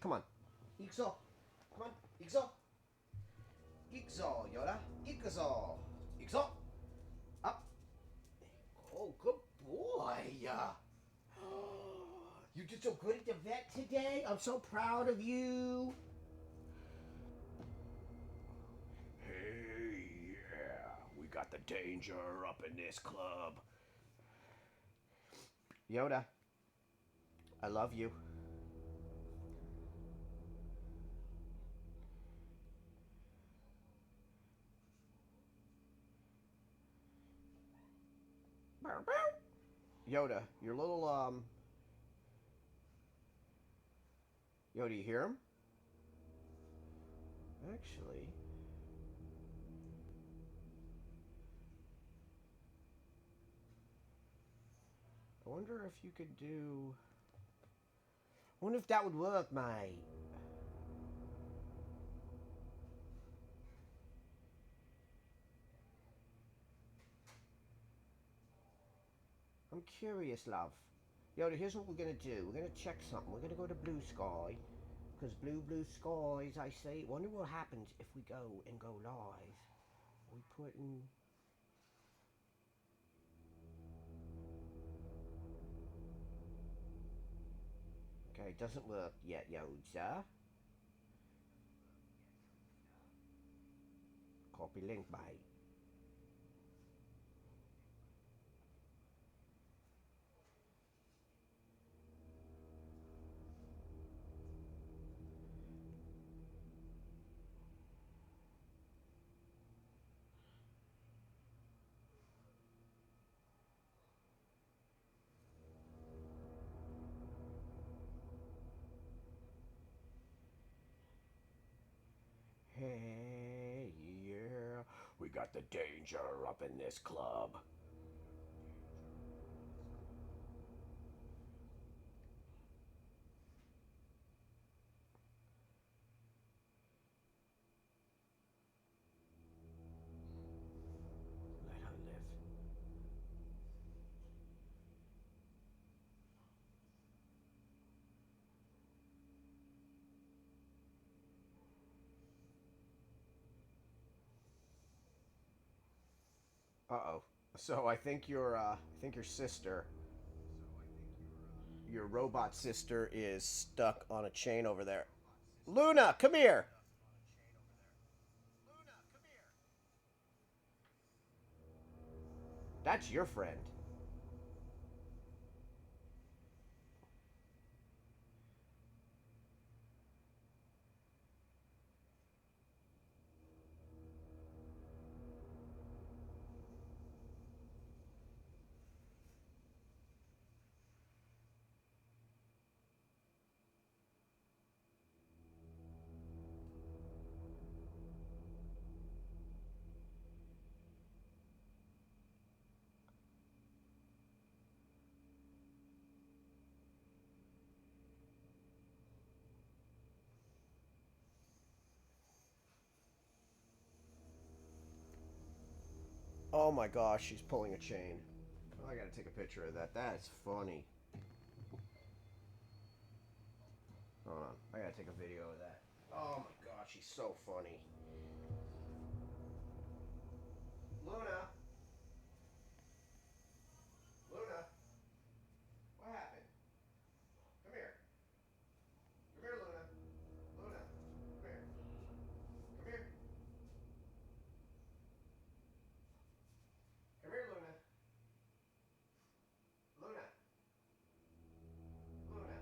Come on. Ixo. Come on. Ixo. Ixo, Yoda. Ixo. Ixo. Up. Oh, good boy. You did so good at the vet today. I'm so proud of you. Hey, yeah. We got the danger up in this club. Yoda, I love you. Yoda, your little Yoda, you hear him? Actually, I wonder if you could do. I wonder if that would work, mate. I'm curious, love. Yoda, here's what we're gonna do. We're gonna check something. We're gonna go to Blue Sky. Because blue skies, I say. Wonder what happens if we go and go live. We put in. Okay, doesn't work yet, Yoda. Copy link, mate. Hey, yeah. We got the danger up in this club. Let her live. Uh-oh. So I think your sister, your robot sister is stuck on a chain over there. Luna, come here. That's your friend. Oh my gosh, she's pulling a chain. Oh, I gotta take a picture of that. That is funny. Hold on. I gotta take a video of that. Oh my gosh, she's so funny. Luna. Luna. What happened? Come here. Come here, Luna. Luna. Come here. Come here. Come here, Luna. Luna. Luna.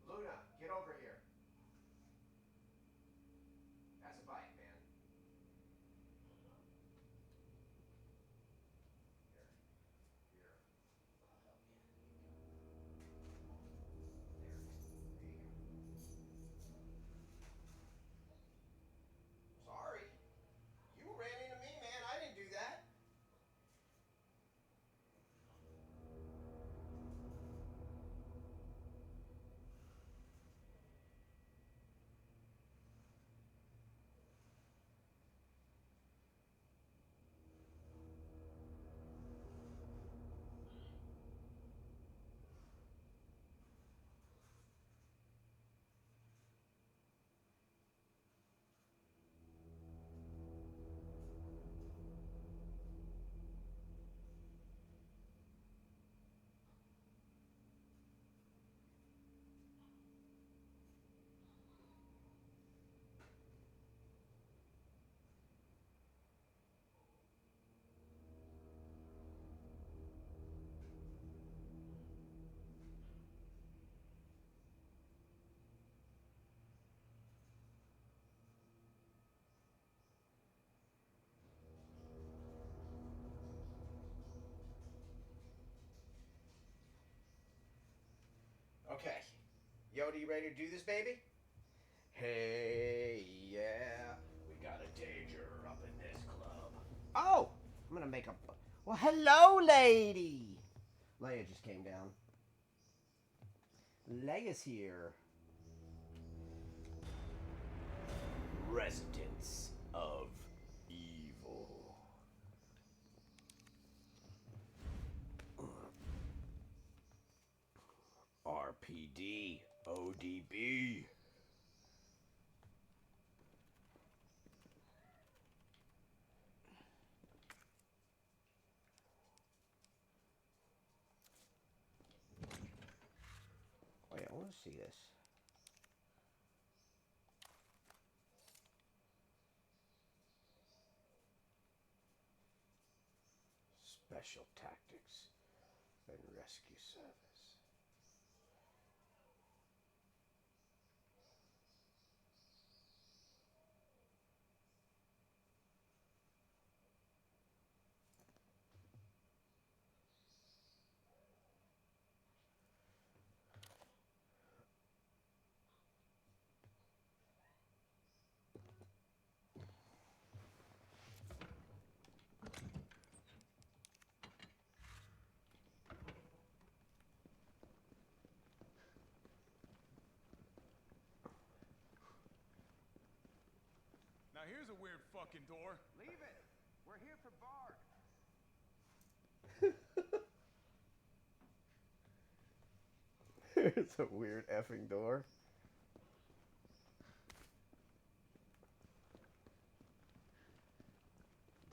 Luna, get over here. Yoda, you ready to do this, baby? Hey, yeah, we got a danger up in this club. Oh, I'm gonna make a. Well, hello, lady. Leia just came down. Leia's here. Residents of evil. RPD, ODB. Wait, I want to see this. Special Tactics and Rescue Service. Now here's a weird fucking door. Leave it. We're here for Bard. It's a weird effing door.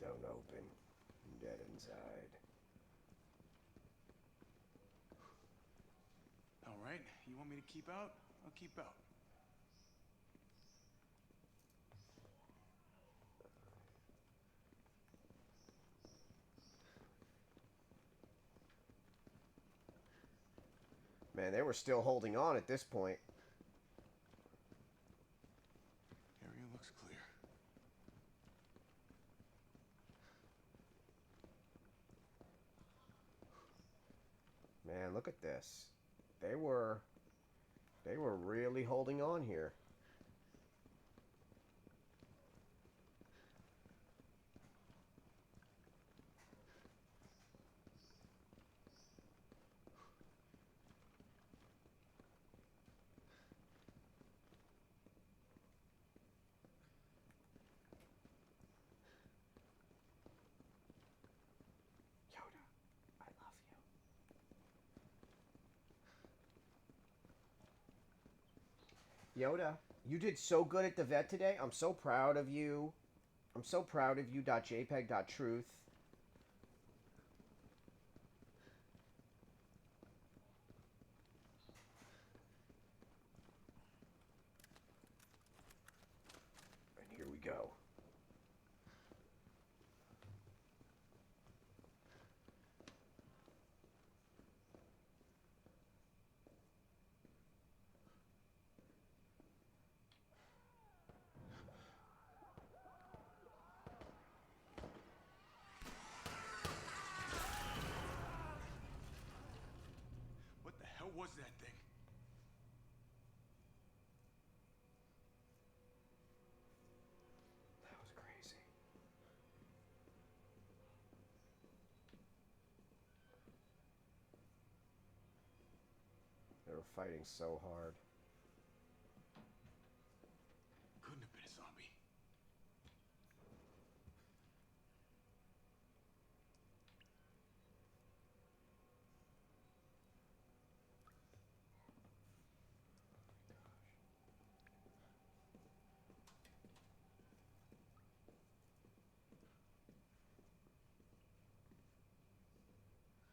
Don't open. Dead inside. All right, you want me to keep out? I'll keep out. Man, they were still holding on at this point. Area looks clear. Man, look at this. They were really holding on here. Yoda, I love you. Yoda, you did so good at the vet today. I'm so proud of you. I'm so proud of you. .jpeg.truth. And here we go. What the hell was that thing? That was crazy. They were fighting so hard. Couldn't have been a zombie.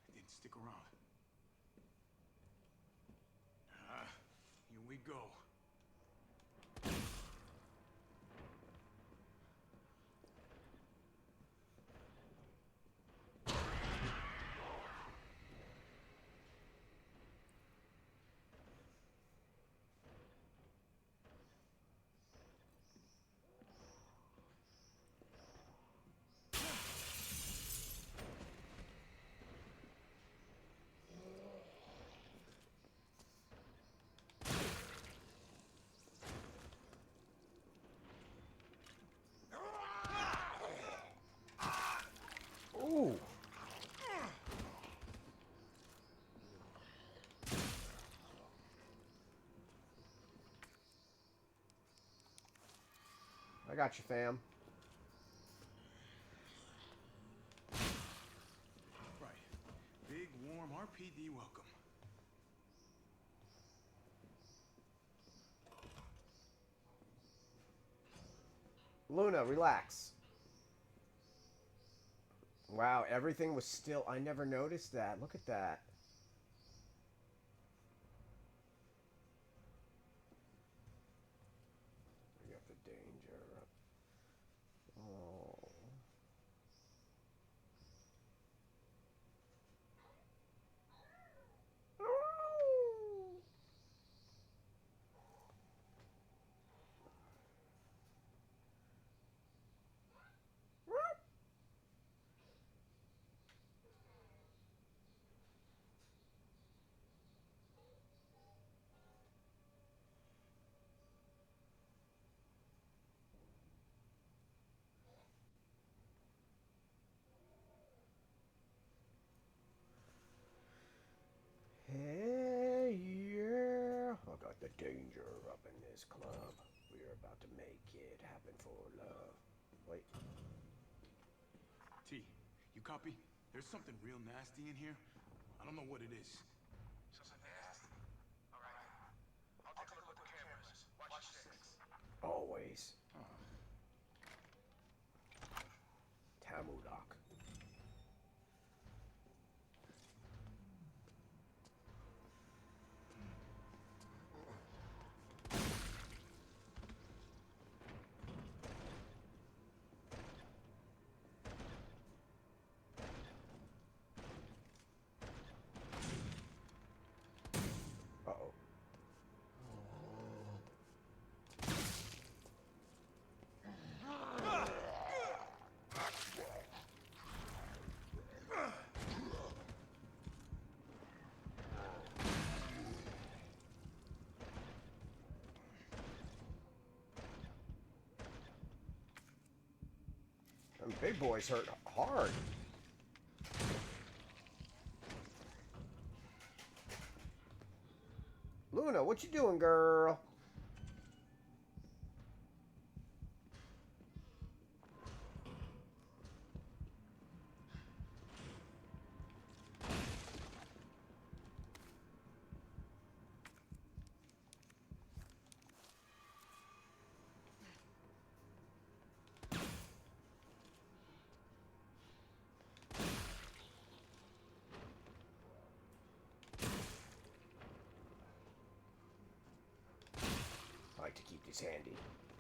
It didn't stick around. Here we go. got you, fam. Right. Big, warm RPD welcome. Luna, relax. Wow, everything was still... I never noticed that. Look at that. We got the danger. Oh. Hey, yeah. I got the danger up in this club. We're about to make it happen for love. Wait. T, you copy? There's something real nasty in here. I don't know what it is. Something nasty. All right. I'll take a look at the cameras. Watch your six. Always. Tamudok. Uh-oh. Them big boys hurt hard. Luna, what you doing, girl? I like to keep these handy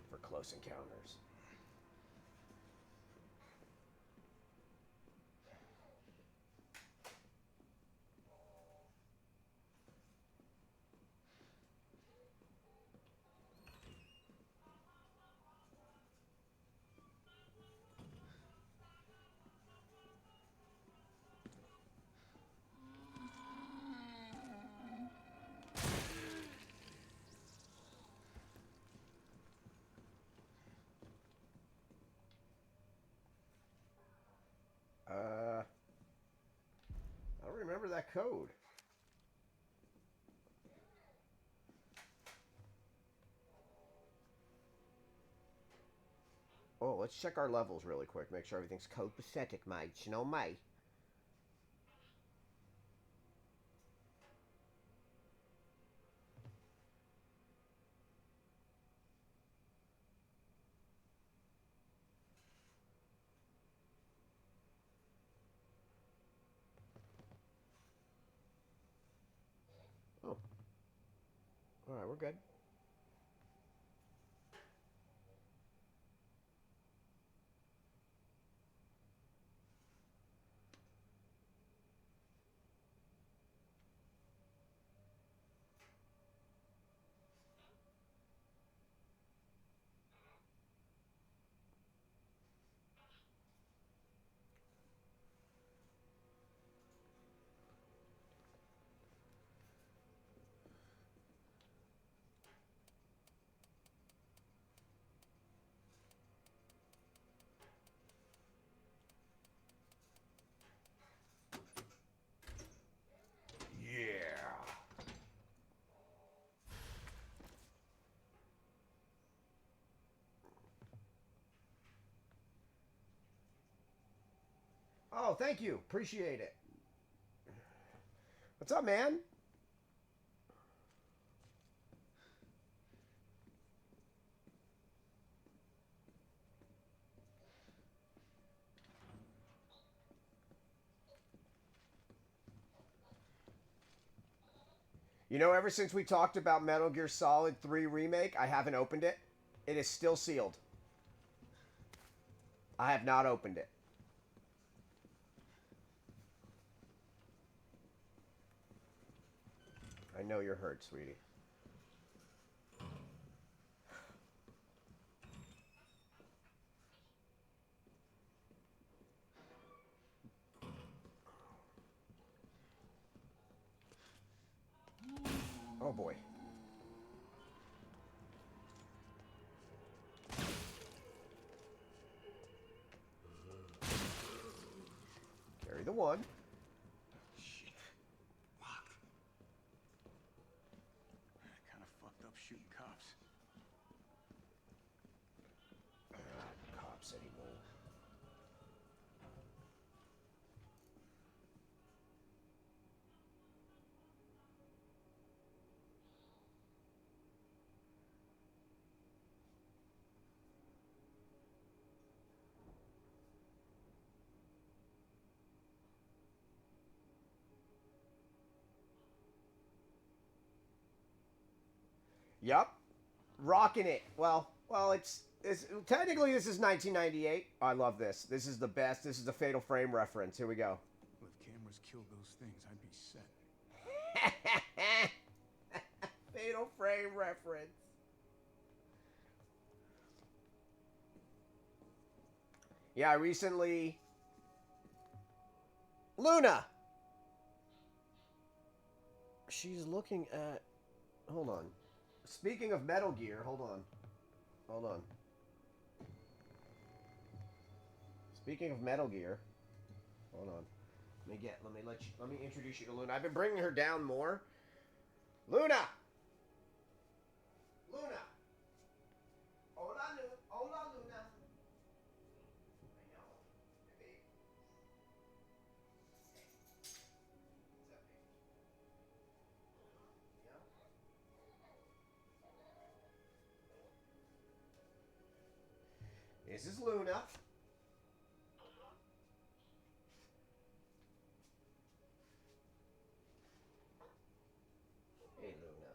for close encounters. I don't remember that code. Oh, let's check our levels really quick. Make sure everything's copacetic, mates. You know me. Oh. Alright, we're good. thank you. Appreciate it. What's up, man? You know, ever since we talked about Metal Gear Solid 3 Remake, I haven't opened it. It is still sealed. I have not opened it. I know you're hurt, sweetie. Oh boy. Carry the one. Shit. Locked. Kind of fucked up shooting cops. Cops anymore. Yep. Rocking it. Well, it's technically this is 1998. I love this. This is the best. This is the Fatal Frame reference. Here we go. Well, if cameras killed those things, I'd be set. Fatal Frame reference. Yeah, I recently Luna. She's looking at hold on. Speaking of Metal Gear, hold on. Hold on. Speaking of Metal Gear, hold on. Let me introduce you to Luna. I've been bringing her down more. Luna. Luna. Hola, Hola, Luna. I know. Hey, what's up, baby? Yeah. This is Luna. Hey, Luna.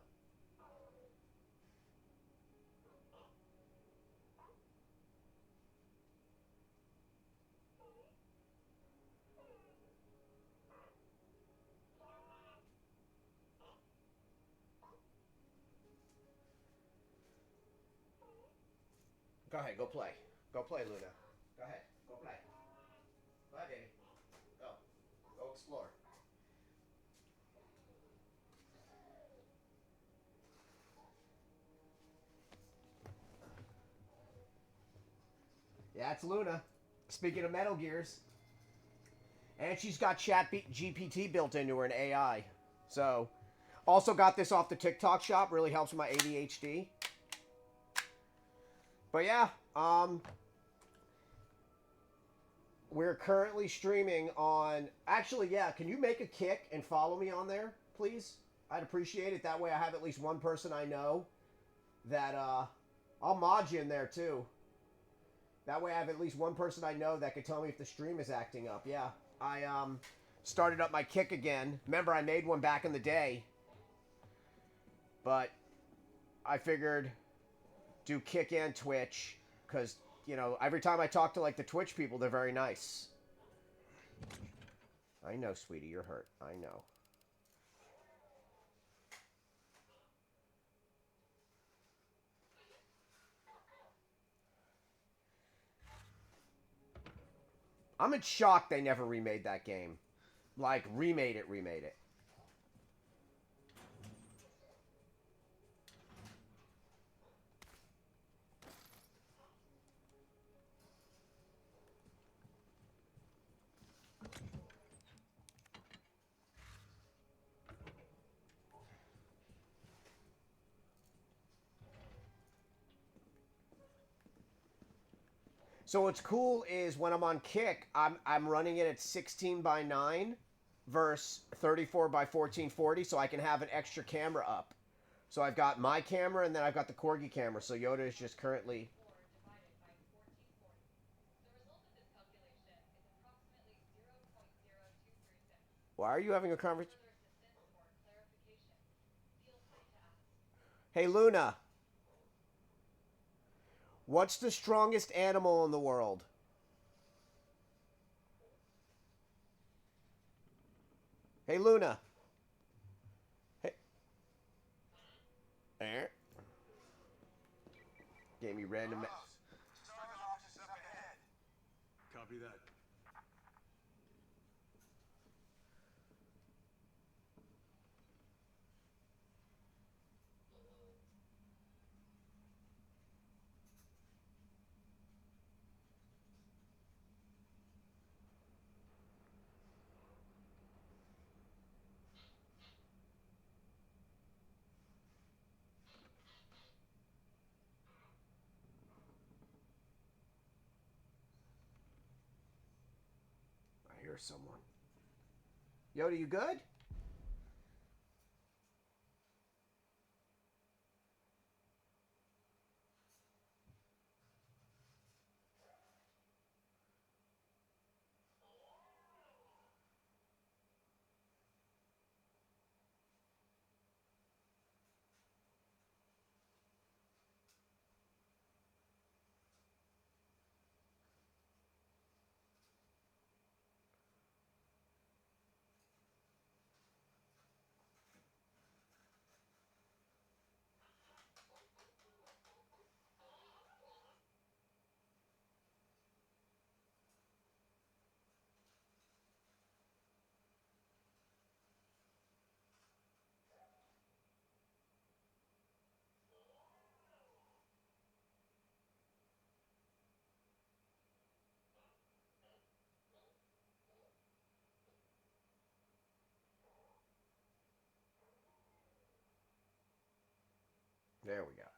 Go ahead, go play. Go play, Luna. Go ahead, go play. Go ahead, baby. Go. Go explore. Yeah, it's Luna. Speaking of Metal Gears. And she's got GPT built into her, an AI. So, also got this off the TikTok shop. Really helps with my ADHD. But yeah, we're currently streaming on... Actually, yeah, can you make a kick and follow me on there, please? I'd appreciate it. That way I have at least one person I know that, I'll mod you in there, too. That way I have at least one person I know that can tell me if the stream is acting up. Yeah, I, started up my kick again. Remember, I made one back in the day. But I figured do kick and Twitch because, you know, every time I talk to, like, the Twitch people, they're very nice. I know, sweetie, you're hurt. I know. I'm in shock they never remade that game. Like, remade it. So what's cool is when I'm on Kick, I'm running it at 16 by 9 versus 34 by 1440, so I can have an extra camera up. So I've got my camera and then I've got the Corgi camera. So Yoda is just currently. Why are you having a conversation? Hey Luna, what's the strongest animal in the world? Hey Luna. Hey. There. Gave me random. Starting office up ahead. Copy that. I hear someone. Yoda, you good? There we go.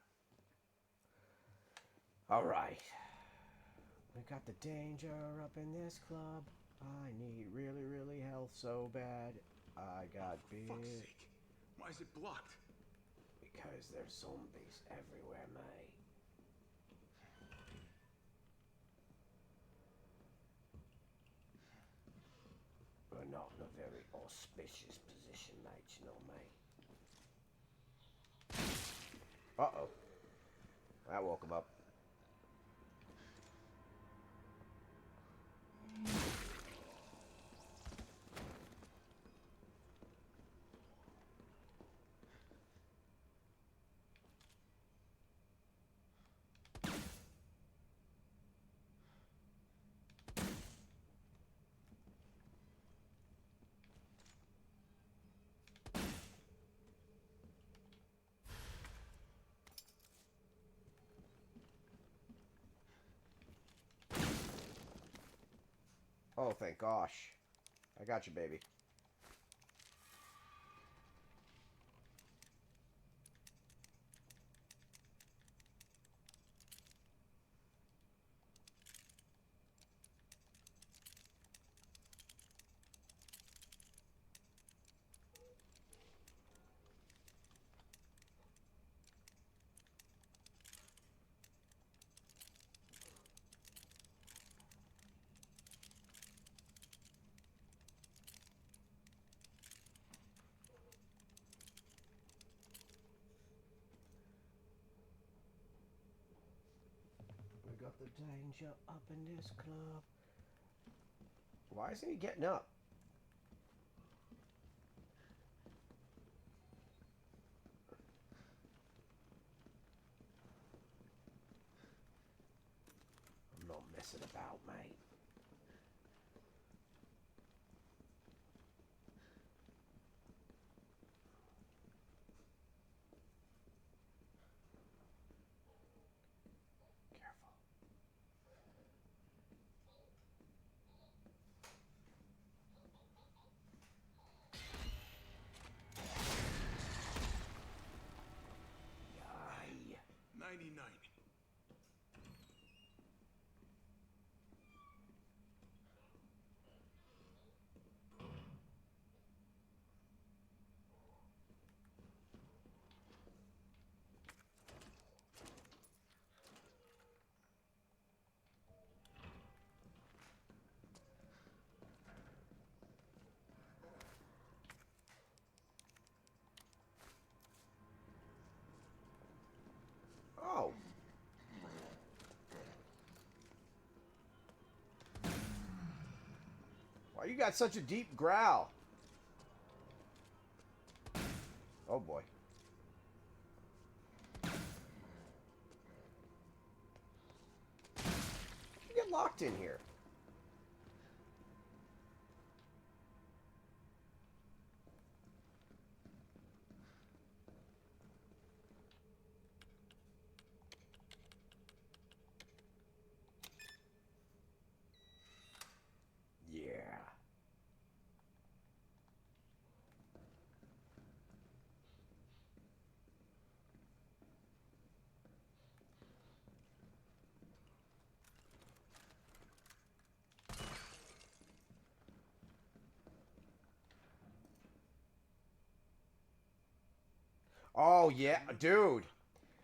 All right. We got the danger up in this club. I need really, really health so bad. I got beer. Fuck's sake. Why is it blocked? Because there's zombies everywhere, mate. We're not in a very auspicious position, mate, you know, mate. Uh-oh. That woke him up. Oh, thank gosh. I got you, baby. We got the danger up in this club. Why isn't he getting up? I'm not messing about, mate. Careful. Yay. 99. Why you got such a deep growl? Oh boy. You get locked in here. Yeah. Oh, yeah, dude.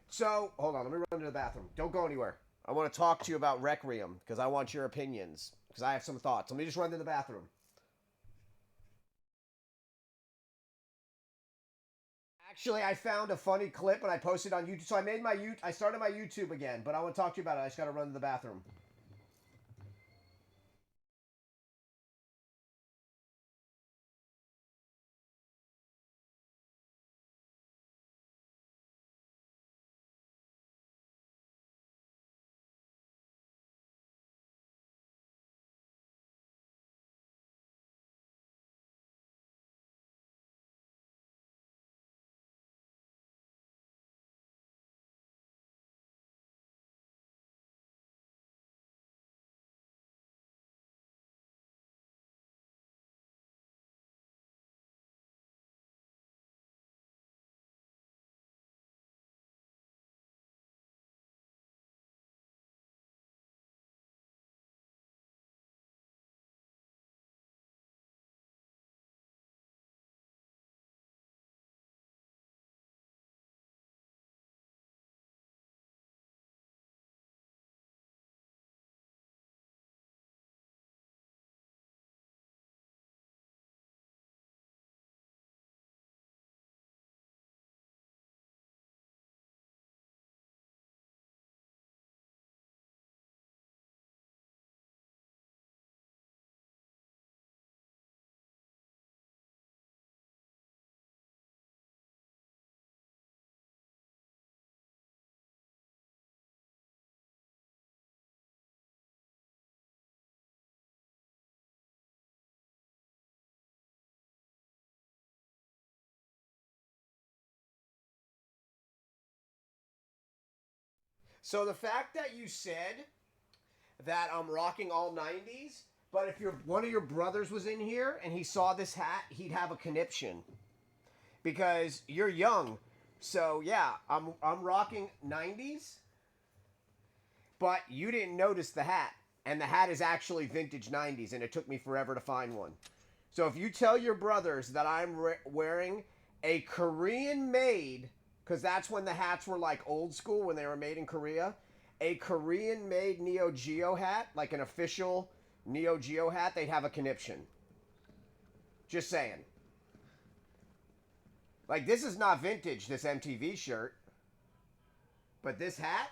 So, hold on, let me run to the bathroom. Don't go anywhere. I want to talk to you about Requiem because I want your opinions because I have some thoughts. Let me just run to the bathroom. Actually, I found a funny clip and I posted on YouTube. So I started my YouTube again, but I want to talk to you about it. I just got to run to the bathroom. So the fact that you said that I'm rocking all 90s, but if one of your brothers was in here and he saw this hat, he'd have a conniption because you're young. So yeah, I'm rocking 90s, but you didn't notice the hat, and the hat is actually vintage 90s, and it took me forever to find one. So if you tell your brothers that I'm wearing a Korean made, because that's when the hats were like old school when they were made in Korea, a Korean made Neo Geo hat, like an official Neo Geo hat, they'd have a conniption. Just saying. Like, this is not vintage, this MTV shirt. But this hat,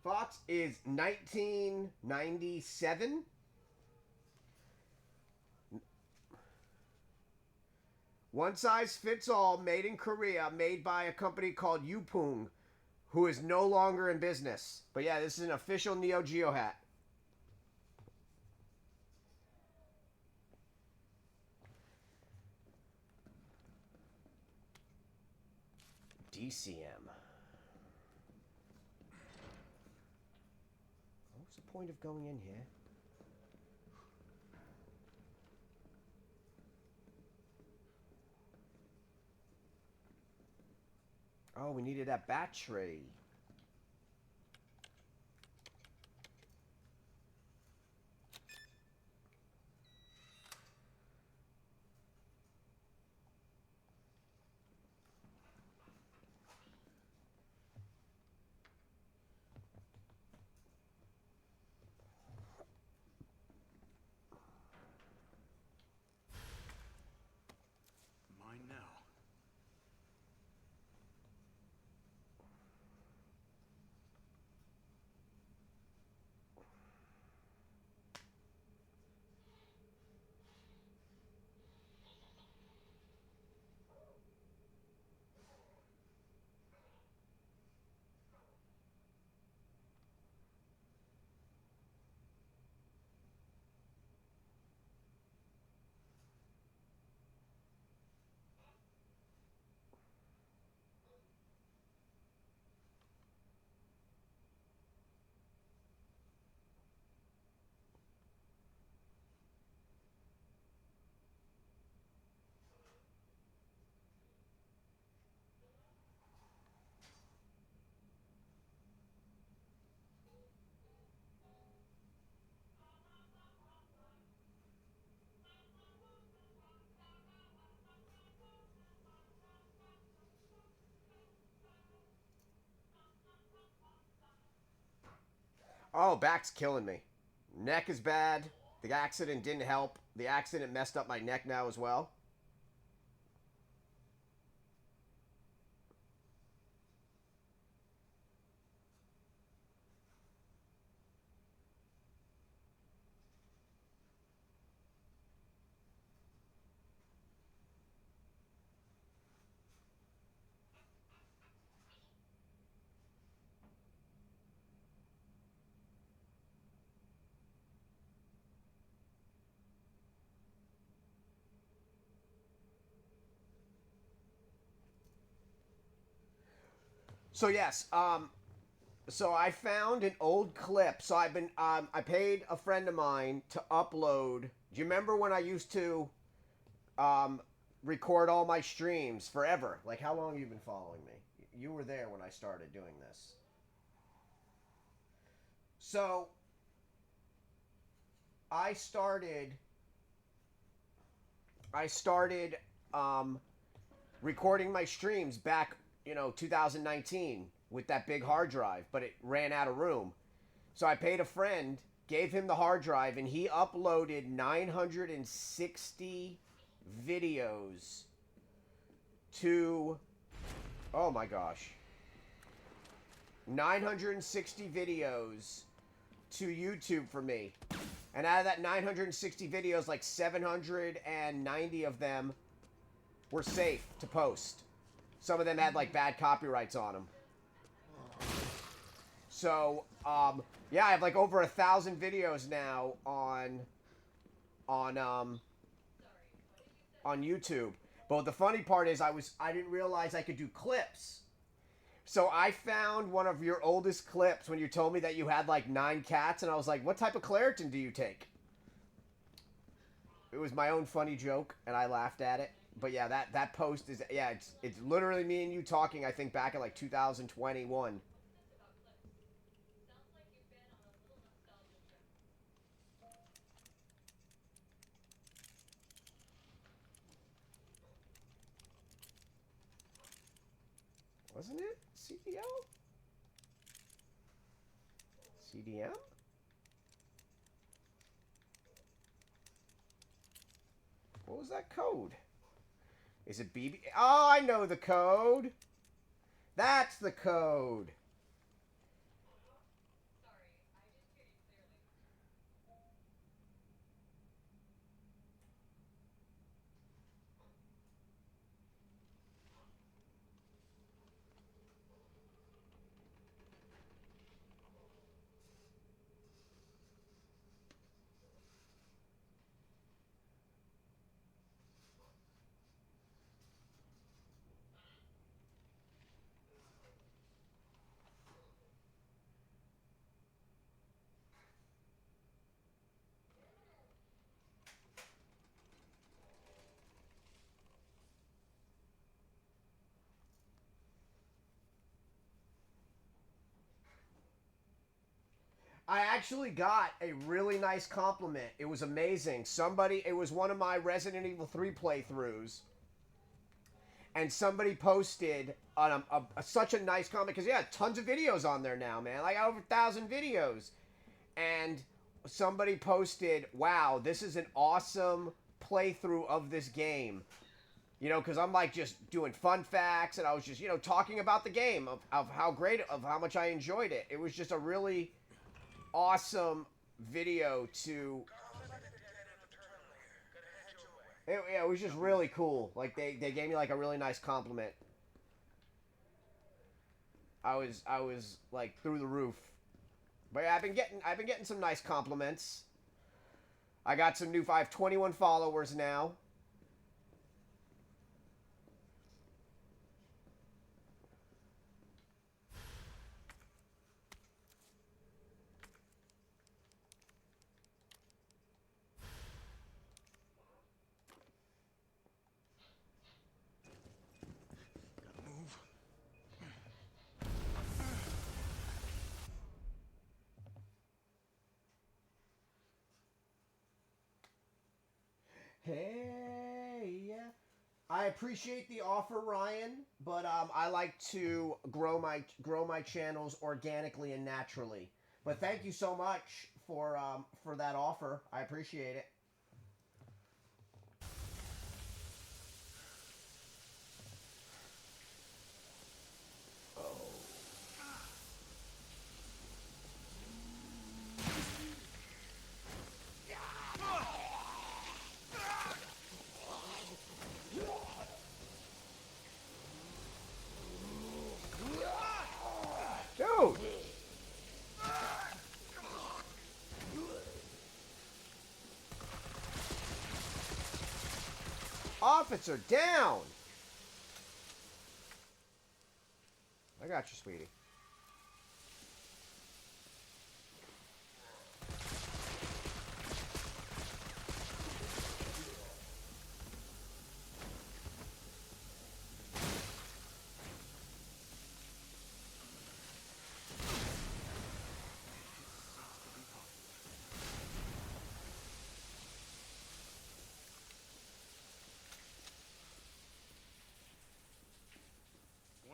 Fox, is 1997. One size fits all, made in Korea, made by a company called Yupung, who is no longer in business. But yeah, this is an official Neo Geo hat. DCM. What's the point of going in here? Oh, we needed that battery. Mine now. Oh, back's killing me. Neck is bad. The accident didn't help. The accident messed up my neck now as well. So yes, so I found an old clip. So I've been I paid a friend of mine to upload. Do you remember when I used to um record all my streams forever? Like how long have you been following me? You were there when I started doing this. So I started I started um recording my streams back, 2019 with that big hard drive, but it ran out of room. So I paid a friend, gave him the hard drive, and he uploaded 960 videos to, oh my gosh, 960 videos to YouTube for me. And out of that 960 videos, like 790 of them were safe to post. Some of them had like bad copyrights on them. So, yeah, I have like over 1,000 videos now on YouTube. But the funny part is I didn't realize I could do clips. So I found one of your oldest clips when you told me that you had like 9 cats, and I was like, what type of Claritin do you take? It was my own funny joke, and I laughed at it. But yeah, that post is, yeah, it's literally me and you talking, I think, back in like 2021. Wasn't it? CDL? CDM? What was that code? Is it BB? Oh, I know the code. That's the code. I actually got a really nice compliment. It was amazing. It was one of my Resident Evil 3 playthroughs. And somebody posted on such a nice comment, because, yeah, tons of videos on there now, man. Like, over 1,000 videos. And somebody posted, wow, this is an awesome playthrough of this game. Because I'm like just doing fun facts, and I was just, talking about the game, of how much I enjoyed it. It was just a really awesome video to. It was just really cool. Like they gave me like a really nice compliment. I was like through the roof. But yeah, I've been getting some nice compliments. I got some new. I have 21 followers now. Move. Hey, yeah. I appreciate the offer, Ryan, but I like to grow my channels organically and naturally. But thank you so much for that offer. I appreciate it. Dude! Officer down! I got you, sweetie.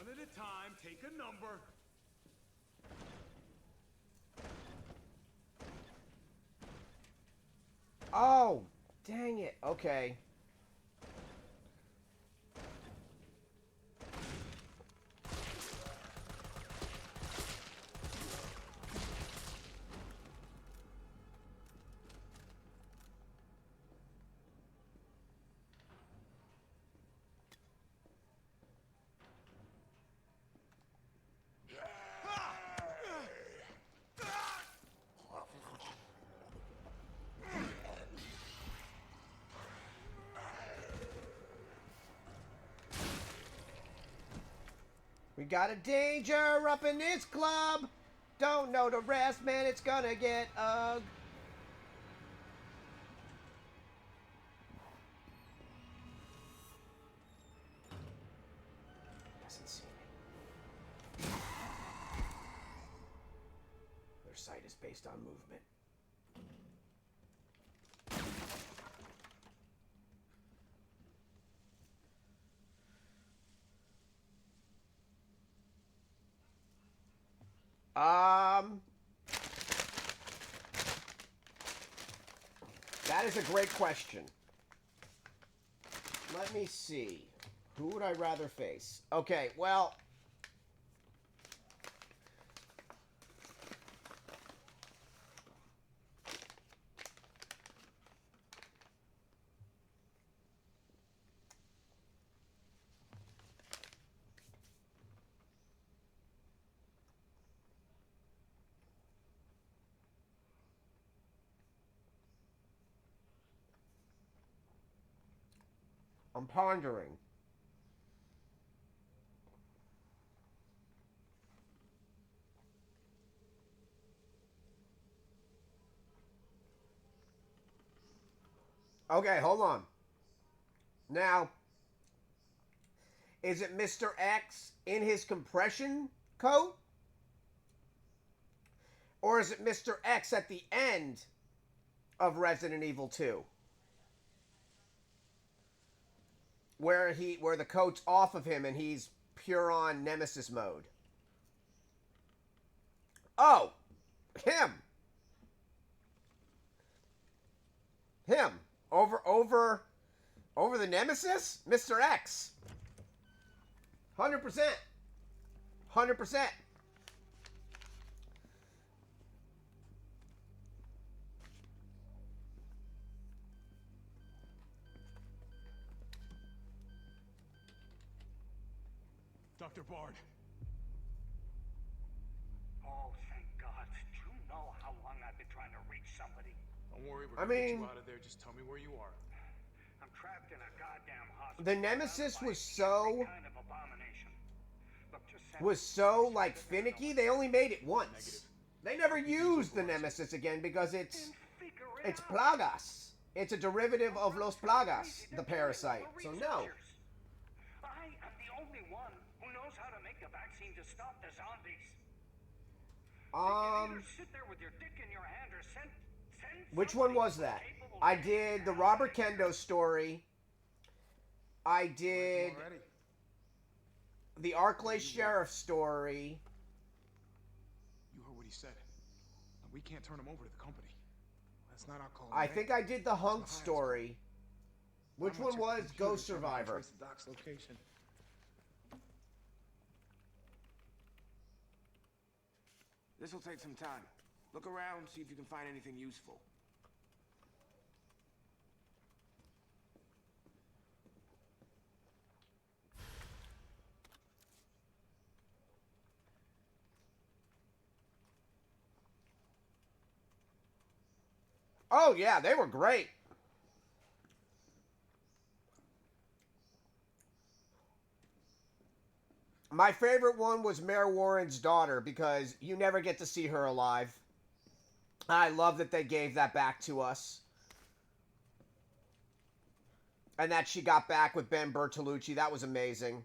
One at a time, take a number. Oh, dang it. Okay. We got a danger up in this club. Don't know the rest, man. It's gonna get ugh. Doesn't see me. Their sight is based on movement. That is a great question. Let me see. Who would I rather face? Okay, well, I'm pondering. Okay, hold on. Now, is it Mr. X in his compression coat? Or is it Mr. X at the end of Resident Evil 2? Where the coat's off of him and he's pure on Nemesis mode. Oh, him. Him. Over the Nemesis? Mr. X. 100%. 100%. Dr. Bard. Oh, thank God. Do you know how long I've been trying to reach somebody? Don't worry, we're I gonna get mean- you out of there. Just tell me where you are. I'm trapped in a goddamn hospital. The Nemesis surrounded was by every so kind of abomination. Look, just send was me so someplace like where there's finicky. no They only made it once. Negative. They never used the Nemesis again because Then figure it it's out. Plagas. It's a derivative of Los Plagas, the parasite. So no. I am the only one who knows how to make a vaccine to stop the zombies. You can either sit there with your dick in your hand or send Which one somebody was that? capable I of did the taking Robert down Kendo story. I did Already? the Arklay Sheriff story. You heard what he said. We can't turn him over to the company. That's not our call. I think I did the Hunk story. Which one was Ghost Survivor? Trace the Doc's location. This will take some time. Look around, see if you can find anything useful. Oh, yeah, they were great. My favorite one was Mayor Warren's daughter because you never get to see her alive. I love that they gave that back to us. And that she got back with Ben Bertolucci. That was amazing.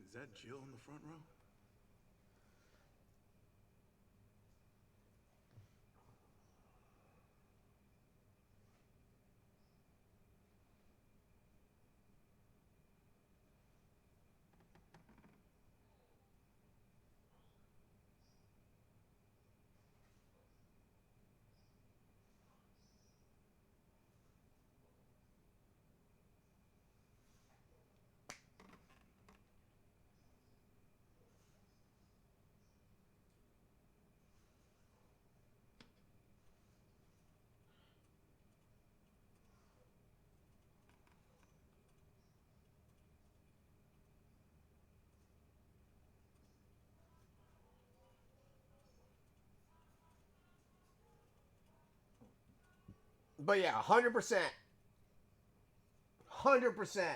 Is that Jill in the front row? But yeah, 100%. 100%.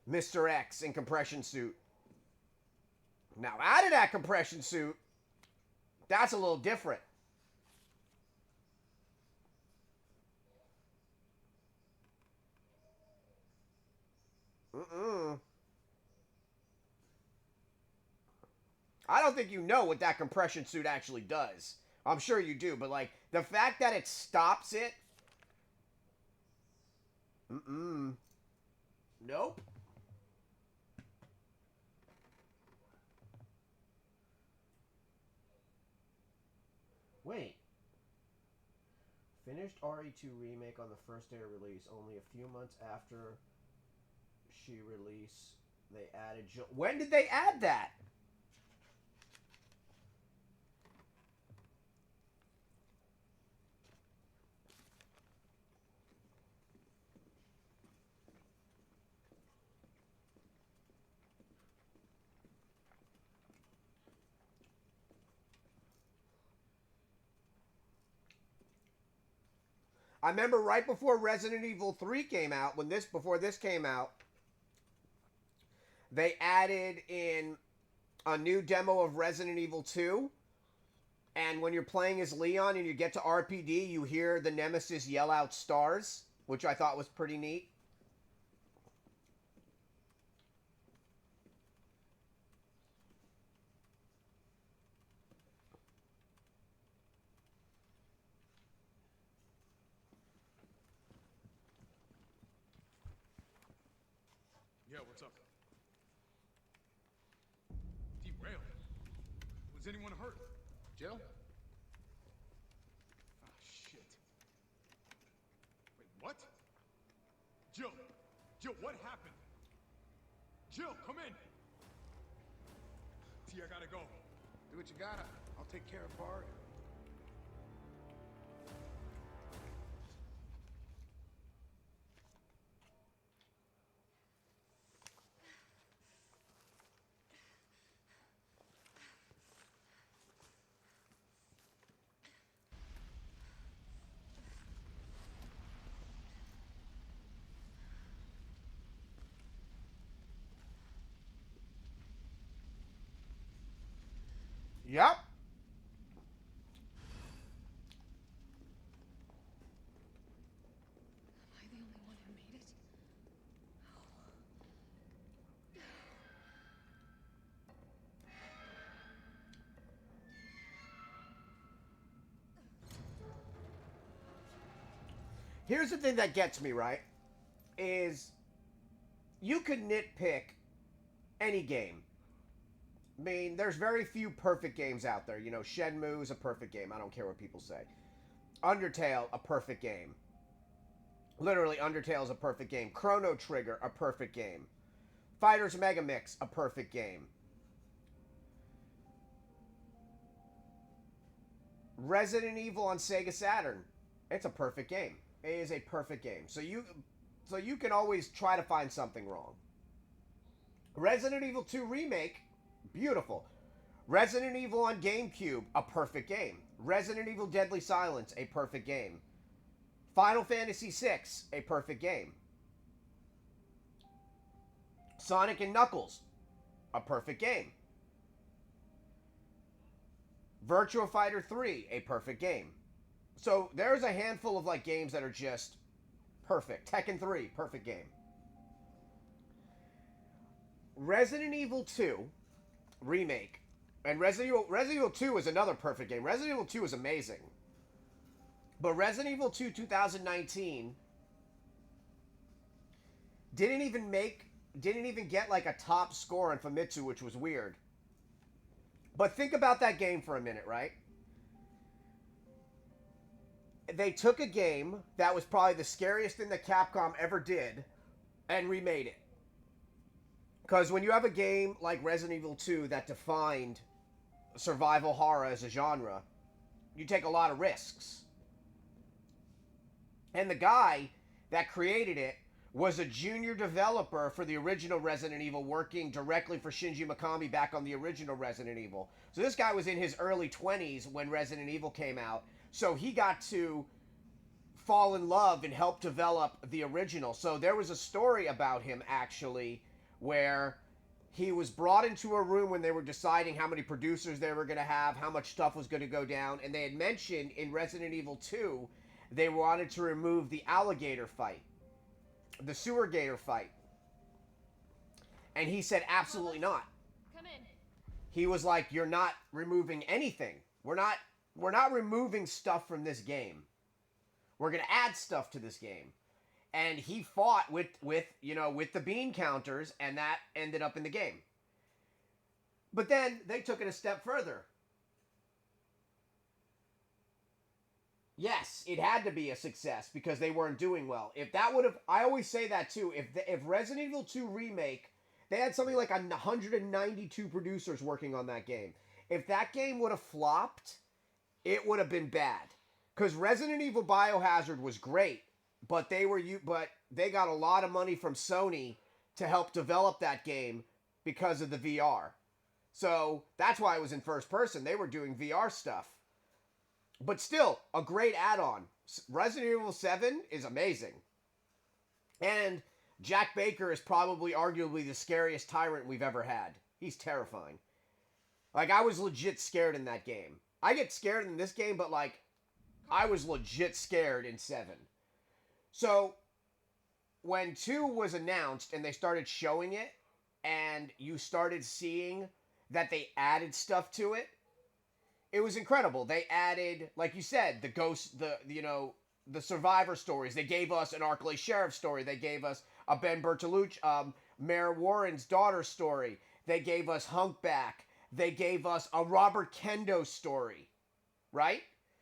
Mr. X in compression suit. Now, out of that compression suit, that's a little different. I don't think you know what that compression suit actually does. I'm sure you do, but like the fact that it stops it. Nope. Wait. Finished RE2 remake on the first day of release. Only a few months after she released, they added. When did they add that? I remember right before Resident Evil 3 came out, before this came out, they added in a new demo of Resident Evil 2. And when you're playing as Leon and you get to RPD, you hear the Nemesis yell out stars, which I thought was pretty neat. Yeah, what's up? Derailed. Was anyone hurt? Jill? Ah, shit. Wait, what? Jill! Jill, what happened? Jill, come in! T, I gotta go. Do what you gotta. I'll take care of Bart. Yep. Am I the only one who made it? Here's the thing that gets me, right? Is you could nitpick any game. I mean, there's very few perfect games out there. You know, Shenmue is a perfect game. I don't care what people say. Undertale, a perfect game. Literally, Undertale is a perfect game. Chrono Trigger, a perfect game. Fighters Megamix, a perfect game. Resident Evil on Sega Saturn, it's a perfect game. It is a perfect game. So you can always try to find something wrong. Resident Evil 2 Remake, beautiful. Resident Evil on GameCube, a perfect game. Resident Evil Deadly Silence, a perfect game. Final Fantasy VI, a perfect game. Sonic and Knuckles, a perfect game. Virtua Fighter 3, a perfect game. So there's a handful of like games that are just perfect. Tekken 3, perfect game. Resident Evil 2 Remake. And Resident Evil 2 is another perfect game. Resident Evil 2 is amazing. But Resident Evil 2 2019 didn't even get like a top score on Famitsu, which was weird. But think about that game for a minute, right? They took a game that was probably the scariest thing that Capcom ever did and remade it. Because when you have a game like Resident Evil 2 that defined survival horror as a genre, you take a lot of risks. And the guy that created it was a junior developer for the original Resident Evil, working directly for Shinji Mikami back on the original Resident Evil. So this guy was in his early 20s when Resident Evil came out. So he got to fall in love and help develop the original. So there was a story about him, actually, where he was brought into a room when they were deciding how many producers they were going to have, how much stuff was going to go down. And they had mentioned in Resident Evil 2, they wanted to remove the alligator fight. The sewer gator fight. And he said, absolutely not. Come in. He was like, you're not removing anything. We're not removing stuff from this game. We're going to add stuff to this game. And he fought with the bean counters, and that ended up in the game. But then they took it a step further. Yes, it had to be a success because they weren't doing well. If that would have, I always say that too. If Resident Evil 2 Remake, they had something like 192 producers working on that game. If that game would have flopped, it would have been bad. Because Resident Evil Biohazard was great, but they got a lot of money from Sony to help develop that game because of the VR. So that's why it was in first person. They were doing VR stuff. But still, a great add-on. Resident Evil 7 is amazing. And Jack Baker is probably arguably the scariest tyrant we've ever had. He's terrifying. Like, I was legit scared in that game. I get scared in this game, but, like, I was legit scared in 7. So, when 2 was announced and they started showing it, and you started seeing that they added stuff to it, it was incredible. They added, like you said, the ghost, the survivor stories. They gave us an Arklay Sheriff story. They gave us a Ben Bertolucci, Mayor Warren's daughter story. They gave us Hunkback. They gave us a Robert Kendo story, right?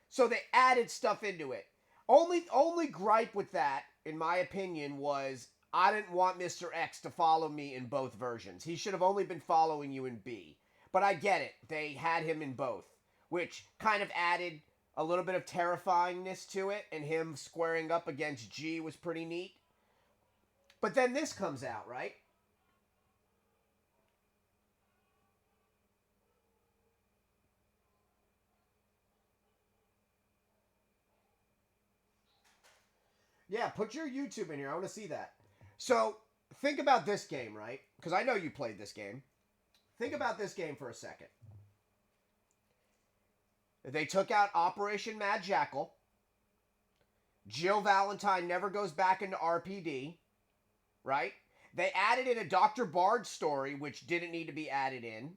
So they added stuff into it. Only gripe with that, in my opinion, was I didn't want Mr. X to follow me in both versions. He should have only been following you in B. But I get it. They had him in both, which kind of added a little bit of terrifyingness to it, and him squaring up against G was pretty neat. But then this comes out, right? Yeah, put your YouTube in here. I want to see that. So, think about this game, right? Because I know you played this game. Think about this game for a second. They took out Operation Mad Jackal. Jill Valentine never goes back into RPD, right? They added in a Dr. Bard story, which didn't need to be added in.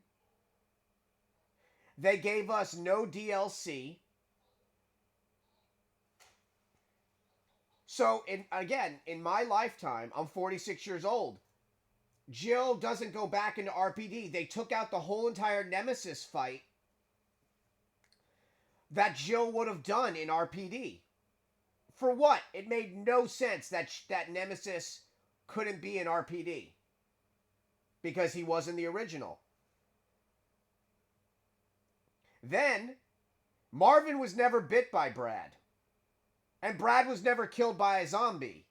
They gave us no DLC. So, in my lifetime, I'm 46 years old. Jill doesn't go back into RPD. They took out the whole entire Nemesis fight that Jill would have done in RPD. For what? It made no sense that Nemesis couldn't be in RPD because he wasn't the original. Then, Marvin was never bit by Brad. And Brad was never killed by a zombie.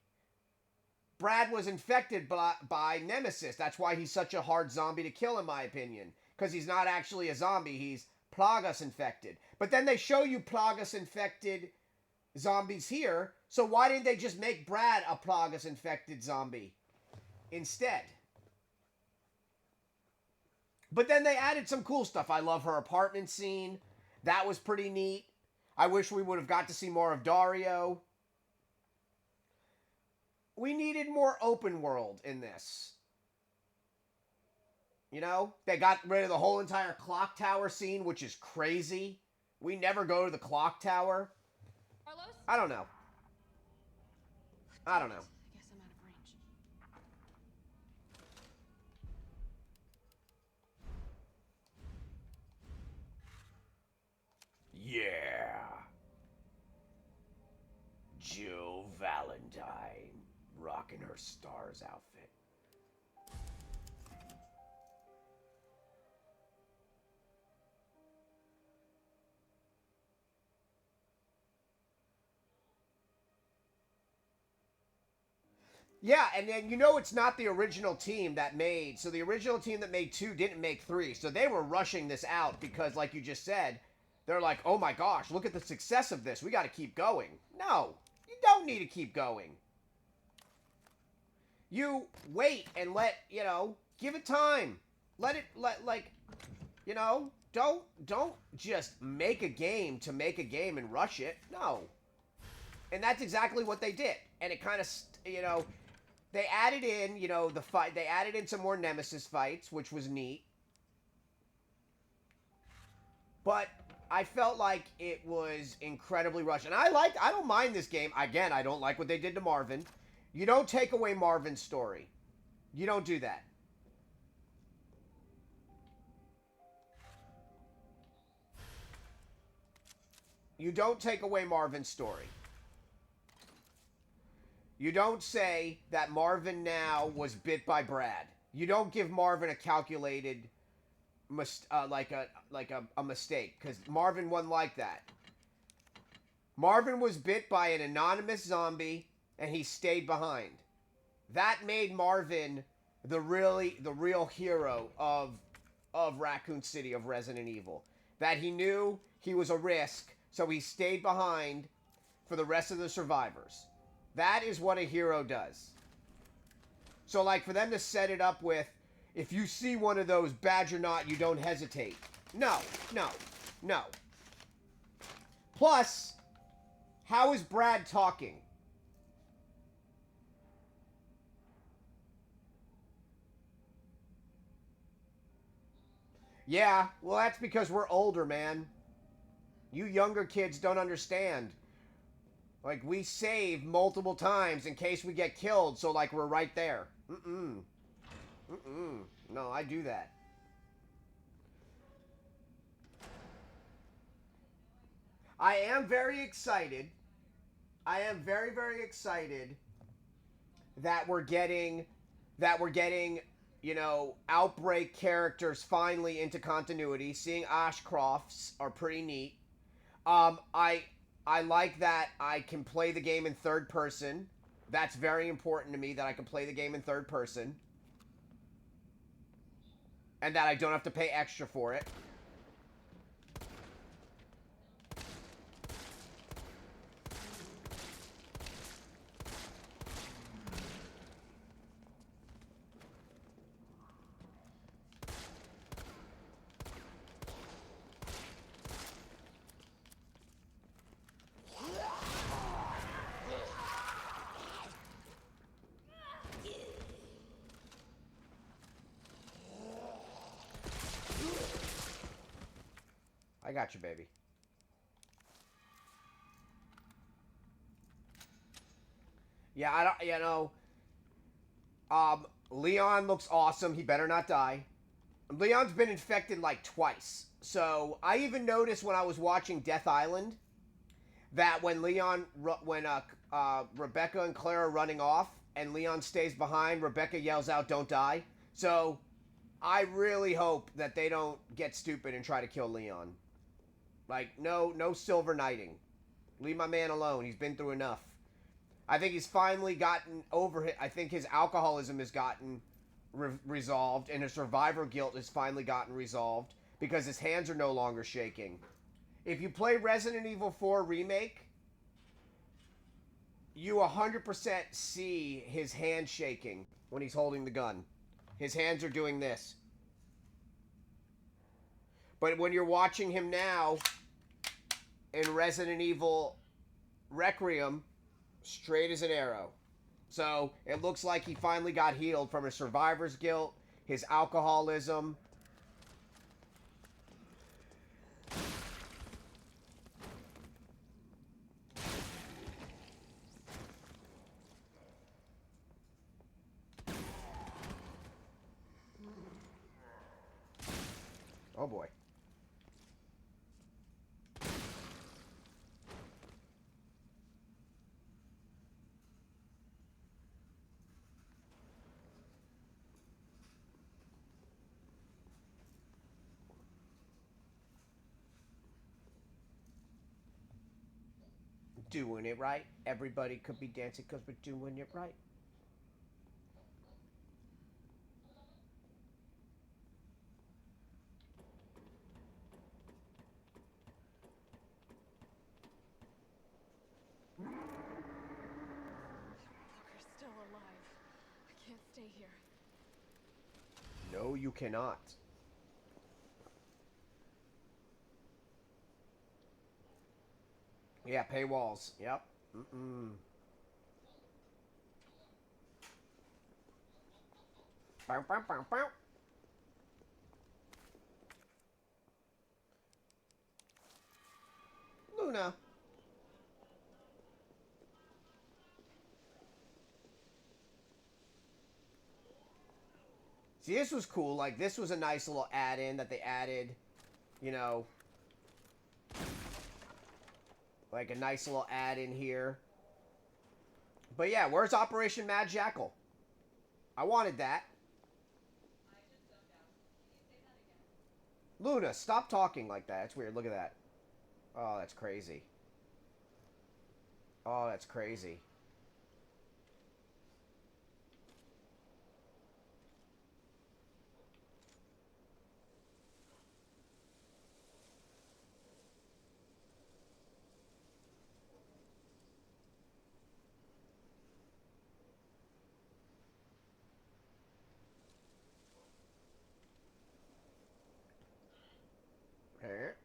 Brad was infected by Nemesis. That's why he's such a hard zombie to kill, in my opinion. Because he's not actually a zombie. He's Plagas infected. But then they show you Plagas infected zombies here. So why didn't they just make Brad a Plagas infected zombie instead? But then they added some cool stuff. I love her apartment scene. That was pretty neat. I wish we would have got to see more of Dario. We needed more open world in this. You know? They got rid of the whole entire clock tower scene, which is crazy. We never go to the clock tower. Carlos? I don't know. I don't know. I guess I'm out of range. Yeah. Jill Valentine, rocking her STARS outfit. Yeah, and then you know it's not the original team that made, so the original team that made 2 didn't make 3, so they were rushing this out because, like you just said, they're like, oh my gosh, look at the success of this, we gotta keep going. No, you don't need to keep going. You wait and give it time. Don't just make a game to make a game and rush it. No. And that's exactly what they did. And it kind of, they added in, the fight. They added in some more Nemesis fights, which was neat. But I felt like it was incredibly rushed. And I don't mind this game. Again, I don't like what they did to Marvin. You don't take away Marvin's story. You don't do that. You don't take away Marvin's story. You don't say that Marvin now was bit by Brad. You don't give Marvin a calculated, like a mistake, because Marvin wasn't like that. Marvin was bit by an anonymous zombie, and he stayed behind. That made Marvin the real hero of Raccoon City, of Resident Evil. That he knew he was a risk, so he stayed behind for the rest of the survivors. That is what a hero does. So, like, for them to set it up with, if you see one of those, badge or not, you don't hesitate. No. Plus, how is Brad talking? Yeah, well, that's because we're older, man. You younger kids don't understand. Like, we save multiple times in case we get killed, so, like, we're right there. No, I do that. I am very excited. I am very, very excited that we're getting, Outbreak characters finally into continuity. Seeing Ashcrofts are pretty neat. I like that I can play the game in third person. That's very important to me, that I can play the game in third person. And that I don't have to pay extra for it. I got you, baby. Yeah, I don't. Leon looks awesome. He better not die. Leon's been infected like twice. So I even noticed when I was watching Death Island that when Rebecca and Claire are running off and Leon stays behind, Rebecca yells out, "Don't die." So I really hope that they don't get stupid and try to kill Leon. Like, no silver knighting. Leave my man alone. He's been through enough. I think he's finally gotten over it. I think his alcoholism has gotten resolved, and his survivor guilt has finally gotten resolved because his hands are no longer shaking. If you play Resident Evil 4 Remake, you 100% see his hand shaking when he's holding the gun. His hands are doing this. But when you're watching him now in Resident Evil Requiem, straight as an arrow. So it looks like he finally got healed from his survivor's guilt, his alcoholism. Oh boy. Doing it right. Everybody could be dancing because we're doing it right. Fucker's still alive. I can't stay here. No, you cannot. Yeah, paywalls. Yep. Bow, bow, bow, bow. Luna. See, this was cool. Like, this was a nice little add-in that they added, you know, like a nice little add-in here. But yeah, where's Operation Mad Jackal? I wanted that. Luna, stop talking like that. That's weird. Look at that. Oh, that's crazy. Oh, that's crazy. Here.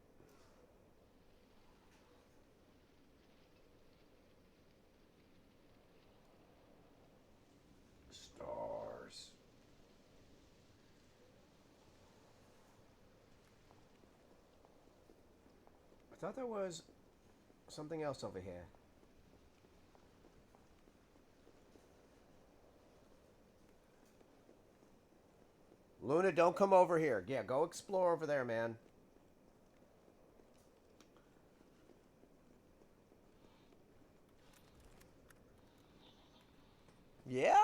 Stars. I thought there was something else over here. Luna, don't come over here. Yeah, go explore over there, man. Yeah?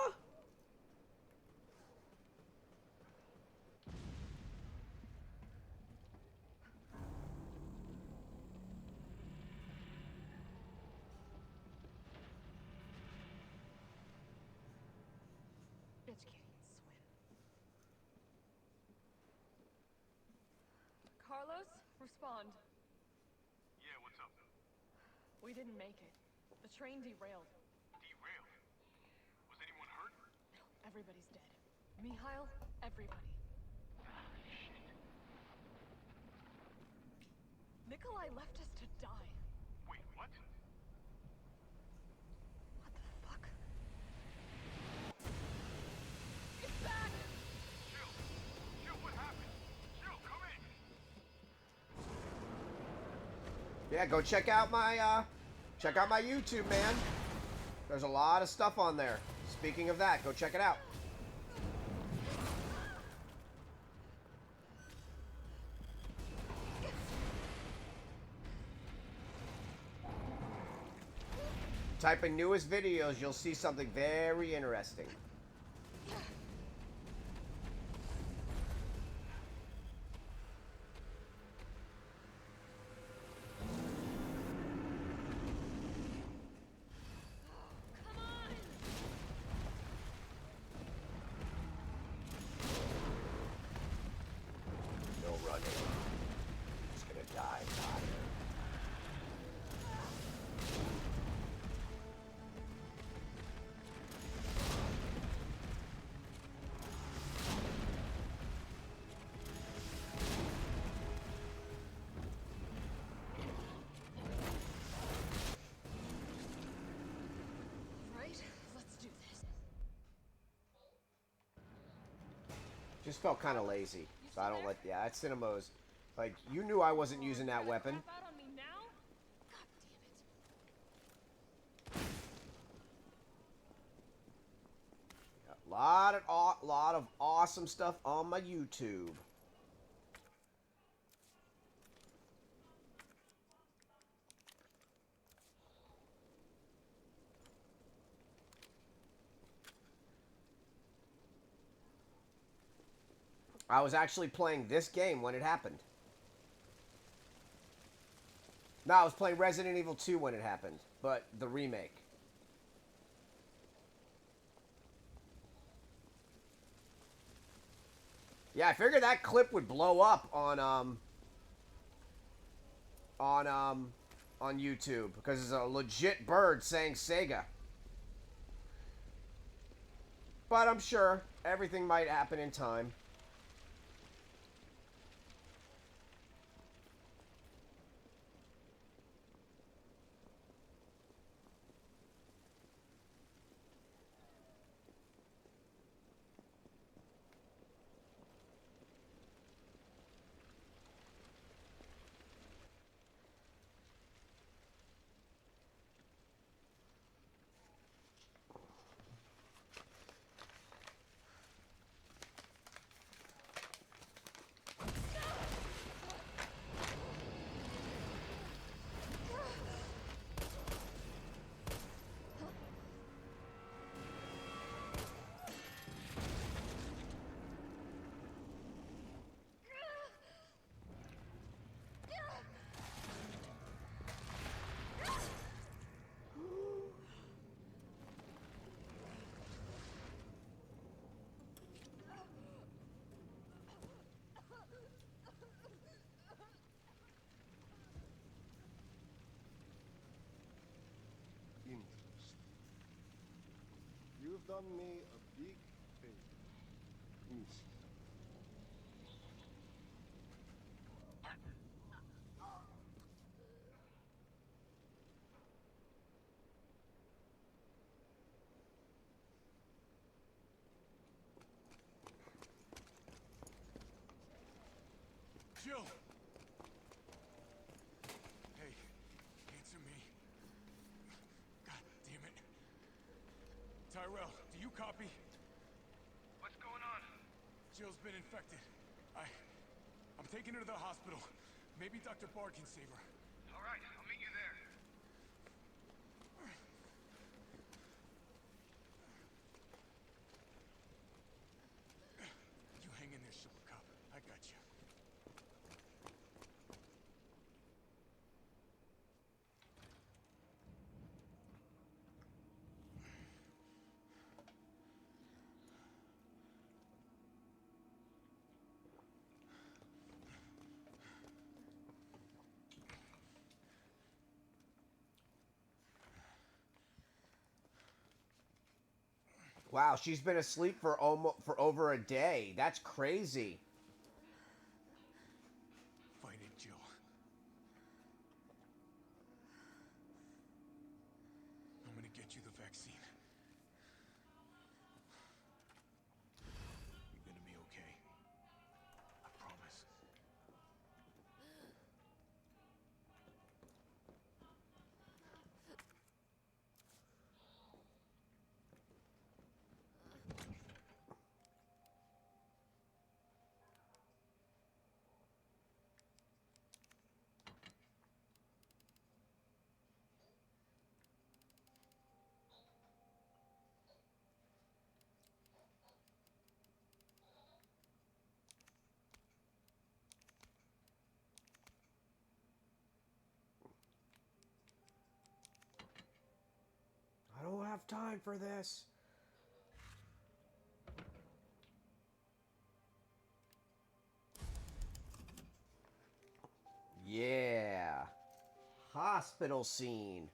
Bitch can't even swim. Carlos, respond. Yeah, what's up? We didn't make it. The train derailed. Derailed? Was anyone hurt? No, everybody's dead. Mikhail, everybody. Nikolai left us to die. Wait, what? What the fuck? It's back! Jill! Jill, what happened? Jill, come in! Yeah, go check out my YouTube, man. There's a lot of stuff on there. Speaking of that, go check it out. Type in newest videos, you'll see something very interesting. No running. Just gonna die. Right? Let's do this. Just felt kind of lazy, so I don't like. Yeah, that Cinemo's. Like, you knew I wasn't using that weapon. Crap out on me now? God damn it. Lot of awesome stuff on my YouTube. I was actually playing this game when it happened. No, I was playing Resident Evil 2 when it happened, but the remake. Yeah, I figured that clip would blow up on YouTube because it's a legit bird saying Sega. But I'm sure everything might happen in time. Interest. You've done me a big favor. Miss. Jill! Hey, answer me. God damn it. Tyrell, do you copy? What's going on? Jill's been infected. I'm taking her to the hospital. Maybe Dr. Bard can save her. All right, I'll meet you there. You hang in there, Super Cop. I got you. Wow, she's been asleep for over a day. That's crazy. Fight it, Jill. I'm gonna get you the vaccine. You're gonna be okay. I promise. have time for this. Yeah. Hospital scene.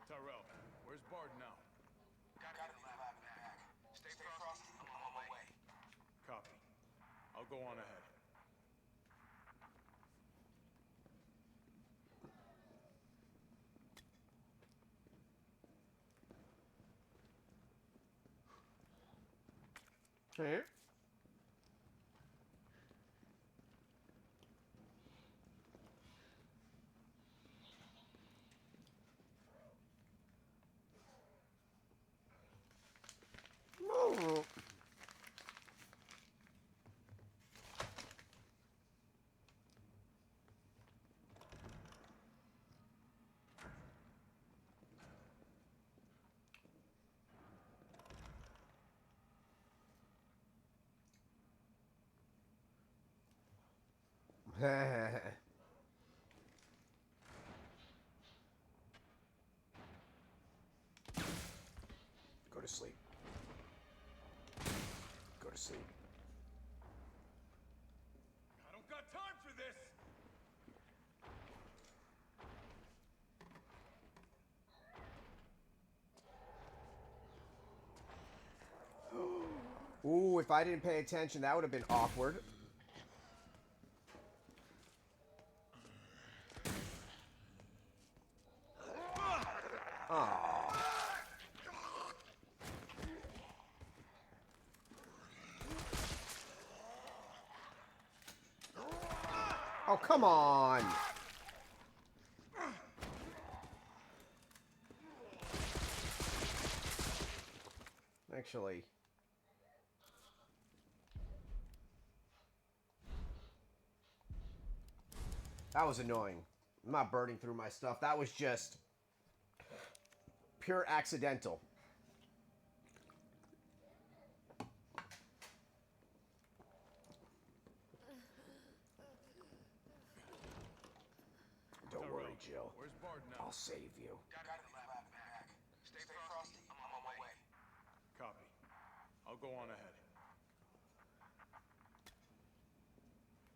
Tyrell, where's Bard now? Got it in the lab back. Stay frosty. I'm on my way. Copy. I'll go on ahead. Hey. No. Go to sleep. Go to sleep. I don't got time for this! Ooh, if I didn't pay attention, that would have been awkward. Aww. Oh, come on. Actually. That was annoying. I'm not burning through my stuff. That was just pure accidental. Don't worry, Jill. Where's Bard now? I'll save you. Got it in the lab back. Stay frosty. I'm on my way. Copy. I'll go on ahead.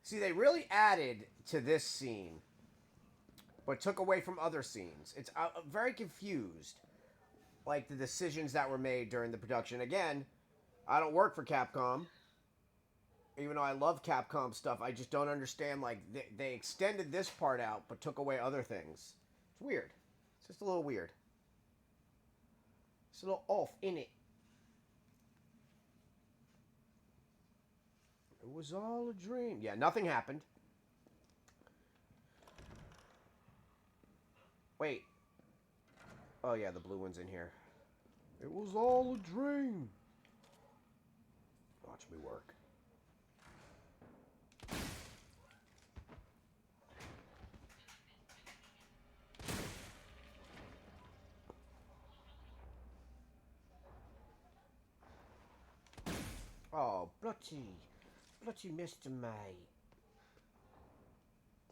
See, they really added to this scene, but took away from other scenes. It's I'm very confused, like the decisions that were made during the production. Again, I don't work for Capcom. Even though I love Capcom stuff, I just don't understand, like, they extended this part out, but took away other things. It's weird. It's just a little weird. It's a little off, innit? It was all a dream. Yeah, nothing happened. Wait. Oh, yeah, the blue one's in here. It was all a dream. Watch me work. Oh, bloody Mr. May.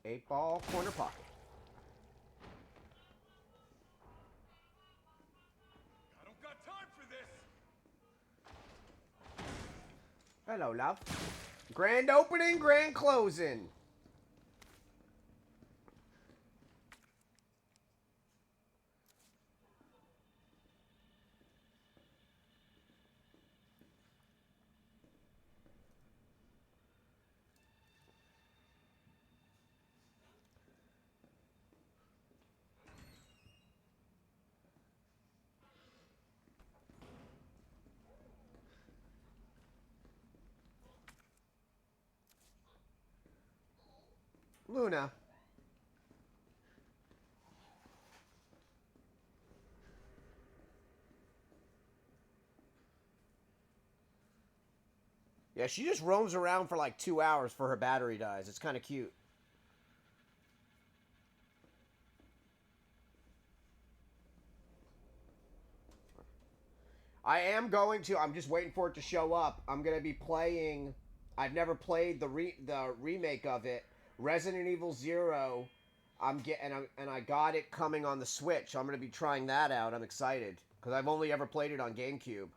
8-ball corner pocket. I don't got time for this! Hello, love. Grand opening, grand closing. Luna. Yeah, she just roams around for like 2 hours before her battery dies. It's kind of cute. I am going to. I'm just waiting for it to show up. I'm going to be playing. I've never played the remake of it, Resident Evil 0. And I got it coming on the Switch. I'm going to be trying that out. I'm excited because I've only ever played it on GameCube.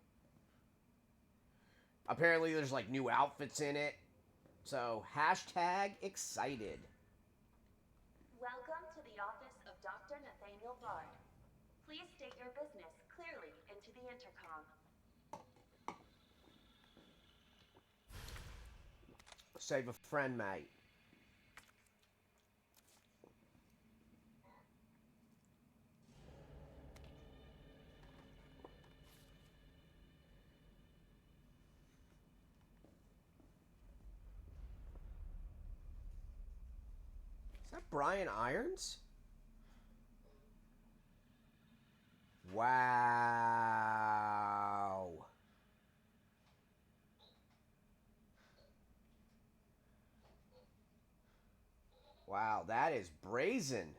Apparently, there's like new outfits in it. So hashtag excited. Welcome to the office of Dr. Nathaniel Bard. Please state your business clearly into the intercom. Save a friend, mate. Is that Brian Irons? Wow. Wow, that is brazen.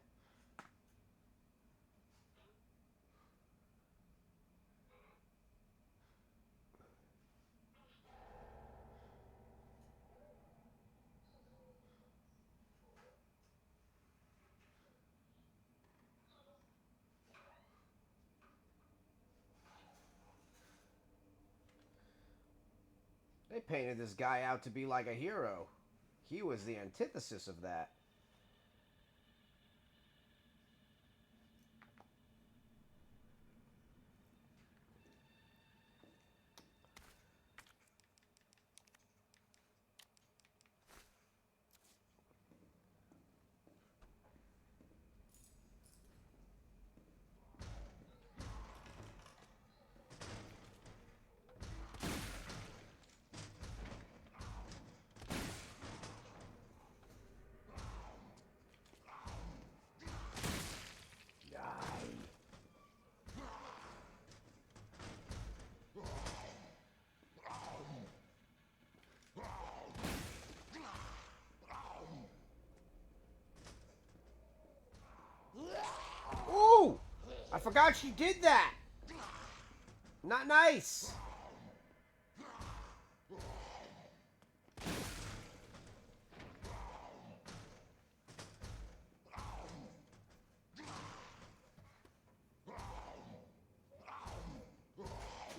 They painted this guy out to be like a hero. He was the antithesis of that. Ooh! I forgot she did that! Not nice!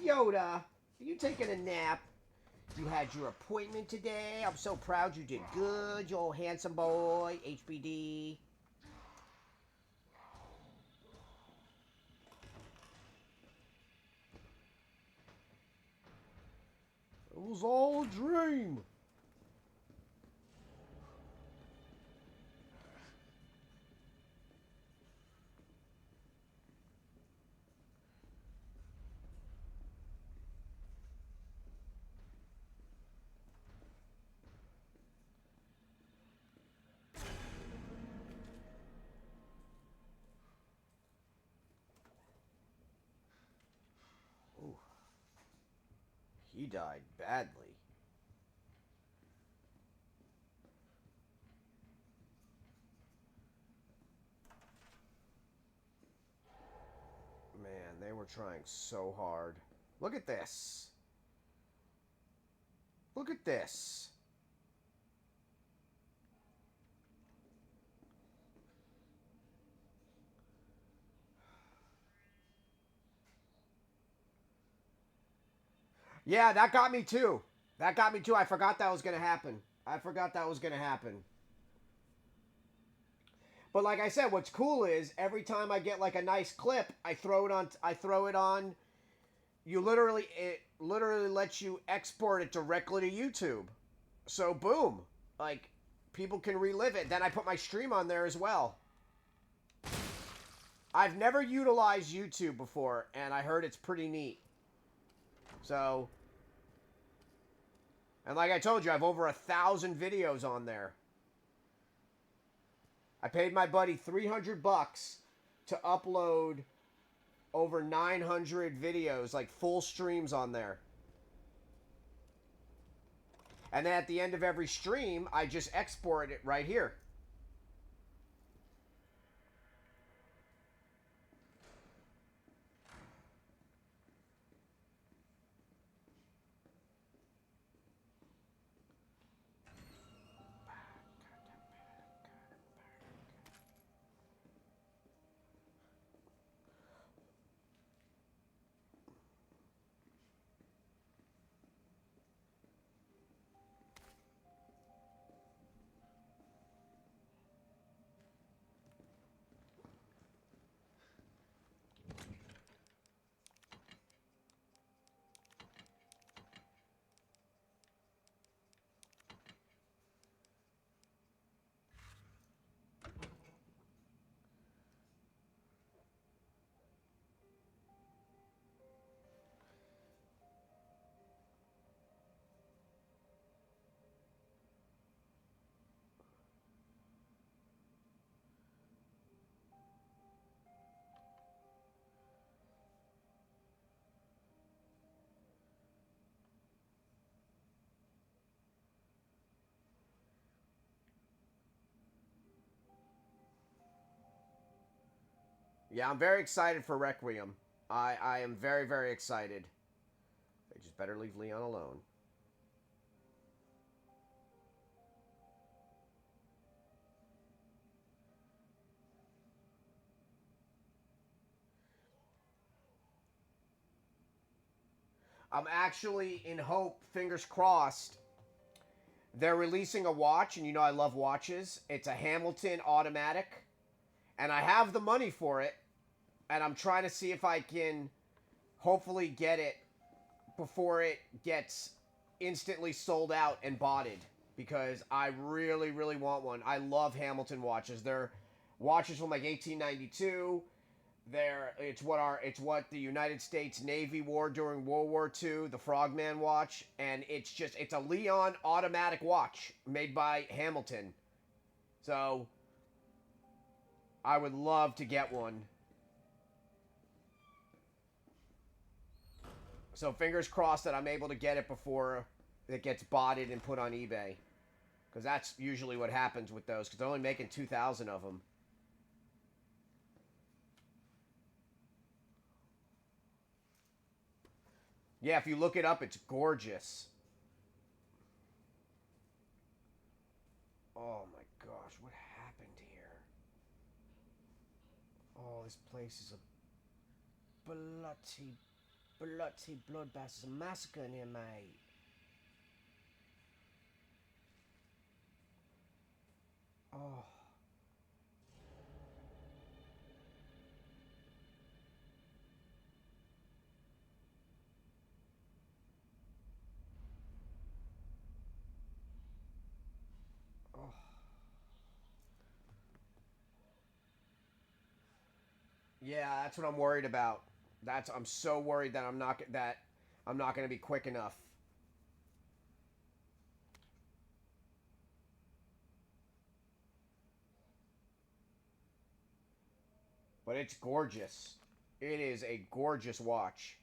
Yoda, are you taking a nap? You had your appointment today. I'm so proud you did good, you old handsome boy. HBD. It was all a dream. Ooh. He died badly. Man, they were trying so hard. Look at this. Look at this. Yeah, that got me too. That got me too. I forgot that was going to happen. I forgot that was going to happen. But like I said, what's cool is every time I get like a nice clip, I throw it on. It literally lets you export it directly to YouTube. So boom, like people can relive it. Then I put my stream on there as well. I've never utilized YouTube before, and I heard it's pretty neat. So, and like I told you, I have over 1,000 videos on there. I paid my buddy $300 to upload over 900 videos, like full streams on there. And then at the end of every stream, I just export it right here. Yeah, I'm very excited for Requiem. I am very, very excited. They just better leave Leon alone. I'm actually in hope, fingers crossed, they're releasing a watch, and you know I love watches. It's a Hamilton automatic, and I have the money for it, and I'm trying to see if I can hopefully get it before it gets instantly sold out and botted, because I really, really want one. I love Hamilton watches. They're watches from like 1892. It's what the United States Navy wore during World War II, the Frogman watch, and it's a Leon automatic watch made by Hamilton. So I would love to get one. So fingers crossed that I'm able to get it before it gets botted and put on eBay, because that's usually what happens with those, because they're only making 2,000 of them. Yeah, if you look it up, it's gorgeous. Oh my gosh, what happened here? Oh, this place is a bloody bloodbath. It's a massacre in here, mate. Oh. Yeah, that's what I'm worried about. I'm so worried that I'm not going to be quick enough. But it's gorgeous. It is a gorgeous watch.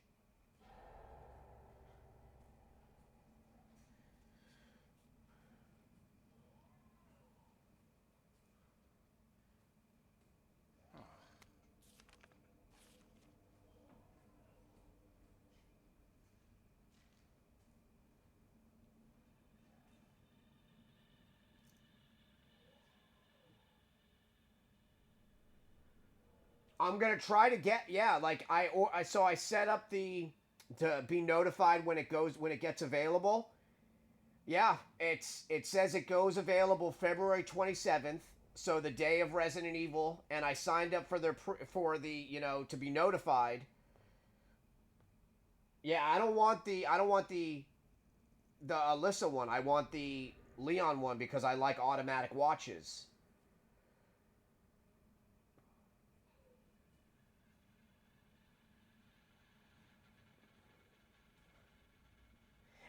I'm gonna try to get I set up to be notified when it gets available. Yeah, it says it goes available February 27th, so the day of Resident Evil, and I signed up for to be notified. Yeah, I don't want the Alyssa one. I want the Leon one because I like automatic watches.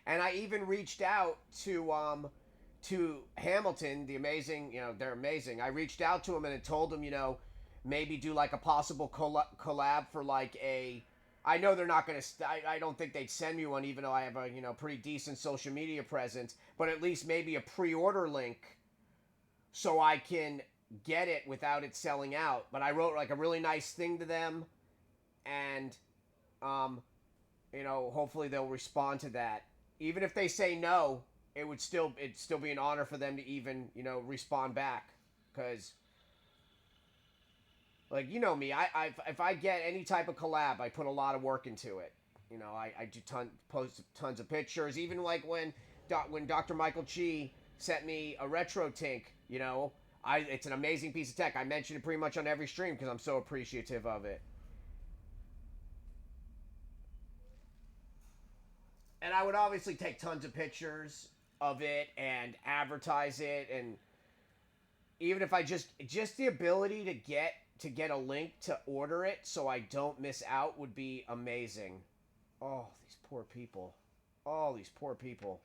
And I even reached out to Hamilton, the amazing, they're amazing. I reached out to him and told him, maybe do like a possible collab for like a I know they're not going to. I don't think they'd send me one, even though I have a pretty decent social media presence. But at least maybe a pre-order link, so I can get it without it selling out. But I wrote like a really nice thing to them, and hopefully they'll respond to that. Even if they say no, it'd still be an honor for them to even respond back, because. Like, you know me, if I get any type of collab, I put a lot of work into it. I do post tons of pictures. Even like when Dr. Michael Chi sent me a retro tink, it's an amazing piece of tech. I mention it pretty much on every stream because I'm so appreciative of it. And I would obviously take tons of pictures of it and advertise it, and even if I just the ability to get a link to order it so I don't miss out would be amazing. Oh, these poor people. Oh, these poor people.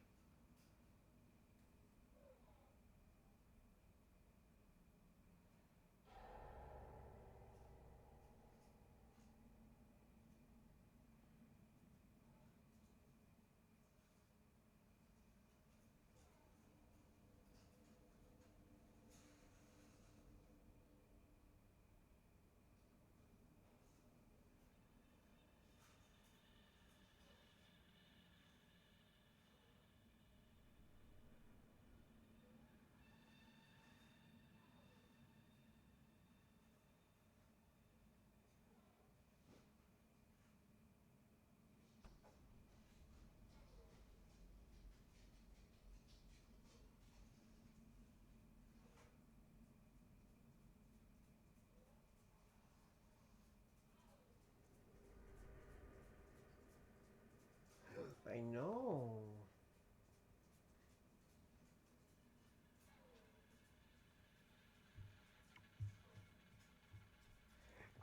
I know.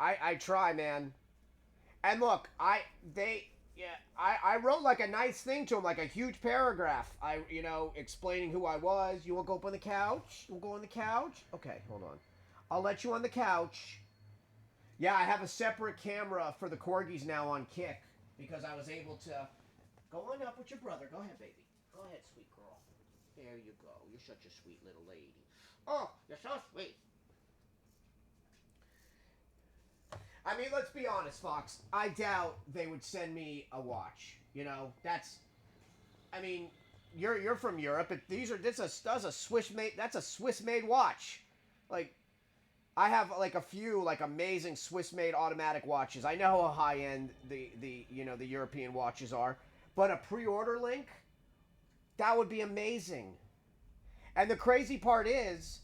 I try, man. And look, I wrote like a nice thing to him, like a huge paragraph. Explaining who I was. You want to go up on the couch? You want to go on the couch? Okay, hold on. I'll let you on the couch. Yeah, I have a separate camera for the corgis now on Kick because I was able to go on up with your brother. Go ahead, baby. Go ahead, sweet girl. There you go. You're such a sweet little lady. Oh, you're so sweet. I mean, let's be honest, Fox. I doubt they would send me a watch. I mean, you're from Europe. That's a Swiss-made watch. Like, I have like a few like amazing Swiss-made automatic watches. I know how high-end the European watches are, but a pre-order link, that would be amazing. And the crazy part is,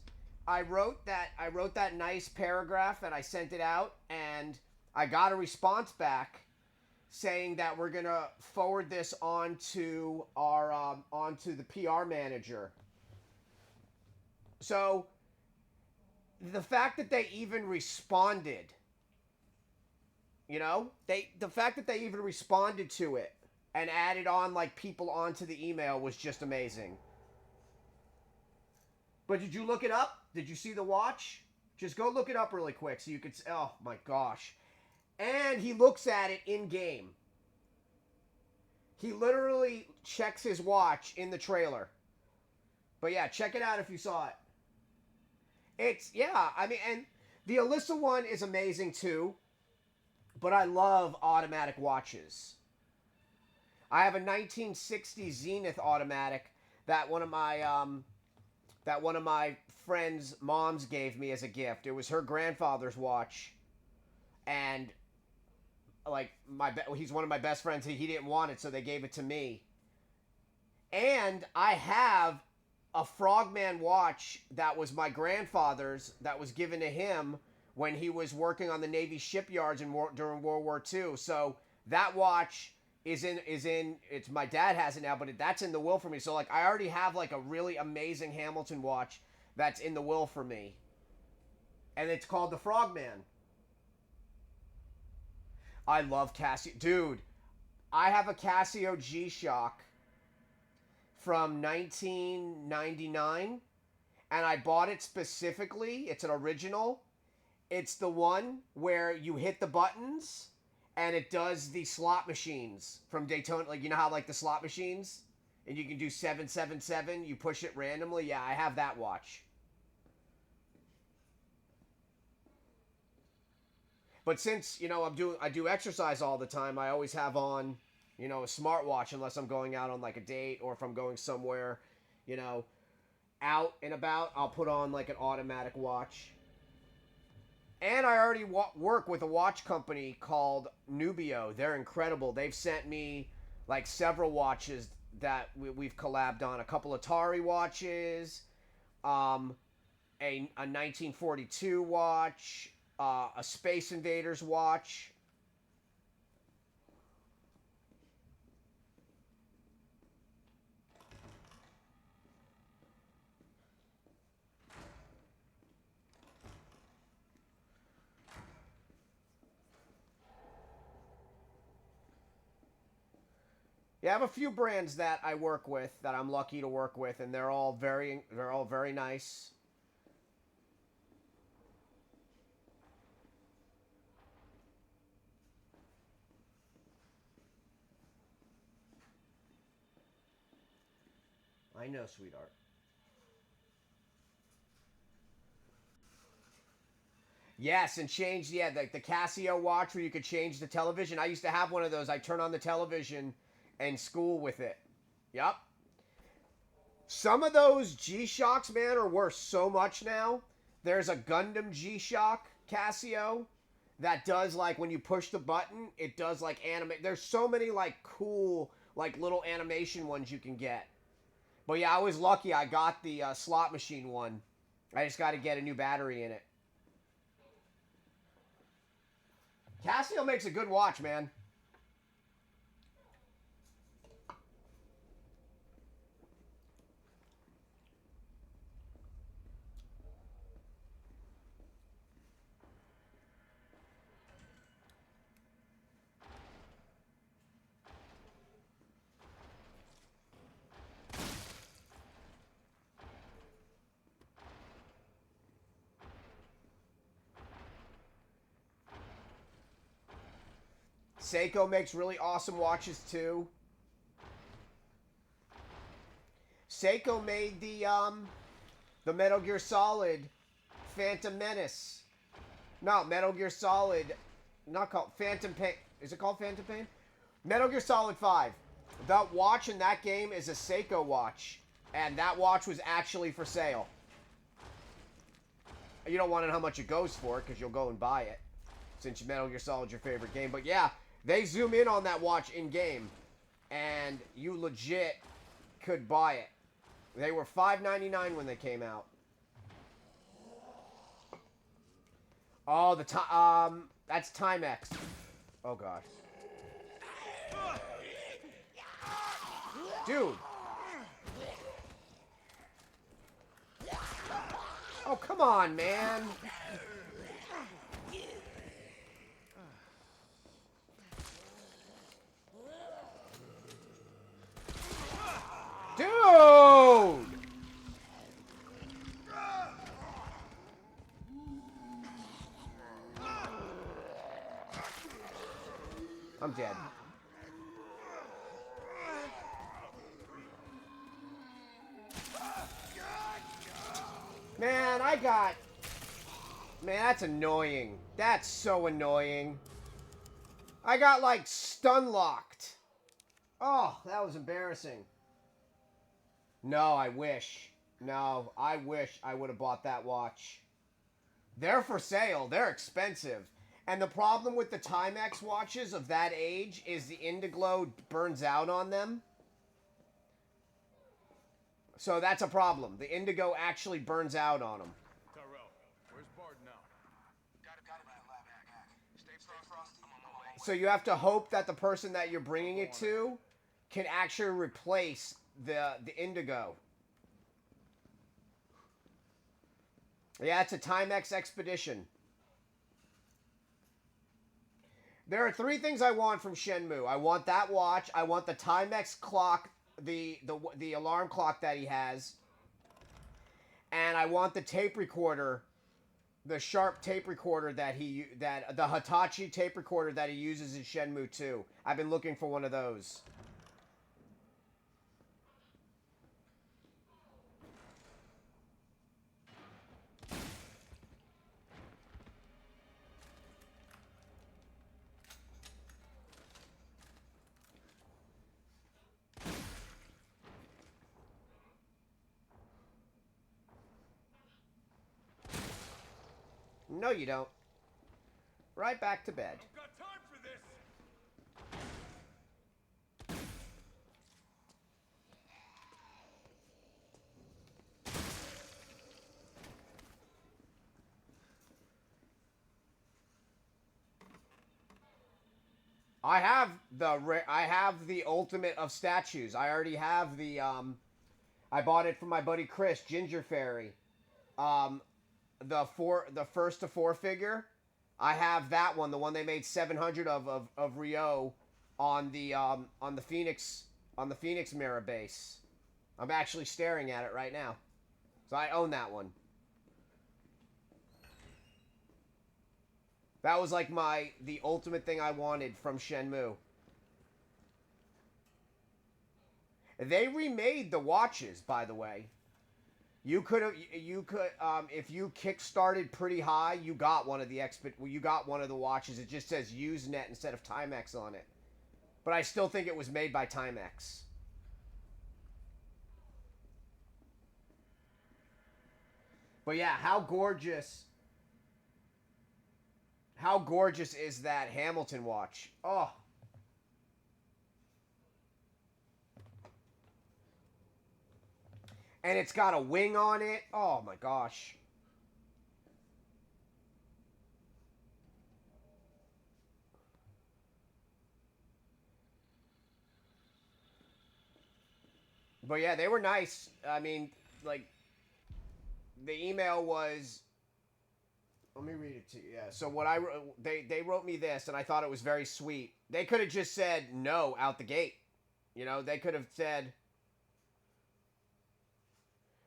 I wrote that nice paragraph and I sent it out, and I got a response back saying that we're gonna forward this onto the PR manager. So the fact that they even responded, the fact that they even responded to it and added on like people onto the email was just amazing. But did you look it up? Did you see the watch? Just go look it up really quick so you could... Oh, my gosh. And he looks at it in-game. He literally checks his watch in the trailer. But yeah, check it out if you saw it. And the Alyssa one is amazing too. But I love automatic watches. I have a 1960 Zenith automatic that one of my friend's moms gave me as a gift. It was her grandfather's watch, and like he's one of my best friends. He didn't want it, so they gave it to me. And I have a Frogman watch that was my grandfather's, that was given to him when he was working on the Navy shipyards during World War II. So that watch is in it's my dad has it now, but that's in the will for me. So like I already have like a really amazing Hamilton watch that's in the will for me, and it's called the Frogman. I love Casio, dude. I have a Casio G-Shock from 1999, and I bought it specifically. It's an original. It's the one where you hit the buttons and it does the slot machines from Daytona. Like, you know how, like, the slot machines? And you can do 777, you push it randomly? Yeah, I have that watch. But since, you know, I do exercise all the time, I always have on, you know, a smartwatch unless I'm going out on, like, a date, or if I'm going somewhere, you know, out and about, I'll put on, like, an automatic watch. And I already work with a watch company called Nubio. They're incredible. They've sent me, like, several watches that we've collabed on. A couple Atari watches, a 1942 watch, a Space Invaders watch. Yeah, I have a few brands that I work with, that I'm lucky to work with, and they're all very nice. I know, sweetheart. Yes, and change, yeah, the Casio watch where you could change the television. I used to have one of those. I turn on the television and school with it. Yep. Some of those G-Shocks, man, are worth so much now. There's a Gundam G-Shock Casio that does, like, when you push the button, it does, like, animate. There's so many, like, cool, like, little animation ones you can get. But yeah, I was lucky. I got the slot machine one. I just got to get a new battery in it. Casio makes a good watch, man. Seiko makes really awesome watches too. Seiko made the Metal Gear Solid Phantom Menace. No, Metal Gear Solid, not called Phantom Pain. Is it called Phantom Pain? Metal Gear Solid 5. The watch in that game is a Seiko watch, and that watch was actually for sale. You don't want to know how much it goes for, because you'll go and buy it, since Metal Gear Solid's your favorite game. But yeah, they zoom in on that watch in-game, and you legit could buy it. They were $5.99 when they came out. Oh, that's Timex. Oh, God. Dude. Oh, come on, man. Dude! I'm dead. Man, Man, that's annoying. That's so annoying. I got, like, stun locked. Oh, that was embarrassing. No, I wish. No, I wish I would have bought that watch. They're for sale. They're expensive. And the problem with the Timex watches of that age is the Indiglo burns out on them. So that's a problem. The Indigo actually burns out on them. Tyrell, where's Bard now? Got it in that lab hack. Stay frosty. I'm on my way. So you have to hope that the person that you're bringing it to can actually replace the Indigo. Yeah, it's a Timex Expedition. There are 3 things I want from Shenmue. I want that watch. I want the Timex clock, the alarm clock that he has. And I want the tape recorder the Sharp tape recorder that the Hitachi tape recorder that he uses in Shenmue 2. I've been looking for one of those. No, you don't. Right back to bed. I've got time for this. I have the ultimate of statues. I already have the I bought it from my buddy Chris, Ginger Fairy. The first to 4 figure. I have that one, the one they made 700 of Ryo on the Phoenix mirror base. I'm actually staring at it right now. So I own that one. That was like the ultimate thing I wanted from Shenmue. They remade the watches, by the way. You could if you kickstarted pretty high, you got one of the watches. It just says Usenet instead of Timex on it. But I still think it was made by Timex. But yeah, how gorgeous is that Hamilton watch? Oh. And it's got a wing on it. Oh my gosh. But yeah, they were nice. I mean, like, the email was... Let me read it to you. Yeah. So what they wrote me this, and I thought it was very sweet. They could have just said no out the gate. You know, they could have said...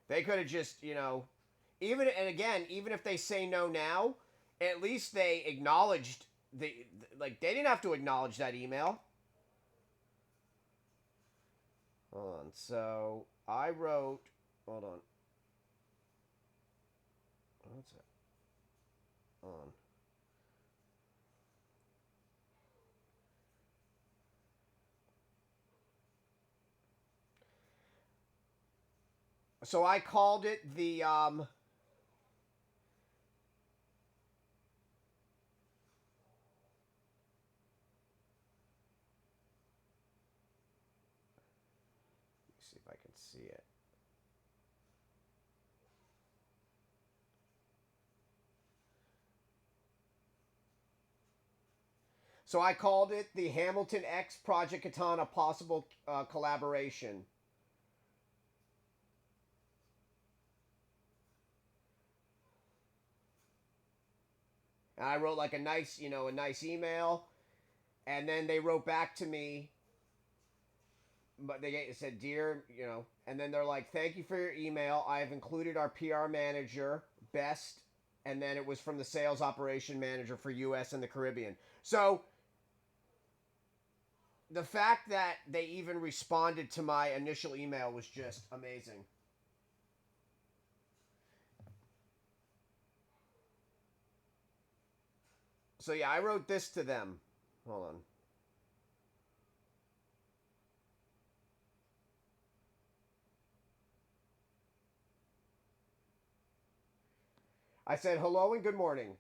They could have just, you know, even if they say no now, at least they acknowledged they didn't have to acknowledge that email. Hold on. So I wrote, hold on. What's that? Hold on. So I called it the see if I can see it. So I called it the Hamilton X Project Katana possible collaboration. And I wrote like a nice email. And then they wrote back to me. But they said, dear, and then they're like, thank you for your email. I have included our PR manager, Best. And then it was from the sales operation manager for US and the Caribbean. So the fact that they even responded to my initial email was just amazing. So yeah, I wrote this to them. Hold on. I said, hello and good morning.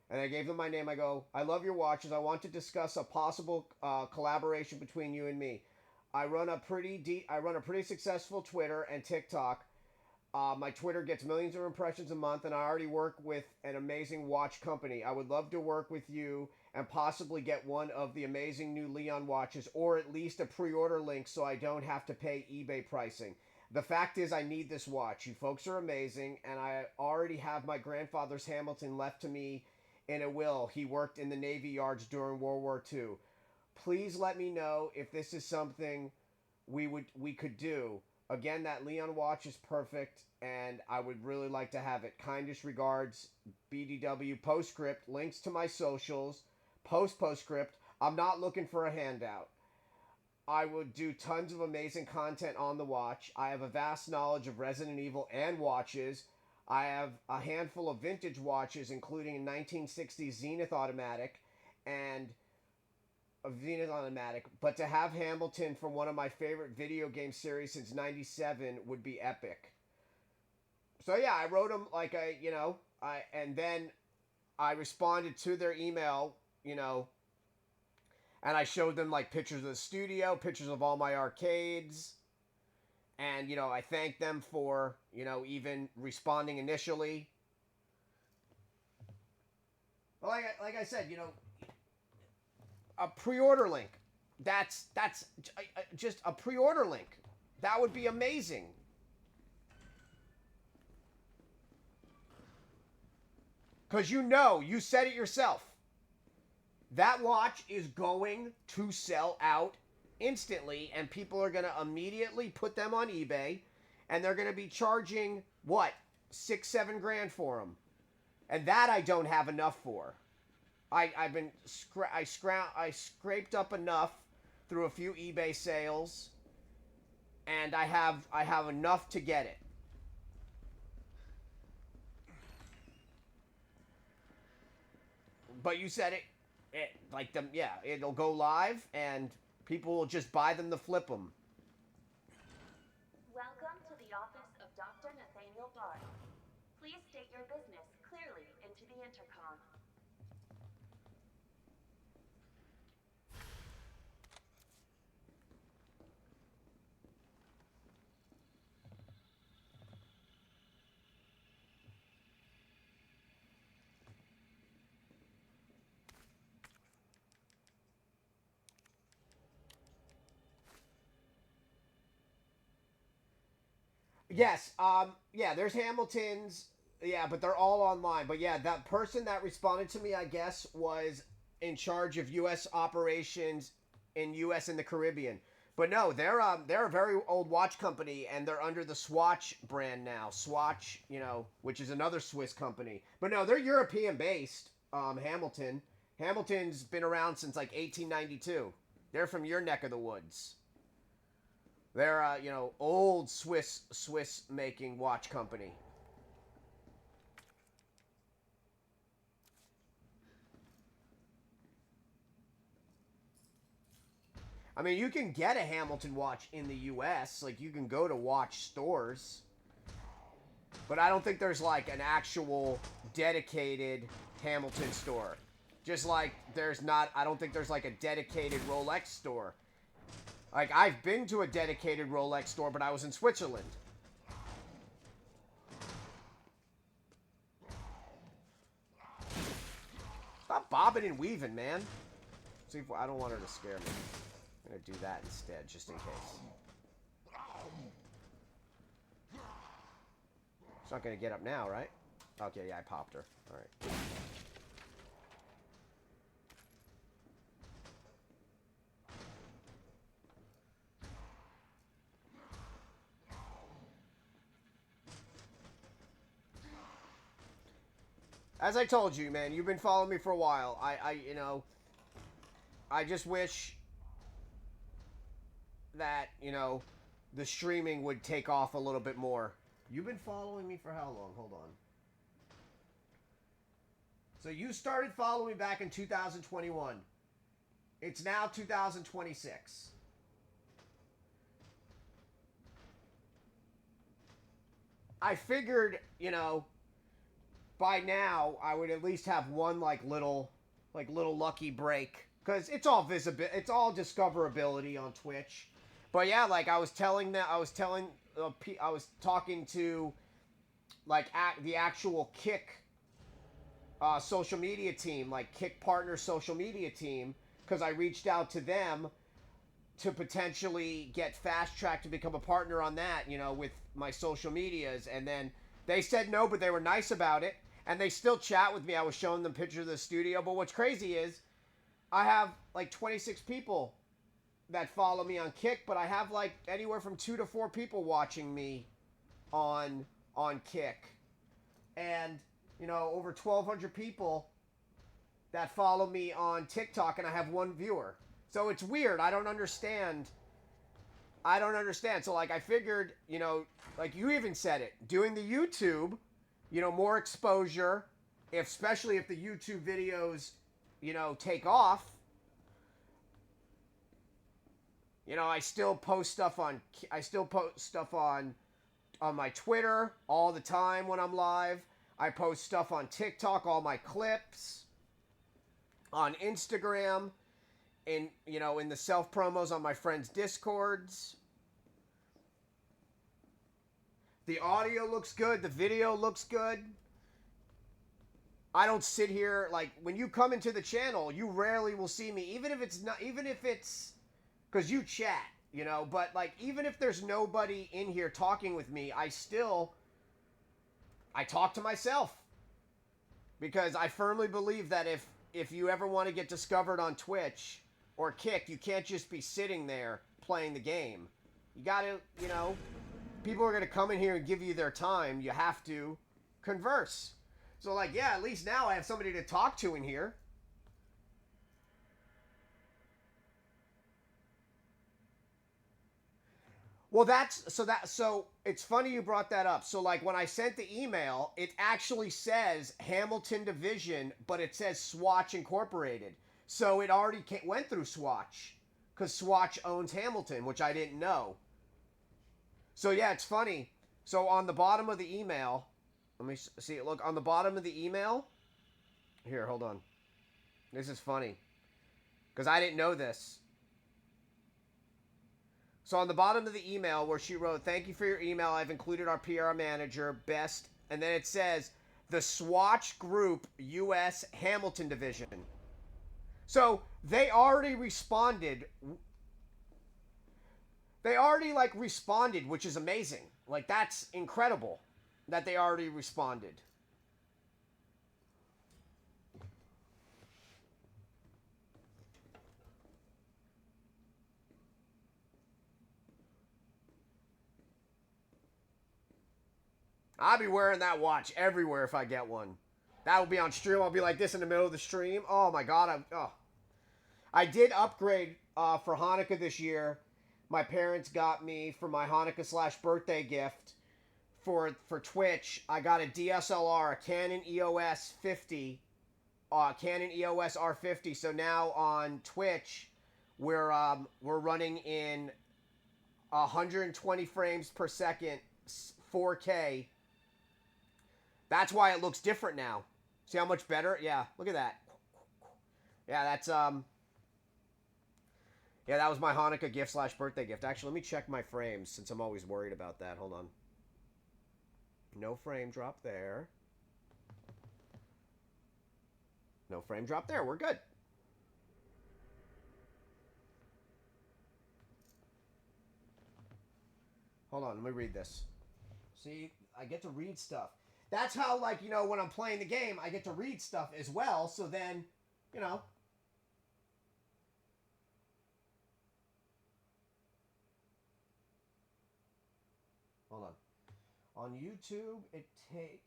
And I gave them my name. I go, I love your watches. I want to discuss a possible collaboration between you and me. I run a pretty successful Twitter and TikTok. My Twitter gets millions of impressions a month, and I already work with an amazing watch company. I would love to work with you and possibly get one of the amazing new Leon watches, or at least a pre-order link so I don't have to pay eBay pricing. The fact is, I need this watch. You folks are amazing, and I already have my grandfather's Hamilton left to me in a will. He worked in the Navy Yards during World War II. Please let me know if this is something we could do. Again, that Leon watch is perfect, and I would really like to have it. Kindest regards, BDW. Postscript, links to my socials. Postscript. I'm not looking for a handout. I would do tons of amazing content on the watch. I have a vast knowledge of Resident Evil and watches. I have a handful of vintage watches, including a 1960s Zenith automatic and a Zenith automatic. But to have Hamilton from one of my favorite video game series since '97 would be epic. So yeah, I wrote them like and then I responded to their email, and I showed them like pictures of the studio, pictures of all my arcades. And, I thanked them for, even responding initially. Like I said, a pre-order link. That's just a pre-order link. That would be amazing. Because you said it yourself. That watch is going to sell out instantly, and people are going to immediately put them on eBay, and they're going to be charging, what, $6-7 grand for them. And that I don't have enough for. I scraped up enough through a few eBay sales, and I have enough to get it. But you said it'll go live, and people will just buy them to flip them. Welcome to the office of Dr. Nathaniel Bard. Please state your business clearly into the intercom. Yes, there's Hamilton's, but they're all online. But yeah, that person that responded to me, I guess, was in charge of U.S. operations in U.S. and the Caribbean. But no, they're a very old watch company, and they're under the Swatch brand now. Swatch, which is another Swiss company. But no, they're European-based, Hamilton. Hamilton's been around since like 1892. They're from your neck of the woods. They're old Swiss making watch company. I mean, you can get a Hamilton watch in the US, like you can go to watch stores. But I don't think there's like an actual dedicated Hamilton store. Just like I don't think there's like a dedicated Rolex store. Like, I've been to a dedicated Rolex store, but I was in Switzerland. Stop bobbing and weaving, man. See if I don't want her to scare me. I'm gonna do that instead, just in case. She's not gonna get up now, right? Okay, yeah, I popped her. Alright. As I told you, man, you've been following me for a while. I just wish that, the streaming would take off a little bit more. You've been following me for how long? Hold on. So you started following me back in 2021. It's now 2026. I figured, by now I would at least have one little lucky break, because it's all discoverability on Twitch. But yeah, I was talking to the actual Kick social media team, Kick Partner social media team, because I reached out to them to potentially get Fast Track to become a partner on that, with my social medias, and then they said no, but they were nice about it. And they still chat with me. I was showing them pictures of the studio. But what's crazy is I have 26 people that follow me on Kick, but I have like anywhere from 2 to 4 people watching me on Kick. And, you know, over 1,200 people that follow me on TikTok, and I have 1 viewer. So it's weird. I don't understand. So, like, I figured, you know, like you even said it, doing the YouTube, you know, more exposure, especially if the YouTube videos, you know, take off. You know, I still post stuff on my Twitter all the time when I'm live. I post stuff on TikTok, all my clips, on Instagram, in, you know, in the self promos on my friends' Discords. The audio looks good, the video looks good. I don't sit here, like, when you come into the channel, you rarely will see me, even if it's because you chat, you know, but like even if there's nobody in here talking with me, I talk to myself, because I firmly believe that if you ever want to get discovered on Twitch or Kick, you can't just be sitting there playing the game. You gotta, you know, people are gonna come in here and give you their time. You have to converse. So, like, yeah, at least now I have somebody to talk to in here. Well, so it's funny you brought that up. So, like, when I sent the email, it actually says Hamilton Division, but it says Swatch Incorporated. So it already went through Swatch, because Swatch owns Hamilton, which I didn't know. So, yeah, it's funny. So on the bottom of the email, let me see. Look, on the bottom of the email. Here, hold on. This is funny, because I didn't know this. So on the bottom of the email where she wrote, "Thank you for your email. I've included our PR manager, Best." And then it says, "The Swatch Group U.S. Hamilton Division." So they already responded. They already, like, responded, which is amazing. Like, that's incredible that they already responded. I'll be wearing that watch everywhere if I get one. That will be on stream. I'll be like this in the middle of the stream. Oh my god. I did upgrade for Hanukkah this year. My parents got me for my Hanukkah / birthday gift for Twitch. I got a DSLR, a Canon EOS 50, Canon EOS R50. So now on Twitch, we're running in 120 frames per second, 4K. That's why it looks different now. See how much better? Yeah, look at that. Yeah, that's yeah, that was my Hanukkah gift / birthday gift. Actually, let me check my frames, since I'm always worried about that. Hold on. No frame drop there. No frame drop there. We're good. Hold on, let me read this. See, I get to read stuff. That's how, like, you know, when I'm playing the game, I get to read stuff as well. So then, you know. Hold on. On YouTube,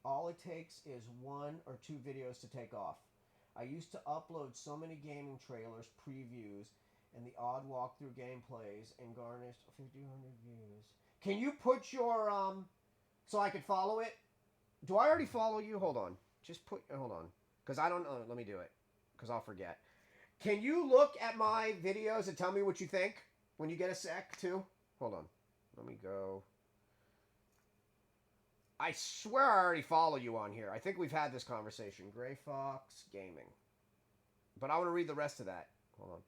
all it takes is 1 or 2 videos to take off. I used to upload so many gaming trailers, previews, and the odd walkthrough gameplays, and garnished 1,500 views. Can you put your, so I could follow it? Do I already follow you? Hold on. Hold on. Because I don't know. Let me do it. Because I'll forget. Can you look at my videos and tell me what you think when you get a sec, too? Hold on. Let me go. I swear I already follow you on here. I think we've had this conversation. Gray Fox Gaming. But I want to read the rest of that. Hold on.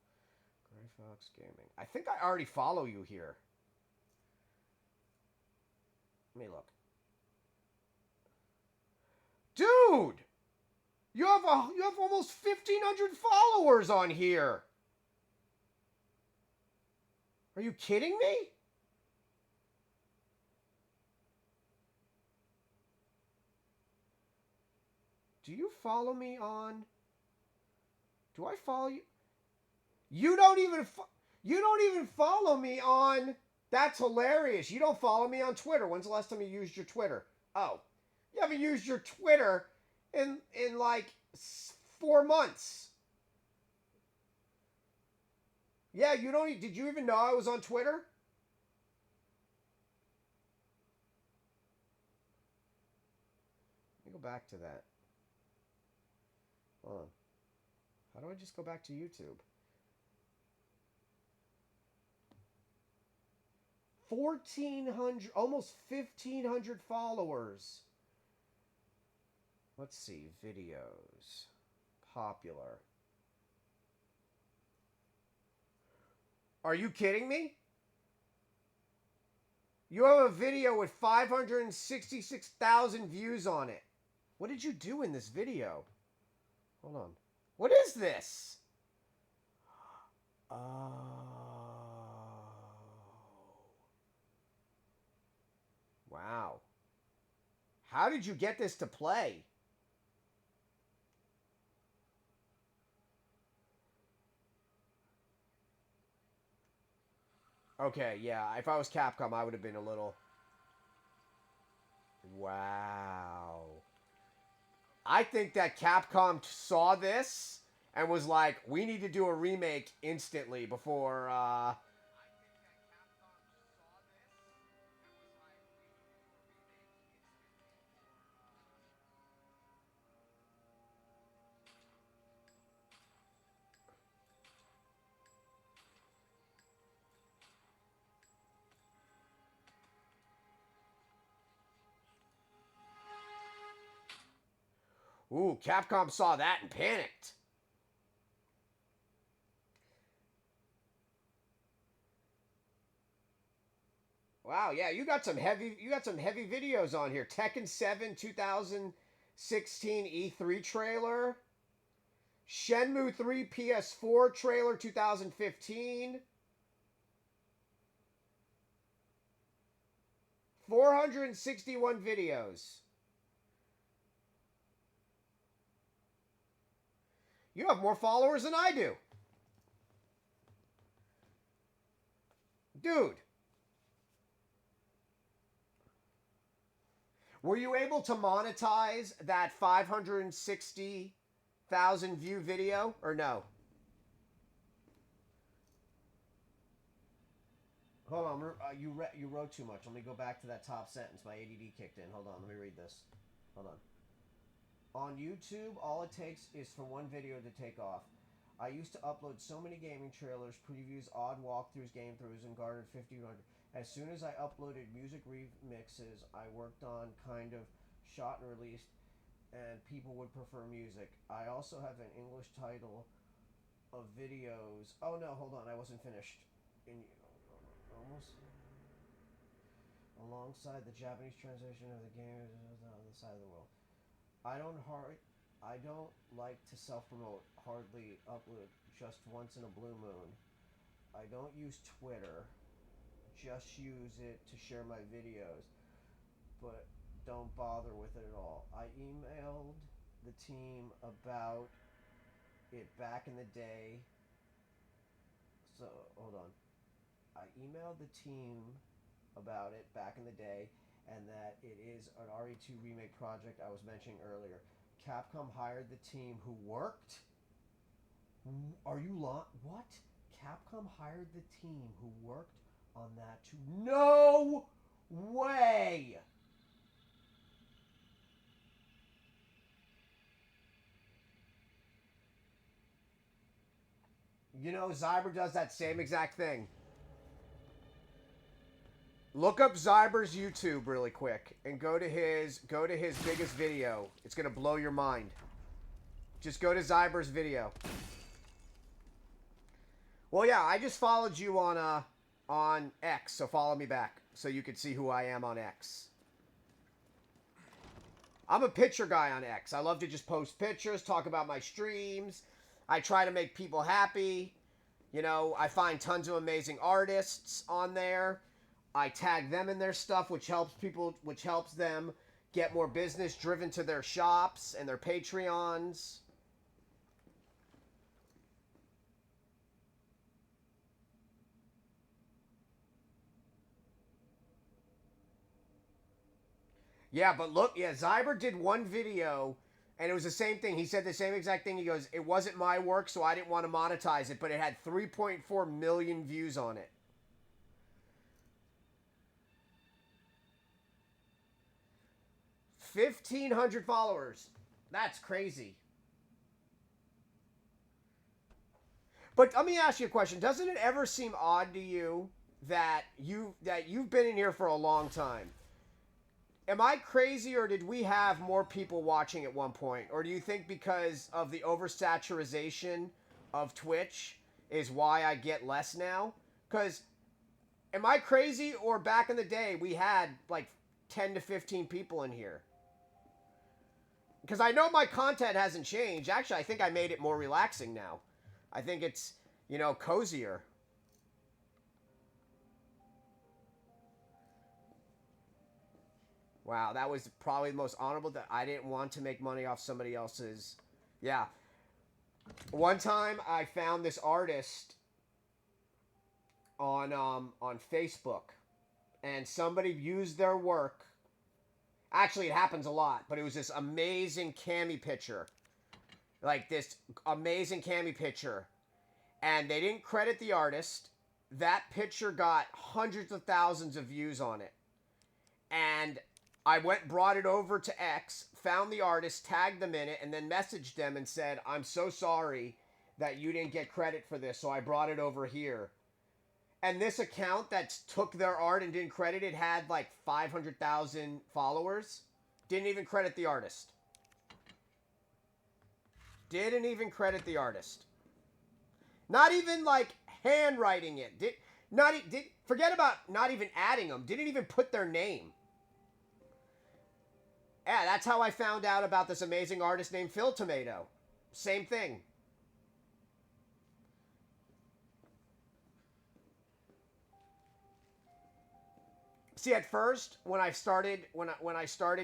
Gray Fox Gaming. I think I already follow you here. Let me look. Dude! You have almost 1,500 followers on here. Are you kidding me? Do you follow me on... Do I follow you? You don't even... You don't even follow me on... That's hilarious. You don't follow me on Twitter. When's the last time you used your Twitter? Oh, you haven't used your Twitter in like 4 months. Yeah, you don't... Did you even know I was on Twitter? Let me go back to that. Hold on. How do I just go back to YouTube? 1,400, almost 1,500 followers. Let's see, videos. Popular. Are you kidding me? You have a video with 566,000 views on it. What did you do in this video? Hold on. What is this? Oh. Wow. How did you get this to play? Okay, yeah. If I was Capcom, I would have been a little... Wow. I think that Capcom saw this and was like, we need to do a remake instantly before, Ooh, Capcom saw that and panicked. Wow, yeah, you got some heavy videos on here. Tekken 7 2016 E3 trailer. Shenmue 3 PS4 trailer 2015. 461 videos. You have more followers than I do. Dude. Were you able to monetize that 560,000 view video or no? Hold on, you wrote too much. Let me go back to that top sentence. My ADD kicked in. Hold on, let me read this. Hold on. On YouTube, all it takes is for one video to take off. I used to upload so many gaming trailers, previews, odd walkthroughs, game throughs, and garnered 1,500. As soon as I uploaded music remixes, I worked on kind of shot and released, and people would prefer music. I also have an English title of videos. Oh no, hold on, I wasn't finished. Almost. Alongside the Japanese translation of the game on the side of the world. I don't like to self-promote, hardly upload just once in a blue moon. I don't use Twitter, just use it to share my videos, but don't bother with it at all. I emailed the team about it back in the day. So, hold on. I emailed the team about it back in the day, and that it is an RE2 remake project I was mentioning earlier. Capcom hired the team who worked... Are you what? Capcom hired the team who worked on that too. No way! You know, Zyber does that same exact thing. Look up Zyber's YouTube really quick and go to his biggest video. It's gonna blow your mind. Just go to Zyber's video. Well, yeah, I just followed you on X, so follow me back so you can see who I am on X. I'm a picture guy on X. I love to just post pictures, talk about my streams. I try to make people happy. You know, I find tons of amazing artists on there. I tag them in their stuff, which helps them get more business driven to their shops and their Patreons. Yeah, but look, yeah, Zyber did one video, and it was the same thing. He said the same exact thing. He goes, it wasn't my work, so I didn't want to monetize it, but it had 3.4 million views on it. $1,500 followers. That's crazy. But let me ask you a question. Doesn't it ever seem odd to you that you've been in here for a long time? Am I crazy, or did we have more people watching at one point? Or do you think because of the oversaturation of Twitch is why I get less now? Because am I crazy, or back in the day we had like 10 to 15 people in here? Because I know my content hasn't changed. Actually, I think I made it more relaxing now. I think it's, you know, cozier. Wow, that was probably the most honorable that I didn't want to make money off somebody else's. Yeah. One time I found this artist on Facebook, and somebody used their work. Actually, it happens a lot, but it was this amazing cami picture. Like this amazing cami picture. And they didn't credit the artist. That picture got hundreds of thousands of views on it. And I brought it over to X, found the artist, tagged them in it, and then messaged them and said, I'm so sorry that you didn't get credit for this, so I brought it over here. And this account that took their art and didn't credit it had like 500,000 followers. Didn't even credit the artist. Didn't even credit the artist. Not even like handwriting it. Forget about not even adding them. Didn't even put their name. Yeah, that's how I found out about this amazing artist named Phil Tomato. Same thing. See, at first, when I started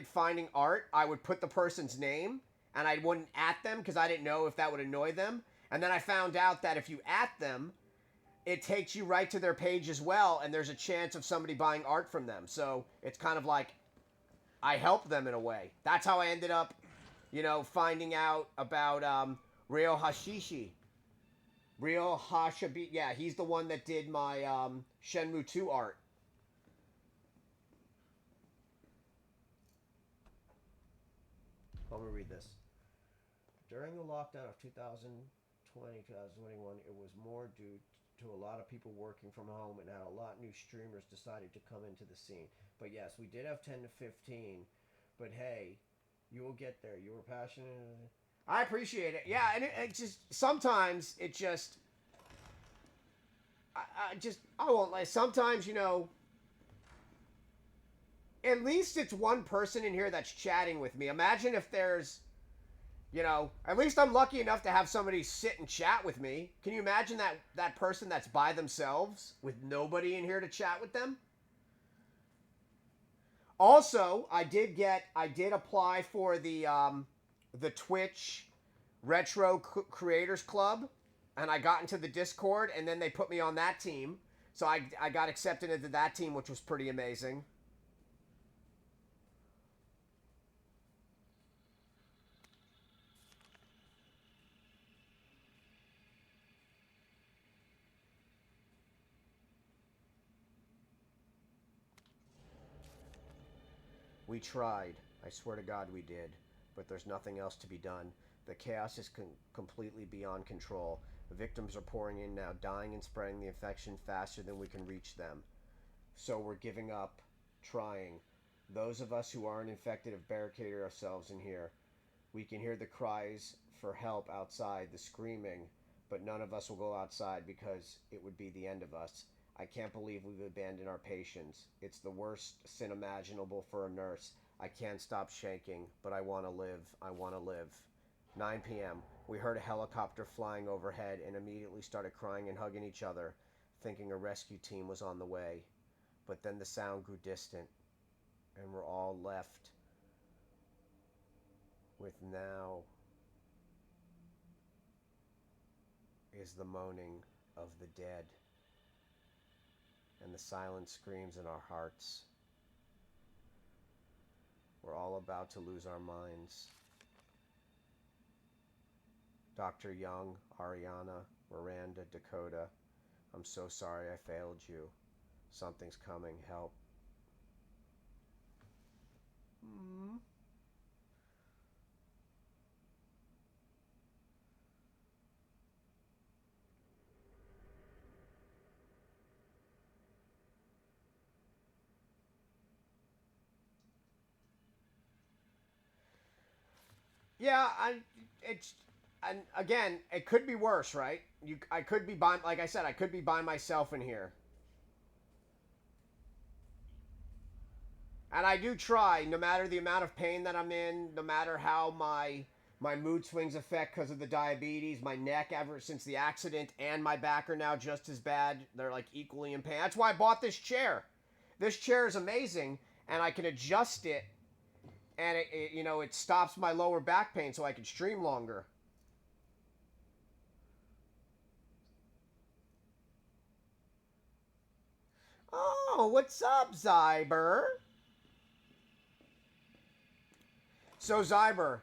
finding art, I would put the person's name, and I wouldn't at them because I didn't know if that would annoy them. And then I found out that if you at them, it takes you right to their page as well, and there's a chance of somebody buying art from them. So it's kind of like I help them in a way. That's how I ended up, you know, finding out about Ryo Hashishi. Ryo Hashibi. Yeah, he's the one that did my Shenmue 2 art. Let me read this. During the lockdown of 2020-2021, it was more due to a lot of people working from home, and had a lot of new streamers decided to come into the scene. But yes, we did have 10 to 15. But hey, you will get there. You were passionate. I appreciate it. Yeah, and it just sometimes it just I won't lie. Sometimes, you know, at least it's one person in here that's chatting with me. Imagine if there's, you know, at least I'm lucky enough to have somebody sit and chat with me. Can you imagine that person that's by themselves with nobody in here to chat with them? Also, I did apply for the Twitch Retro Creators Club, and I got into the Discord, and then they put me on that team. So I got accepted into that team, which was pretty amazing. We tried. I swear to God we did. But there's nothing else to be done. The chaos is completely beyond control. The victims are pouring in now, dying and spreading the infection faster than we can reach them. So we're giving up, trying. Those of us who aren't infected have barricaded ourselves in here. We can hear the cries for help outside, the screaming, but none of us will go outside because it would be the end of us. I can't believe we've abandoned our patients. It's the worst sin imaginable for a nurse. I can't stop shaking, but I want to live. I want to live. 9 p.m. We heard a helicopter flying overhead and immediately started crying and hugging each other, thinking a rescue team was on the way. But then the sound grew distant, and we're all left with now is the moaning of the dead and the silent screams in our hearts. We're all about to lose our minds. Dr. Young, Ariana, Miranda, Dakota. I'm so sorry I failed you. Something's coming. Help. Yeah, and again, it could be worse, right? I could be by, like I said, I could be by myself in here. And I do try, no matter the amount of pain that I'm in, no matter how my mood swings affect because of the diabetes, my neck ever since the accident and my back are now just as bad. They're like equally in pain. That's why I bought this chair. This chair is amazing, and I can adjust it, and it stops my lower back pain so I can stream longer. Oh, what's up, Zyber? So, Zyber,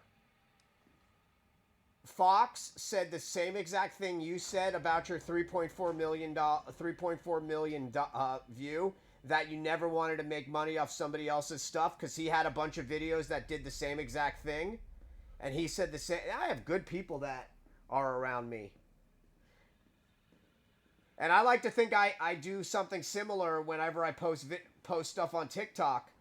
Fox said the same exact thing you said about your $3.4 million view, that you never wanted to make money off somebody else's stuff, because he had a bunch of videos that did the same exact thing, and he said the same. I have good people that are around me, and I like to think I do something similar whenever I post stuff on TikTok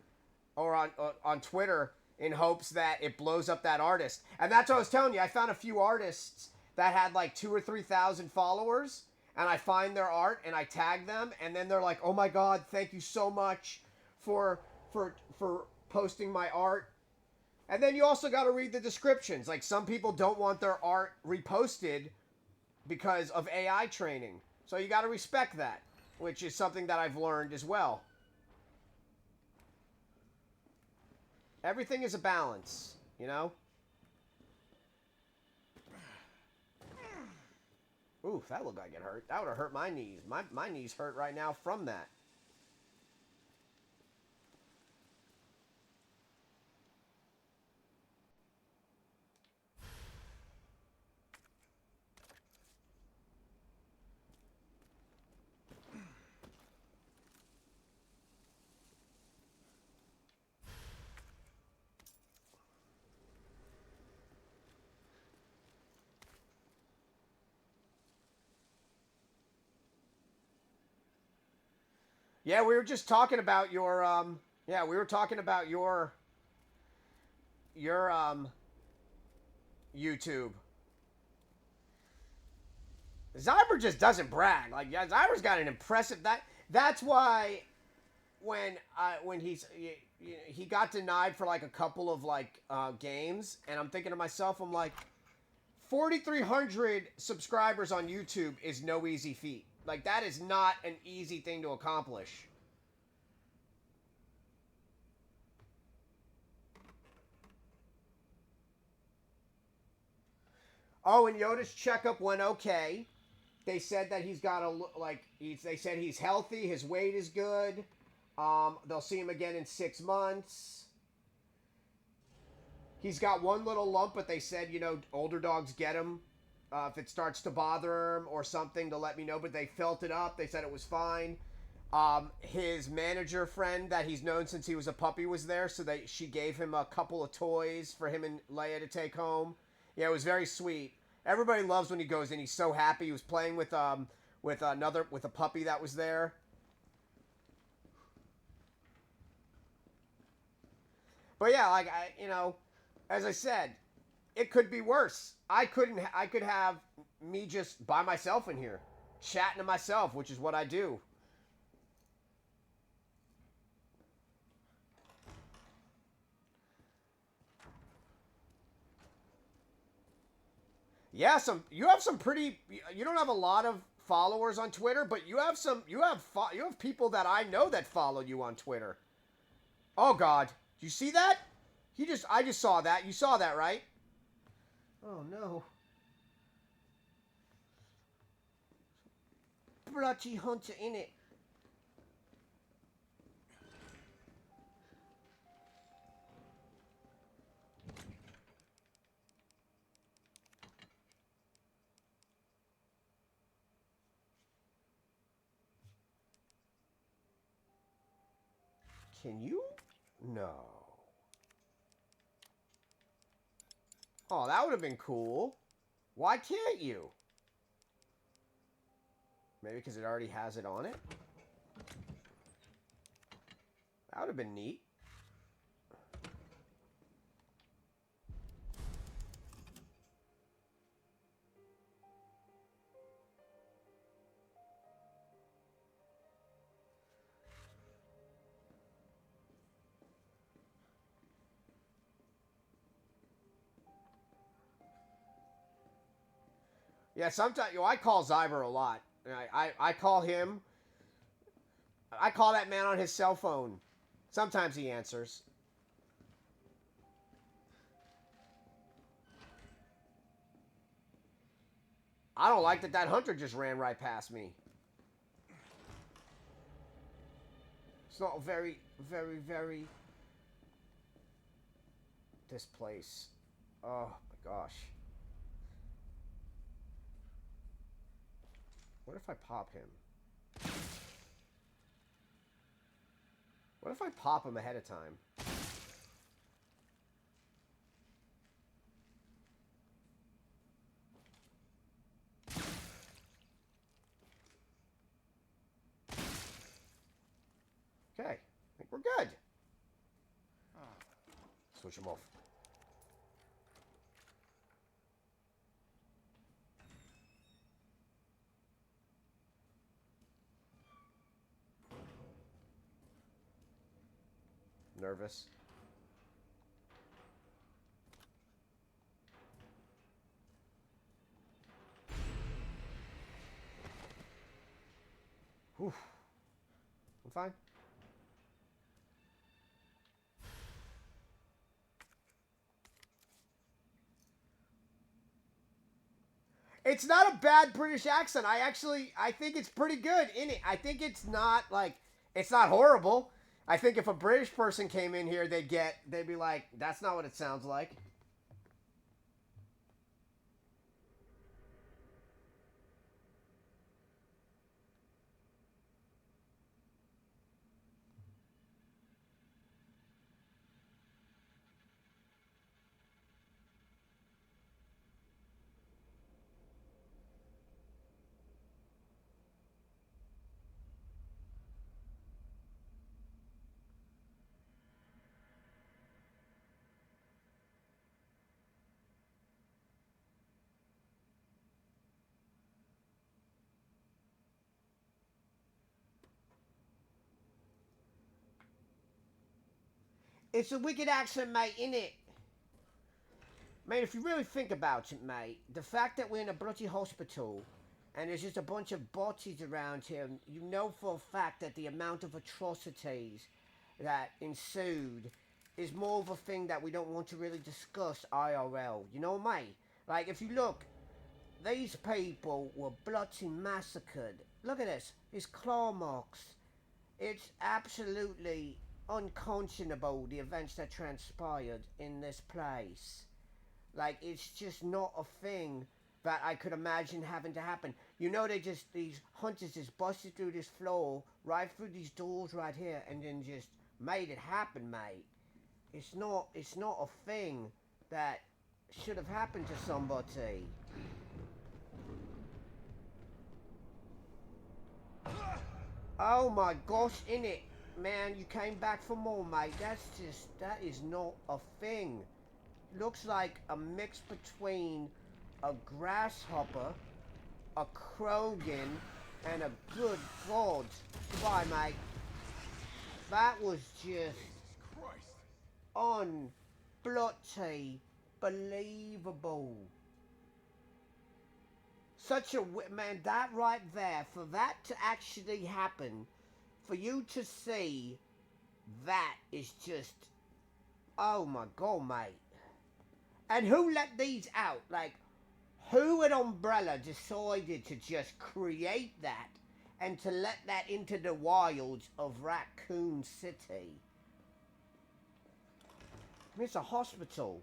or on Twitter, in hopes that it blows up that artist. And that's what I was telling you. I found a few artists that had like 2,000 or 3,000 followers, and I find their art and I tag them, and then they're like, "Oh my God, thank you so much for posting my art." And then you also got to read the descriptions. Like, some people don't want their art reposted because of AI training. So you got to respect that, which is something that I've learned as well. Everything is a balance, you know? Oof, that looked like it hurt. That would have hurt my knees. My knees hurt right now from that. Yeah, we were just talking about your YouTube. Zyber just doesn't brag. Like, yeah, Zyber's got an impressive that's why when he got denied for like a couple of like games, and I'm thinking to myself, I'm like, 4,300 subscribers on YouTube is no easy feat. Like, that is not an easy thing to accomplish. Oh, and Yoda's checkup went okay. They said that he's got they said he's healthy, his weight is good. They'll see him again in 6 months. He's got one little lump, but they said, older dogs get him. If it starts to bother him or something, to let me know. But they felt it up. They said it was fine. His manager friend that he's known since he was a puppy was there, so she gave him a couple of toys for him and Leia to take home. Yeah, it was very sweet. Everybody loves when he goes in. He's so happy. He was playing with a puppy that was there. But yeah, like as I said, it could be worse. I could have me just by myself in here, chatting to myself, which is what I do. Yeah, you have some pretty. You don't have a lot of followers on Twitter, but you have some. You have people that I know that follow you on Twitter. Oh God, did you see that? I just saw that. You saw that, right? Oh no. Bloody Hunter in it. Can you? No. Oh, that would have been cool. Why can't you? Maybe because it already has it on it? That would have been neat. Yeah, sometimes, I call Zyber a lot. I call him. I call that man on his cell phone. Sometimes he answers. I don't like that hunter just ran right past me. It's not very, very, very... This place. Oh, my gosh. What if I pop him? What if I pop him ahead of time? Okay, I think we're good. Switch him off. Nervous. Whew. I'm fine. It's not a bad British accent. I think it's pretty good in it. I think it's not it's not horrible. I think if a British person came in here, they'd be like, that's not what it sounds like. It's a wicked accent, mate, innit? Mate, if you really think about it, mate, the fact that we're in a bloody hospital and there's just a bunch of bodies around here, you know for a fact that the amount of atrocities that ensued is more of a thing that we don't want to really discuss IRL. You know, mate? Like, if you look, these people were bloody massacred. Look at this. His claw marks. It's absolutely unconscionable, the events that transpired in this place. Like, it's just not a thing that I could imagine having to happen. You know, these hunters just busted through this floor, right through these doors right here, and then just made it happen, mate. It's not a thing that should have happened to somebody. Oh my gosh, innit? Man, you came back for more, mate. That is not a thing. Looks like a mix between a grasshopper, a Krogan, and a good god. Goodbye, mate. That was just unbloody believable. Such a man, that right there, for that to actually happen, for you to see, that is just, oh my god, mate. And who let these out? Like, who at Umbrella decided to just create that and to let that into the wilds of Raccoon City? I mean, it's a hospital.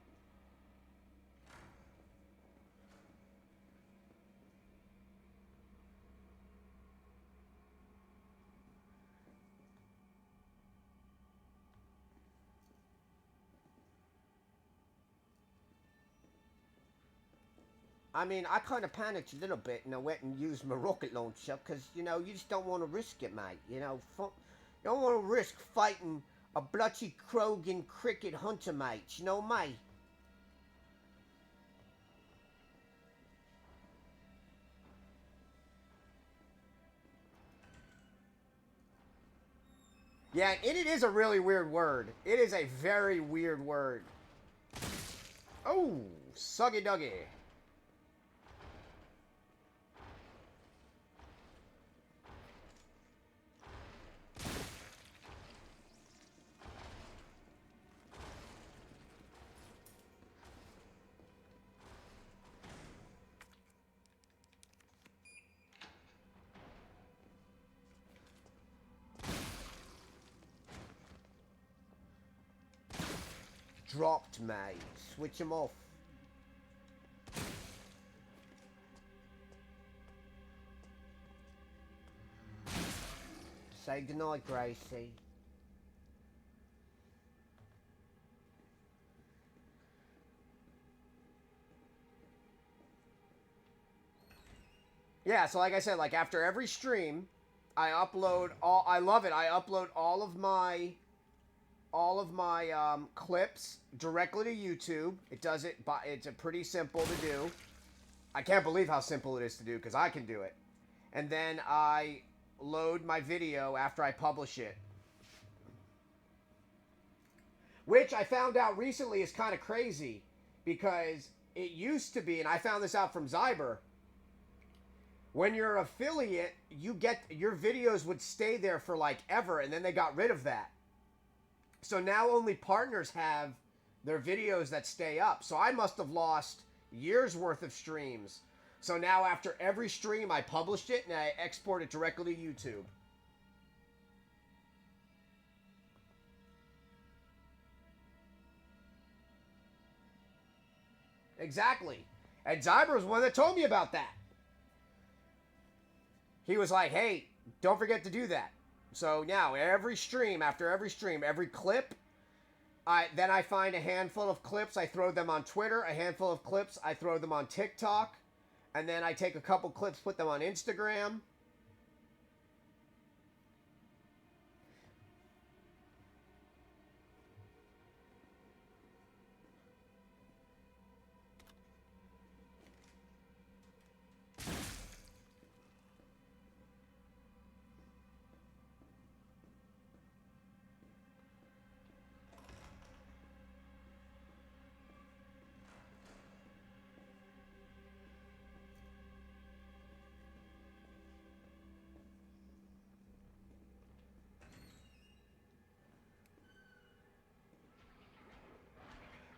I mean, I kind of panicked a little bit and I went and used my rocket launcher because, you know, you just don't want to risk it, mate. You know, you don't want to risk fighting a bloody Krogan cricket hunter, mate. You know, mate. Yeah, and it is a really weird word. It is a very weird word. Oh, suggy duggy. Dropped, mate. Switch him off. Say goodnight, Gracie. Yeah, so like I said, like after every stream, I upload all. I love it. I upload all of my clips directly to YouTube. It does it, but it's a pretty simple to do. I can't believe how simple it is to do because I can do it. And then I load my video after I publish it. Which I found out recently is kind of crazy because it used to be, and I found this out from Zyber, when you're an affiliate, you get your videos would stay there for like ever, and then they got rid of that. So now only partners have their videos that stay up. So I must have lost years worth of streams. So now after every stream, I published it and I export it directly to YouTube. Exactly. And Zyber was one that told me about that. He was like, hey, don't forget to do that. So now, every stream, after every stream, every clip, then I find a handful of clips, I throw them on Twitter, a handful of clips, I throw them on TikTok, and then I take a couple clips, put them on Instagram.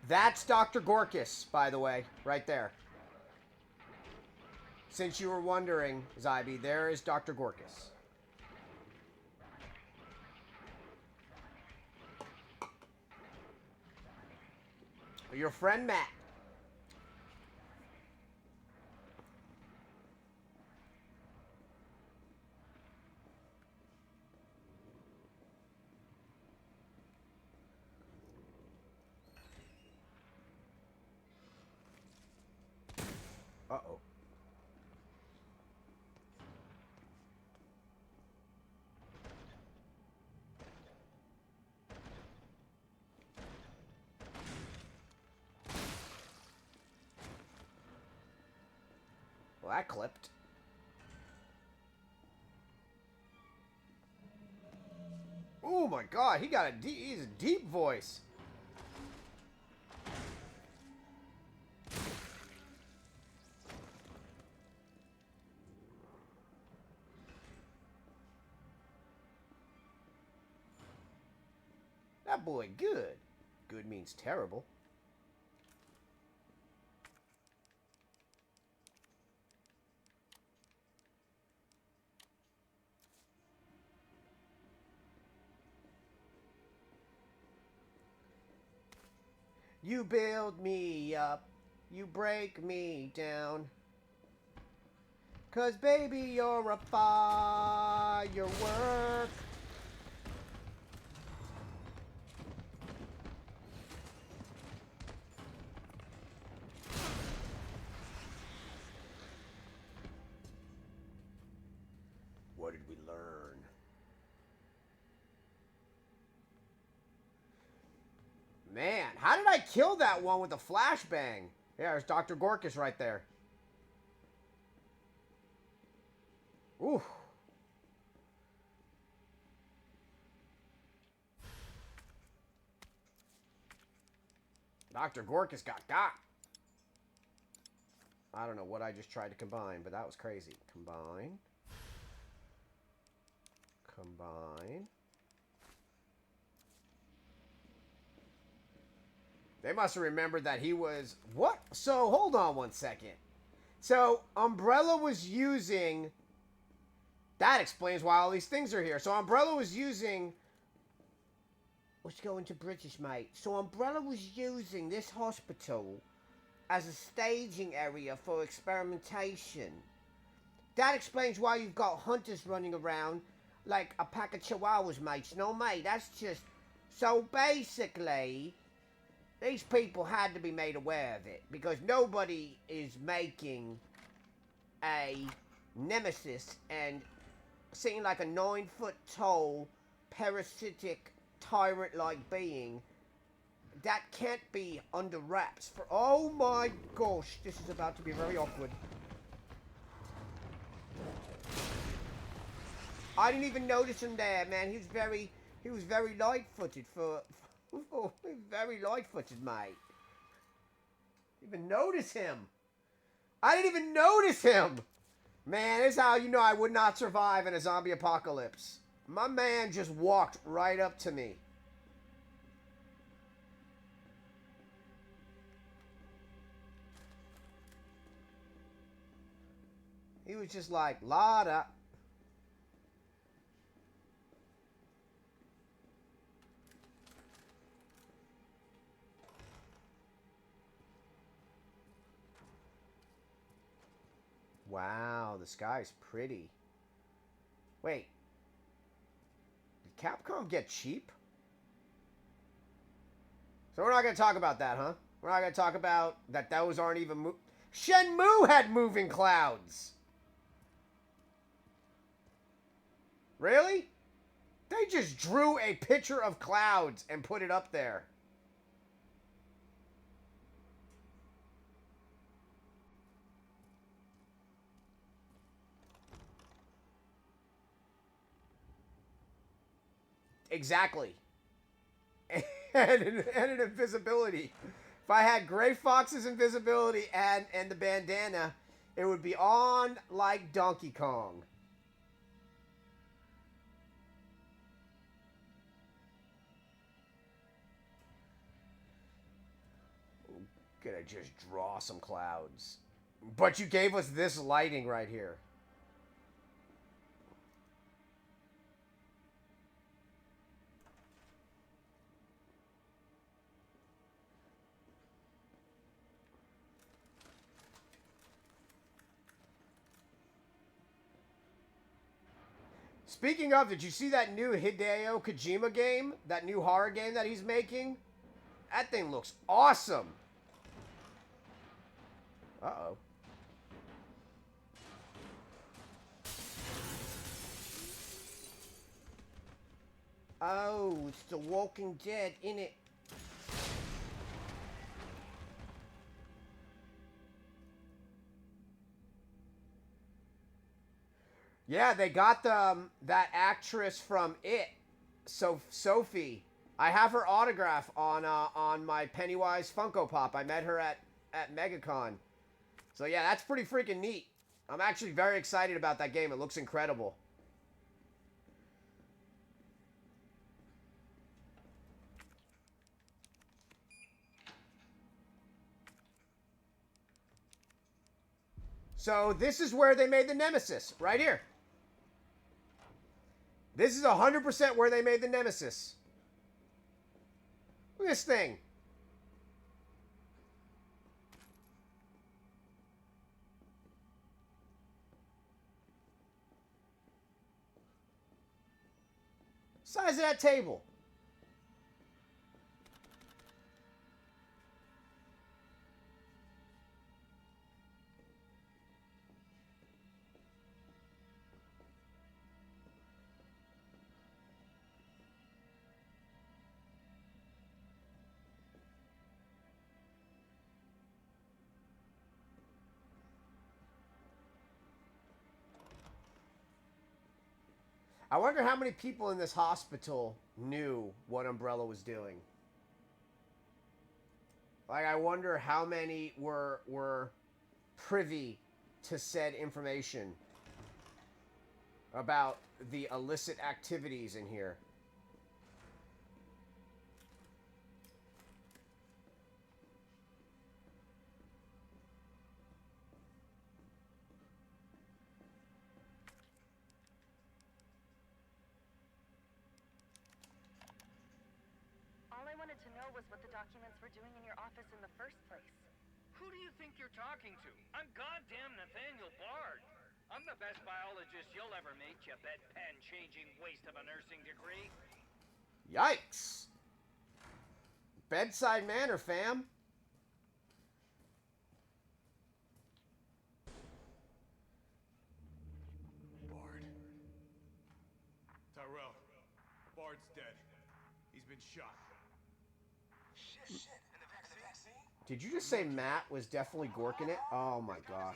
That's Dr. Gorkis, by the way, right there. Since you were wondering, Zybe, there is Dr. Gorkis. Your friend Matt. Uh-oh. Well, that clipped. Oh my god, he's a deep voice. That boy good. Good means terrible. You build me up, you break me down. 'Cause baby, you're a firework. did we learn? Man, how did I kill that one with a flashbang? Yeah, there's Dr. Gorkus right there. Ooh. Dr. Gorkus got. I don't know what I just tried to combine, but that was crazy. Combine. They must have remembered that he was... What? So, hold on one second. So, Umbrella was using... That explains why all these things are here. So, Umbrella was using... Let's go into British, mate. So, Umbrella was using this hospital as a staging area for experimentation. That explains why you've got hunters running around like a pack of chihuahuas, mate. No, mate, that's just... So, basically... These people had to be made aware of it, because nobody is making a nemesis and seeing like a 9-foot-tall, parasitic, tyrant-like being. That can't be under wraps for... Oh my gosh, this is about to be very awkward. I didn't even notice him there, man. He was very light-footed for very light-footed, mate. Didn't even notice him. I didn't even notice him. Man, this is how you know I would not survive in a zombie apocalypse. My man just walked right up to me. He was just like, Lada. Wow, the sky's pretty. Wait. Did Capcom get cheap? So we're not going to talk about that, huh? We're not going to talk about that those aren't even... Shenmue had moving clouds! Really? They just drew a picture of clouds and put it up there. Exactly. And an invisibility. If I had Gray Fox's invisibility and the bandana, it would be on like Donkey Kong. I'm gonna just draw some clouds. But you gave us this lighting right here. Speaking of, did you see that new Hideo Kojima game? That new horror game that he's making? That thing looks awesome. Uh-oh. Oh, it's The Walking Dead, innit? Yeah, they got that actress from It, Sophie. I have her autograph on my Pennywise Funko Pop. I met her at MegaCon. So yeah, that's pretty freaking neat. I'm actually very excited about that game. It looks incredible. So this is where they made the Nemesis, right here. This is 100% where they made the Nemesis. Look at this thing. Size of that table. I wonder how many people in this hospital knew what Umbrella was doing. Like, I wonder how many were privy to said information about the illicit activities in here. All I wanted to know was what the documents were doing in your office in the first place. Who do you think you're talking to? I'm goddamn Nathaniel Bard. I'm the best biologist you'll ever meet, you bedpan-changing waste of a nursing degree. Yikes! Bedside manner, fam. Bard. Tyrell. Bard's dead. He's been shot. Shit. And the vaccine? Did you just say Matt was definitely gorking it? Oh my gosh.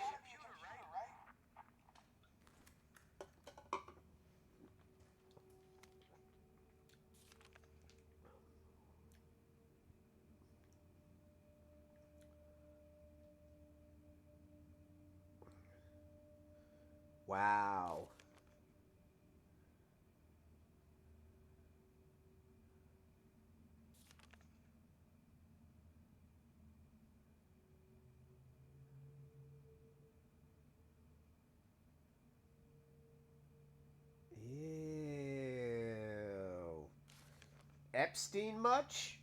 Wow. Ew. Epstein much?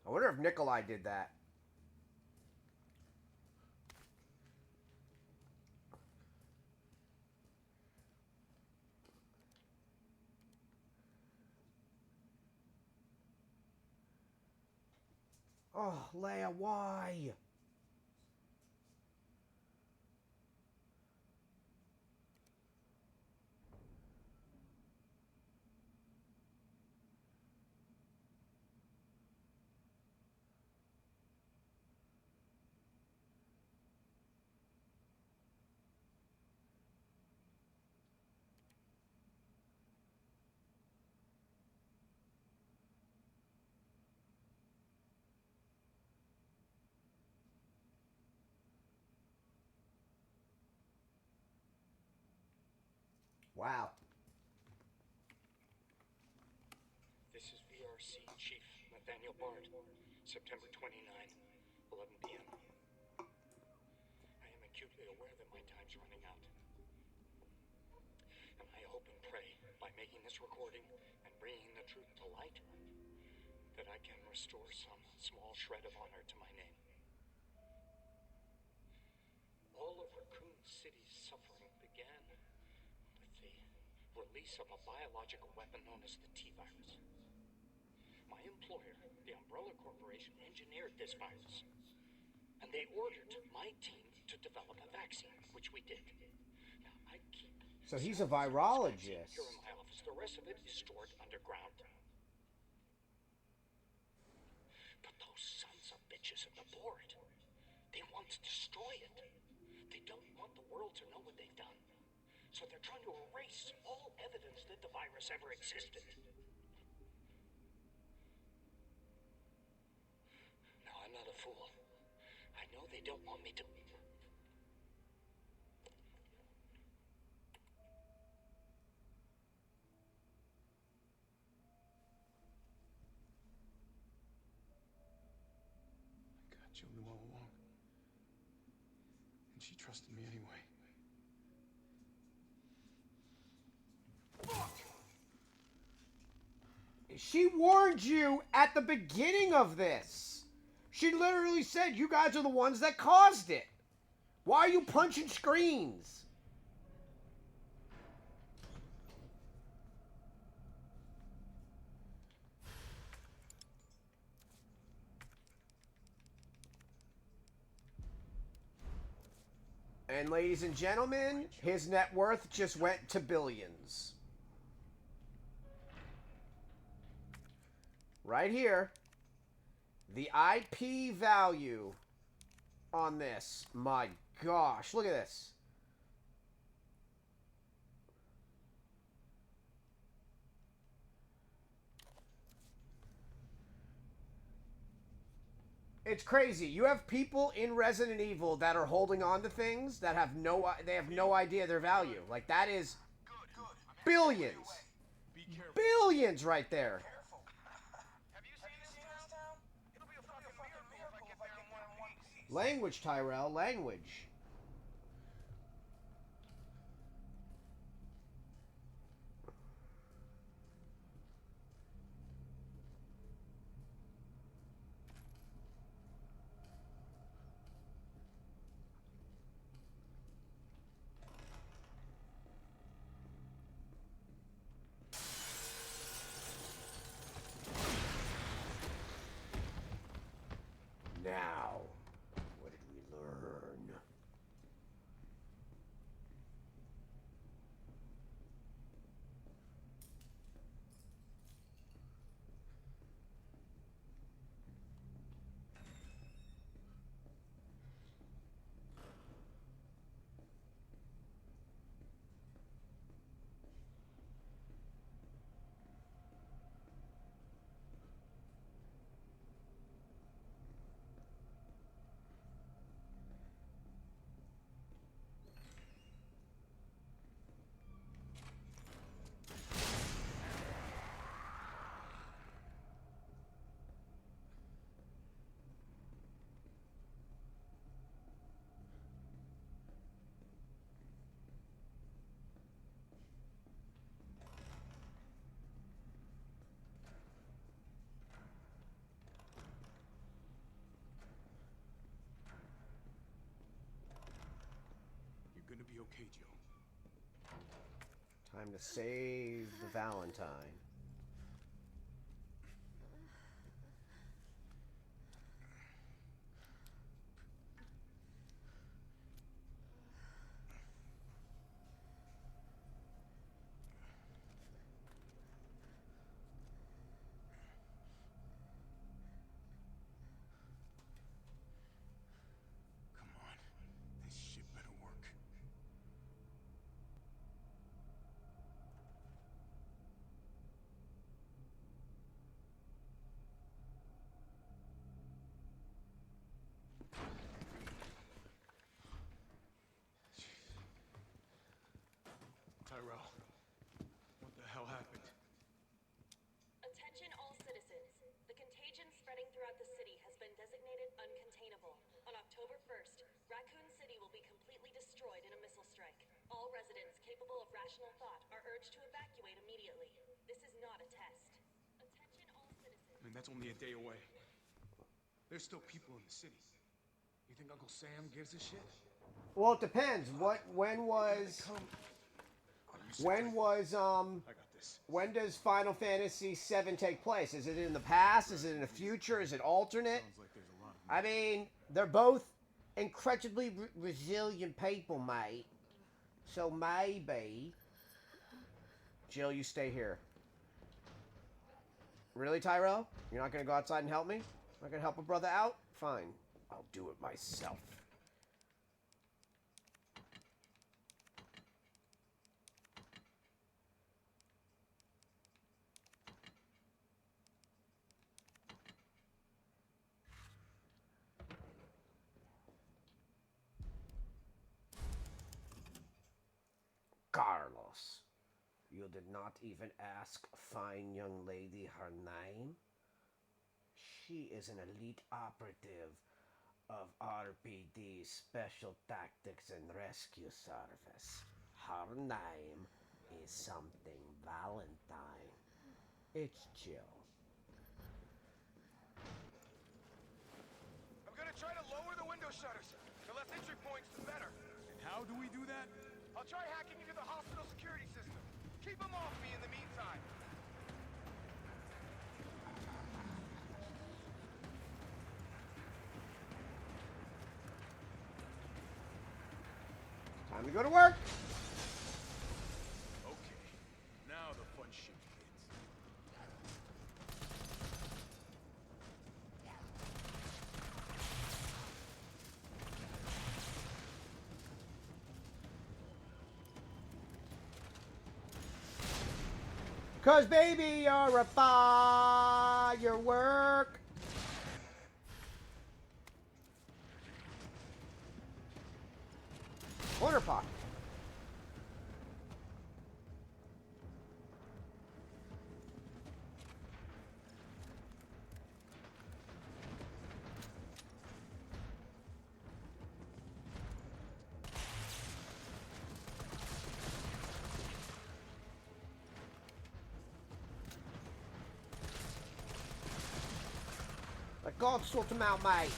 I wonder if Nikolai did that. Oh, Leia, why? Wow. This is VRC Chief Nathaniel Bard, September 29, 11 p.m. I am acutely aware that my time's running out. And I hope and pray, by making this recording and bringing the truth to light, that I can restore some small shred of honor to my name. All of Raccoon City's suffering began with the release of a biological weapon known as the T-virus. My employer, the Umbrella Corporation, engineered this virus. And they ordered my team to develop a vaccine, which we did. Now, I keep... So he's a virologist. Here in my office. The rest of it is stored underground. But those sons of bitches at the board, they want to destroy it. They don't want the world to know what they've done. So they're trying to erase all evidence that the virus ever existed. Now, I'm not a fool. I know they don't want me to... God, Jill knew all along. And she trusted me anyway. She warned you at the beginning of this. She literally said you guys are the ones that caused it. Why are you punching screens? And ladies and gentlemen, his net worth just went to billions. right here, the IP value on this. My gosh, look at this. It's crazy. You have people in Resident Evil that are holding on to things that have no idea their value. Like, that is billions. Billions right there. Language, Tyrell, language. Now, what did we learn? You're gonna be okay, Joe. Time to save the Valentine. Come on. This shit better work. Tyrell, what the hell happened? Attention all citizens. The contagion spreading throughout the city has been designated uncontainable. On October 1st, Raccoon City will be completely destroyed in a missile strike. All residents capable of rational thought are urged to evacuate immediately. This is not a test. Attention all citizens. I mean, that's only a day away. There's still people in the city. You think Uncle Sam gives a shit? Well, it depends. When was when does Final Fantasy VII take place? Is it in the past? Is it in the future? Is it alternate? I mean, they're both incredibly resilient people, mate. So maybe... Jill, you stay here. Really, Tyrell? You're not going to go outside and help me? Not going to help a brother out? Fine. I'll do it myself. Carlos, you did not even ask a fine young lady her name? She is an elite operative of RPD's Special Tactics and Rescue Service. Her name is something Valentine. It's Jill. I'm gonna try to lower the window shutters. The less entry points, the better. And how do we do that? I'll try hacking into the hospital security system. Keep them off me in the meantime. Time to go to work. Okay, now the fun shit begins. 'Cause baby, you're a firework. Corner pocket. Let God sort them out, mate.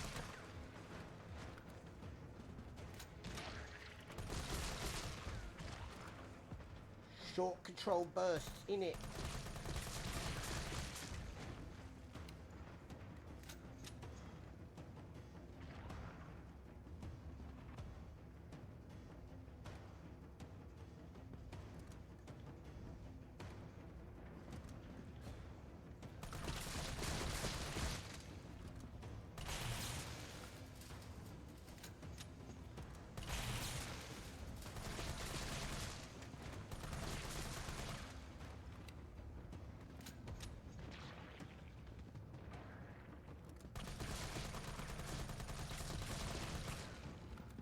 Short control bursts in it.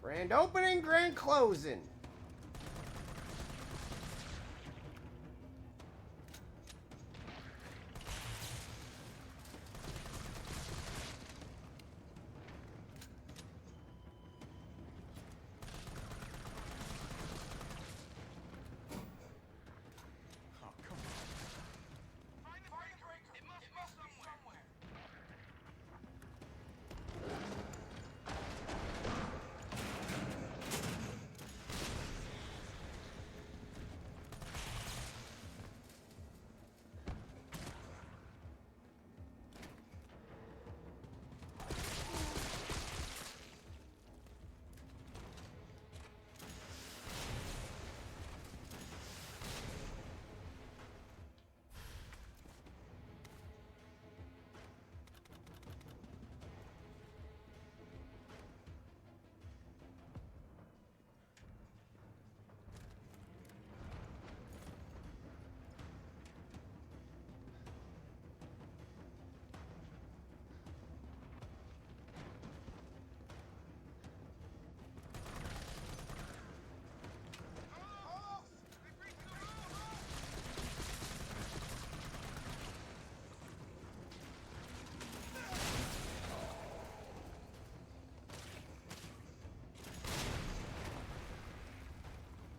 Grand opening, grand closing. Oh, come on. Find the breaker. It must be somewhere.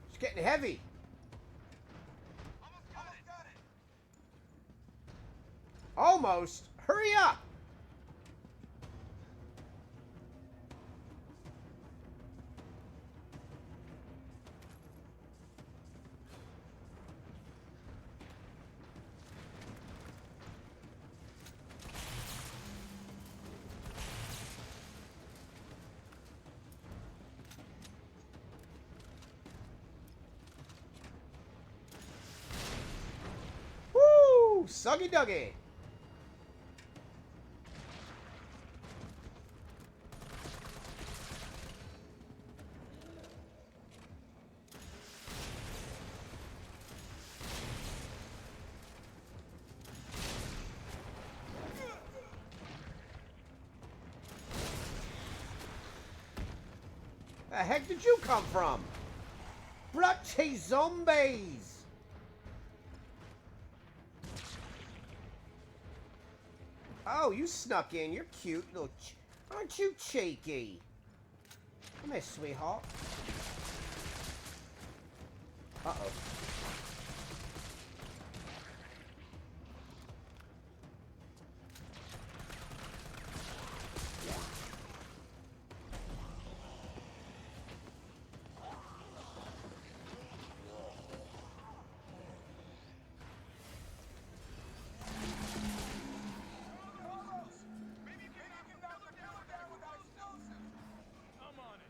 It's getting heavy. Almost got it. Almost. Hurry up. Woo! Suggy Duggy. The heck did you come from? Bloody zombies! Oh, you snuck in. You're cute, little. Aren't you cheeky? Come here, sweetheart. Uh-oh. I'm on it.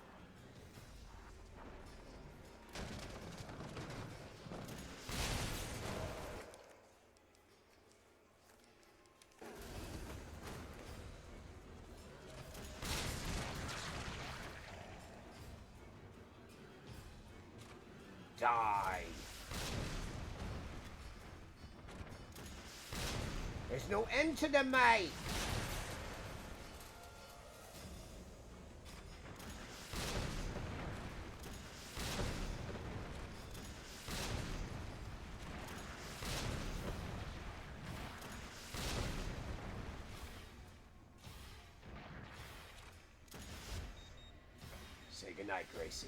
Die. There's no end to them, mate. Say goodnight, Gracie.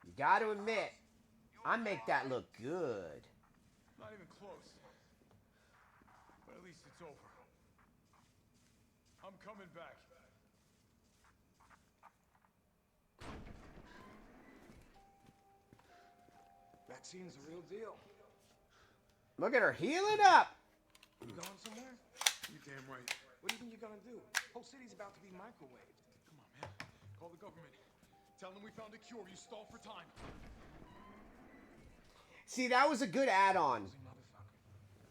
You gotta admit, I make that look good. Not even close. But at least it's over. I'm coming back. Vaccine's a real deal. Look at her healing up. You going somewhere? You damn right. What do you think you're gonna do? Whole city's about to be microwaved. Come on, man. Call the government. Tell them we found a cure. You stalled for time. See, that was a good add-on.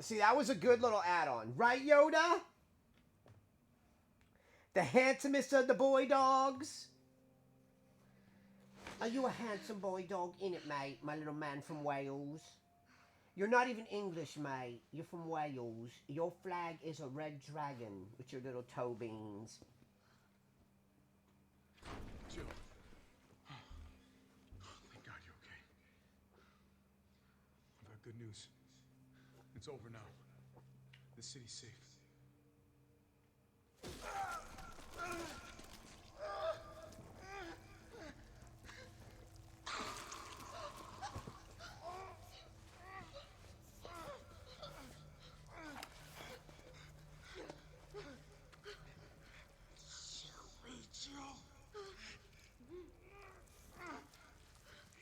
See, that was a good little add-on. Right, Yoda? The handsomest of the boy dogs. Are you a handsome boy dog? In it, mate, my little man from Wales. You're not even English, mate. You're from Wales. Your flag is a red dragon with your little toe beans. Jill. Thank God you're okay. I've got good news. It's over now. The city's safe.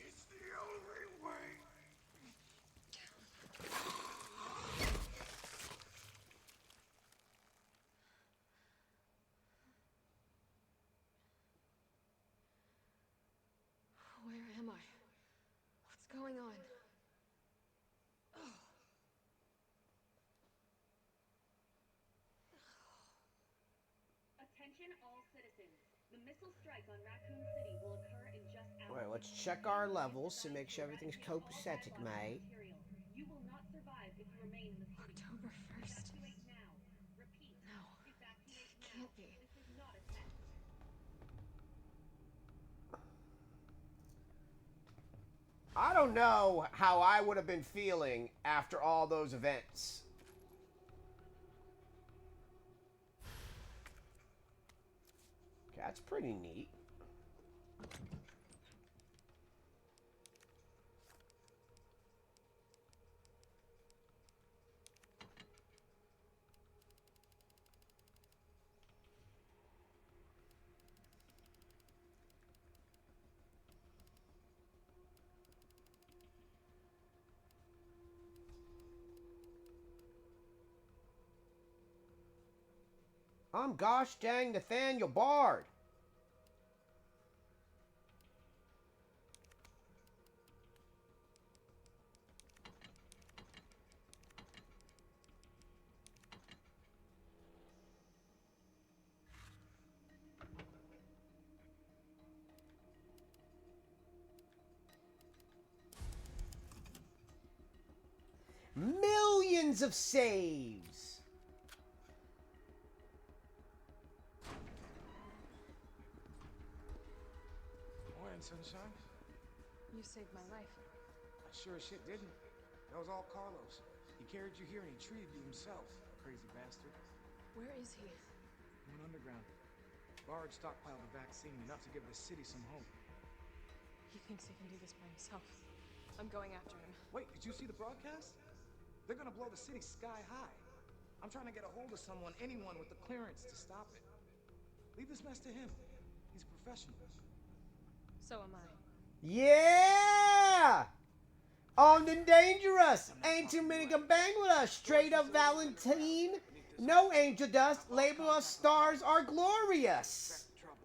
It's the only way. Where am I? What's going on? Attention all citizens. The missile strike on Raccoon City will occur in just hours. Alright, let's check our levels to make sure everything's copacetic, mate. You will not survive if you remain in the city. October 1st. Evacuate now. Repeat. No. Evacuate It now. can't be. This is not a test. I don't know how I would have been feeling after all those events. Okay, that's pretty neat. I'm gosh dang Nathaniel Bard. Millions of saves. Morning, sunshine. You saved my life. I sure as shit didn't. That was all Carlos. He carried you here and he treated you himself, crazy bastard. Where is he? He went underground. Bard stockpiled the vaccine enough to give the city some hope. He thinks he can do this by himself. I'm going after him. Wait, did you see the broadcast? They're gonna blow the city sky high. I'm trying to get a hold of someone, anyone with the clearance to stop it. Leave this mess to him. He's a professional. So am I. Yeah! Armed and dangerous. Ain't too many can bang with us. Straight up Valentine. No angel dust. Label us stars are glorious. Trouble.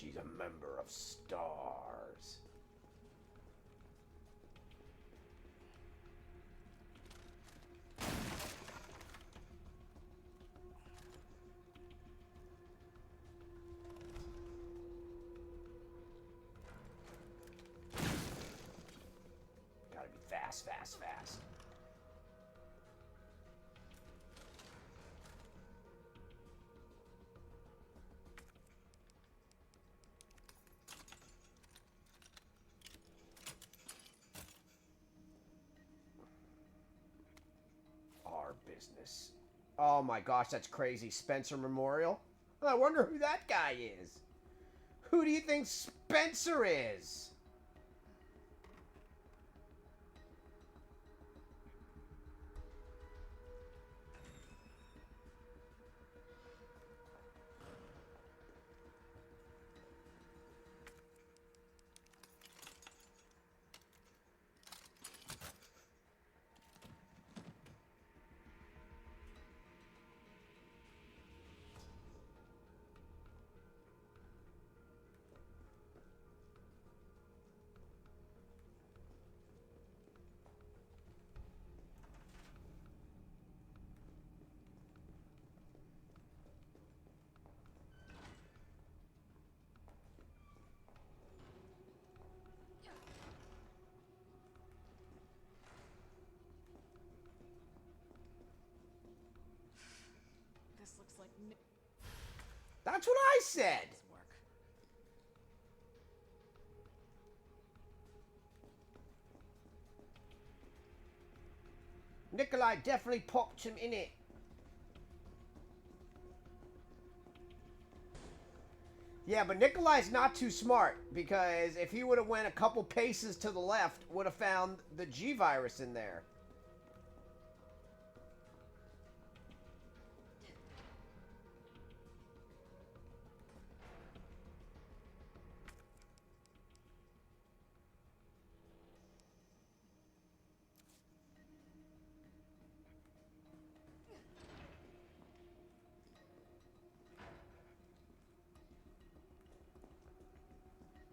She's a member of STARS. Gotta be fast, fast, fast. Our business. Oh my gosh, that's crazy. Spencer Memorial? I wonder who that guy is. Who do you think Spencer is? This looks like That's what I said. work. Nikolai definitely popped him in it. Yeah, but Nikolai's not too smart, because if he would have went a couple paces to the left, would have found the G-Virus in there.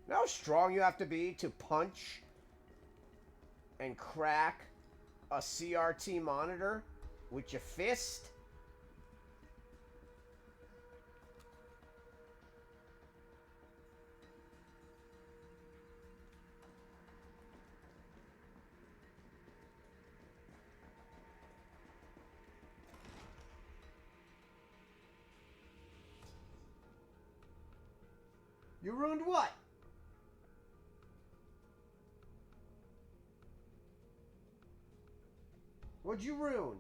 You know how strong you have to be to punch and crack a CRT monitor with your fist? You ruined what? What'd you ruin?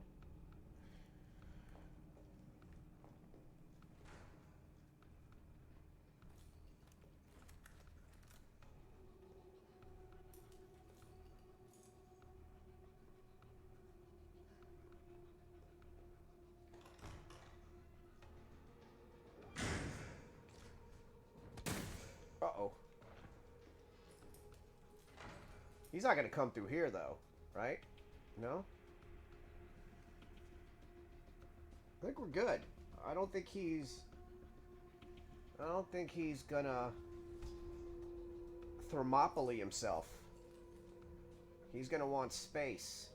Uh-oh. He's not gonna come through here, though, right? No? I think we're good. I don't think he's gonna Thermopylae himself. He's gonna want space.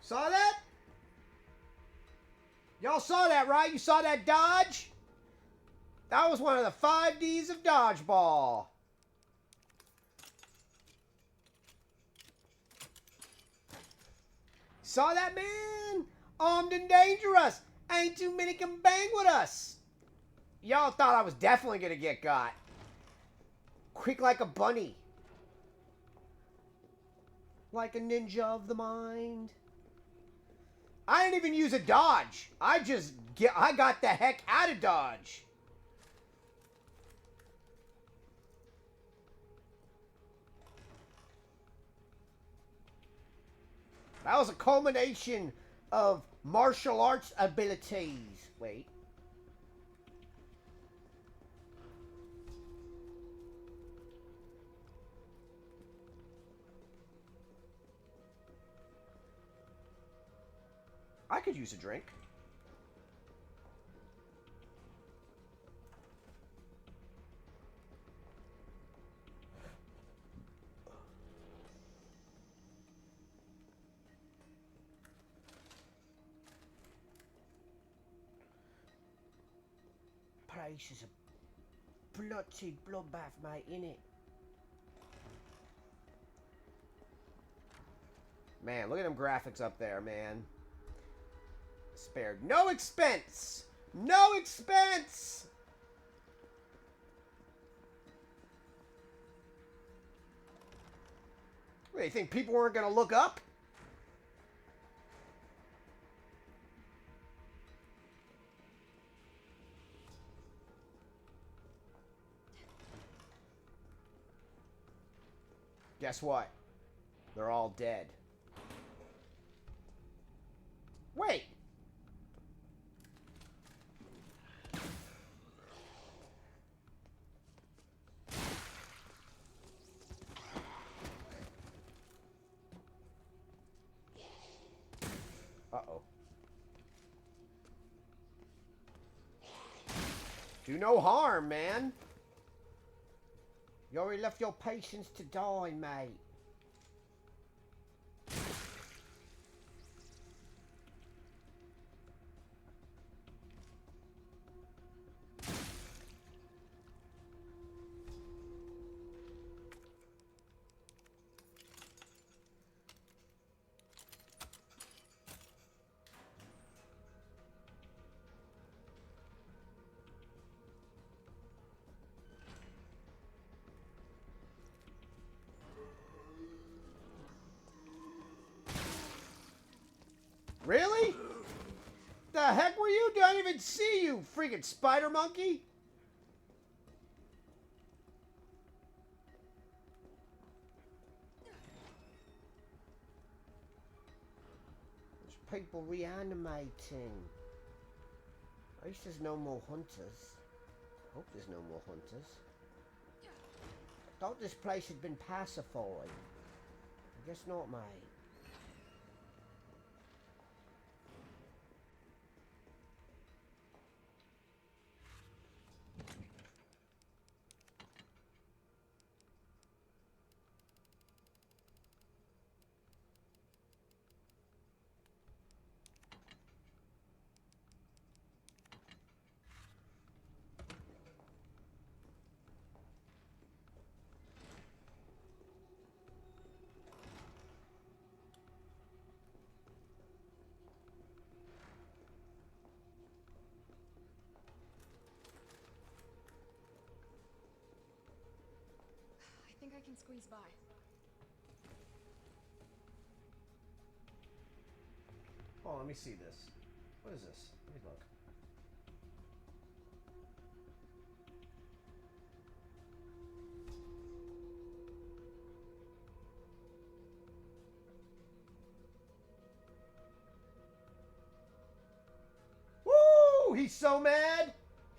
Saw that? Y'all saw that, right? You saw that dodge? That was one of the 5Ds of dodgeball. Saw that, man? Armed and dangerous. Ain't too many can bang with us. Y'all thought I was definitely gonna get got. Quick like a bunny. Like a ninja of the mind. I didn't even use a dodge. I got the heck out of dodge. That was a culmination of martial arts abilities. Wait. I could use a drink. Place is a bloody bloodbath, mate, innit? Man, look at them graphics up there, man. Spared no expense! No expense! What, you think people weren't gonna look up? Guess what? They're all dead. Wait! Uh-oh. Do no harm, man. You already left your patients to die, mate. Really? The heck were you? Don't even see you, freaking spider monkey. There's people reanimating. At least there's no more hunters. Hope there's no more hunters. Thought this place had been pacified. I guess not, mate. I think I can squeeze by. Oh, let me see this. What is this? Let me look. Woo! He's so mad!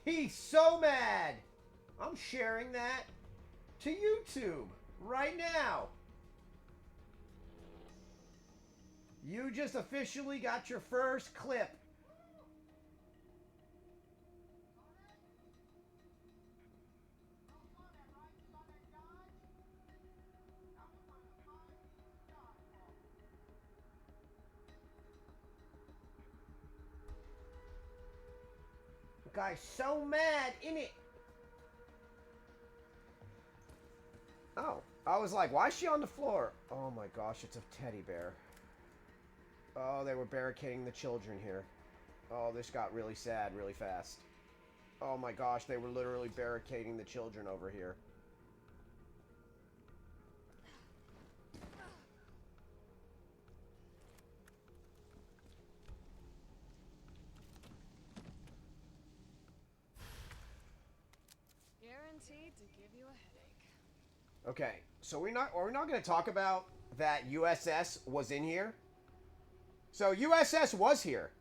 He's so mad! I'm sharing that to YouTube right now. You just officially got your first clip. The guy's so mad, innit? Oh, I was like, why is she on the floor? Oh my gosh, it's a teddy bear. Oh, they were barricading the children here. Oh, this got really sad really fast. Oh my gosh, they were literally barricading the children over here. Guaranteed to give you a headache. Okay, so we're not going to talk about that USS was in here. So USS was here.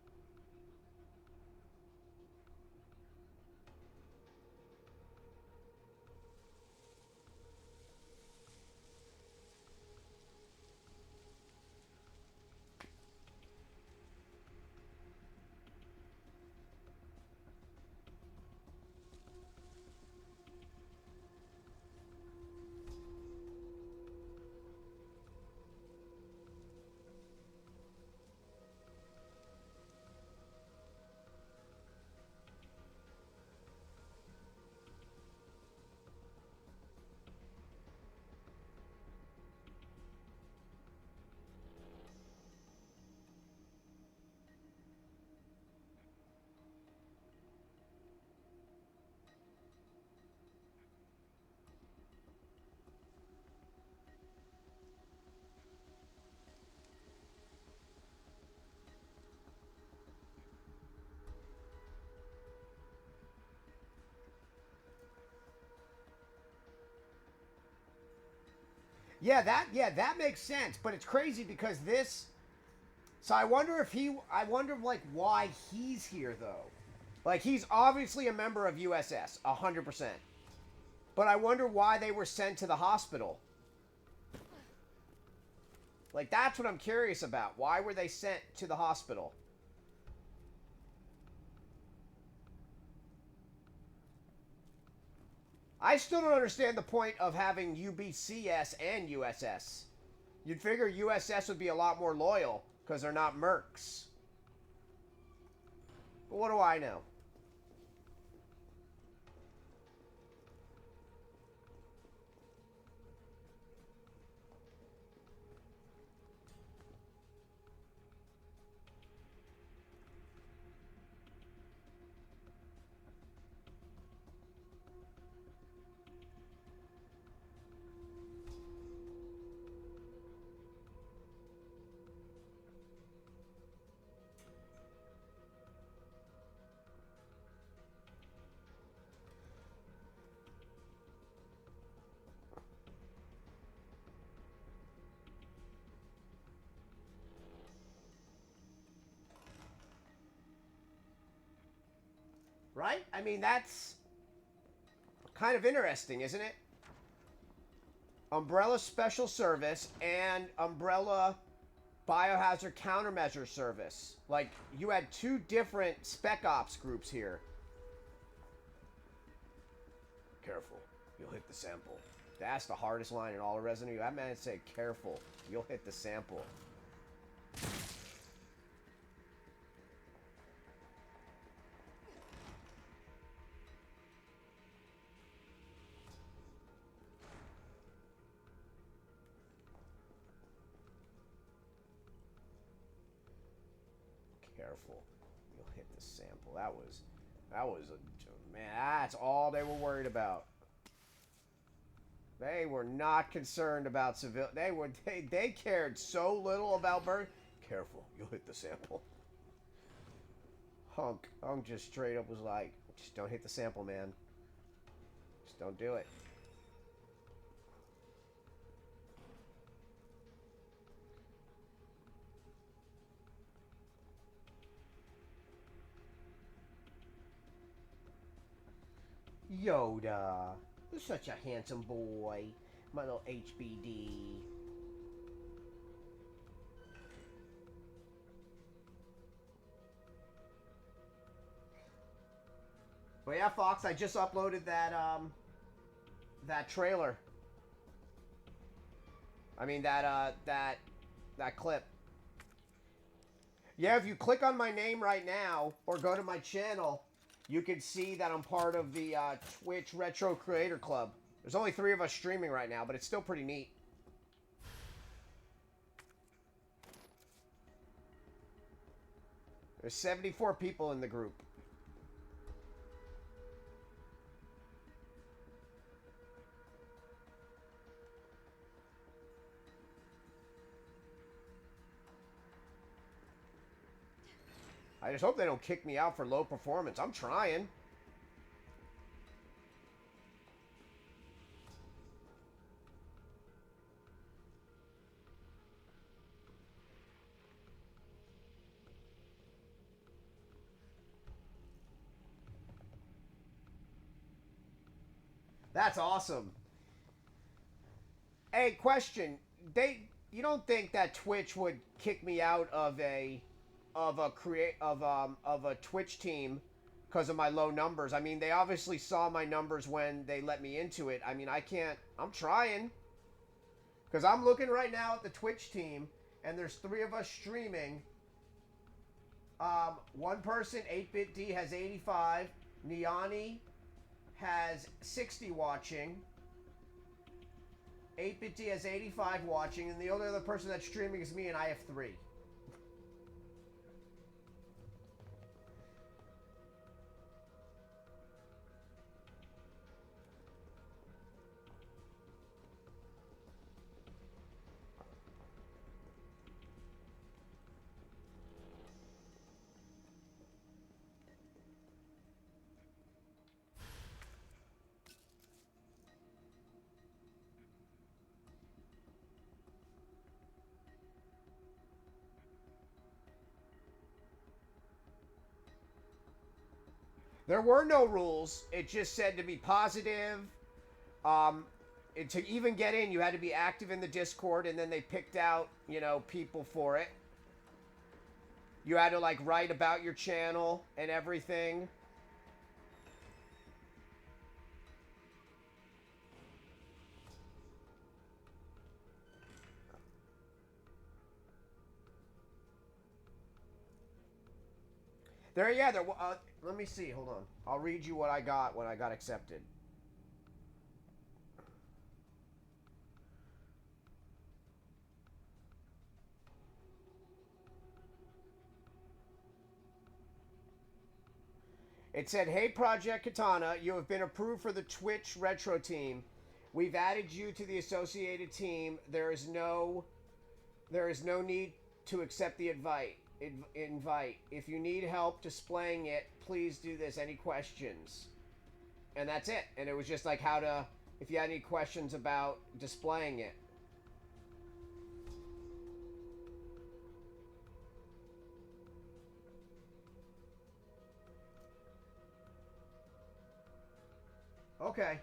Yeah, that makes sense, but it's crazy because this. So I wonder like why he's here though. Like he's obviously a member of USS, 100%. But I wonder why they were sent to the hospital. Like that's what I'm curious about. Why were they sent to the hospital? I still don't understand the point of having UBCS and USS. You'd figure USS would be a lot more loyal because they're not mercs. But what do I know? Right? I mean, that's kind of interesting, isn't it? Umbrella Special Service and Umbrella Biohazard Countermeasure Service. Like, you had two different Spec Ops groups here. Careful, you'll hit the sample. That's the hardest line in all of Resident Evil. That man said, careful, you'll hit the sample. Careful, you'll hit the sample. That was a, man, that's all they were worried about. They were not concerned about they cared so little about bird. Careful, you'll hit the sample. Hunk just straight up was like, just don't hit the sample, man. Just don't do it. Yoda. You're such a handsome boy. My little HBD. But yeah, Fox, I just uploaded that trailer. I mean that clip. Yeah, if you click on my name right now or go to my channel, you can see that I'm part of the Twitch Retro Creator Club. There's only 3 of us streaming right now, but it's still pretty neat. There's 74 people in the group. I just hope they don't kick me out for low performance. I'm trying. That's awesome. Hey, question. You don't think that Twitch would kick me out of a Twitch team because of my low numbers? I mean, they obviously saw my numbers when they let me into it. I mean, I can't. I'm trying. Because I'm looking right now at the Twitch team, and there's 3 of us streaming. One person, 8BitD, has 85. Niani has 60 watching. 8BitD has 85 watching, and the only other person that's streaming is me, and I have 3. There were no rules. It just said to be positive. To even get in, you had to be active in the Discord, and then they picked out, people for it. You had to, write about your channel and everything. Let me see. Hold on. I'll read you what I got when I got accepted. It said, "Hey, Project Katana, you have been approved for the Twitch Retro team. We've added you to the associated team. There is no need to accept the invite. If you need help displaying it, please do this. Any questions?" And that's it. And it was just like if you had any questions about displaying it. Okay.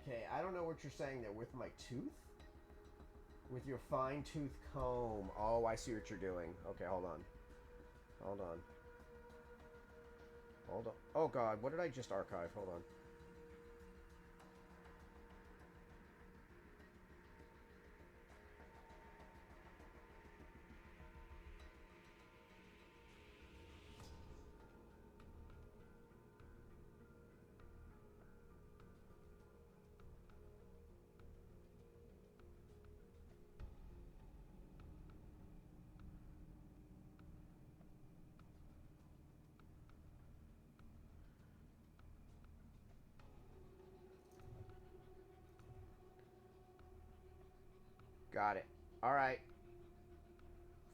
Okay, I don't know what you're saying there. With my tooth? With your fine tooth comb. Oh, I see what you're doing. Okay, hold on. Hold on. Hold on. Oh, God. What did I just archive? Hold on. Got it. All right.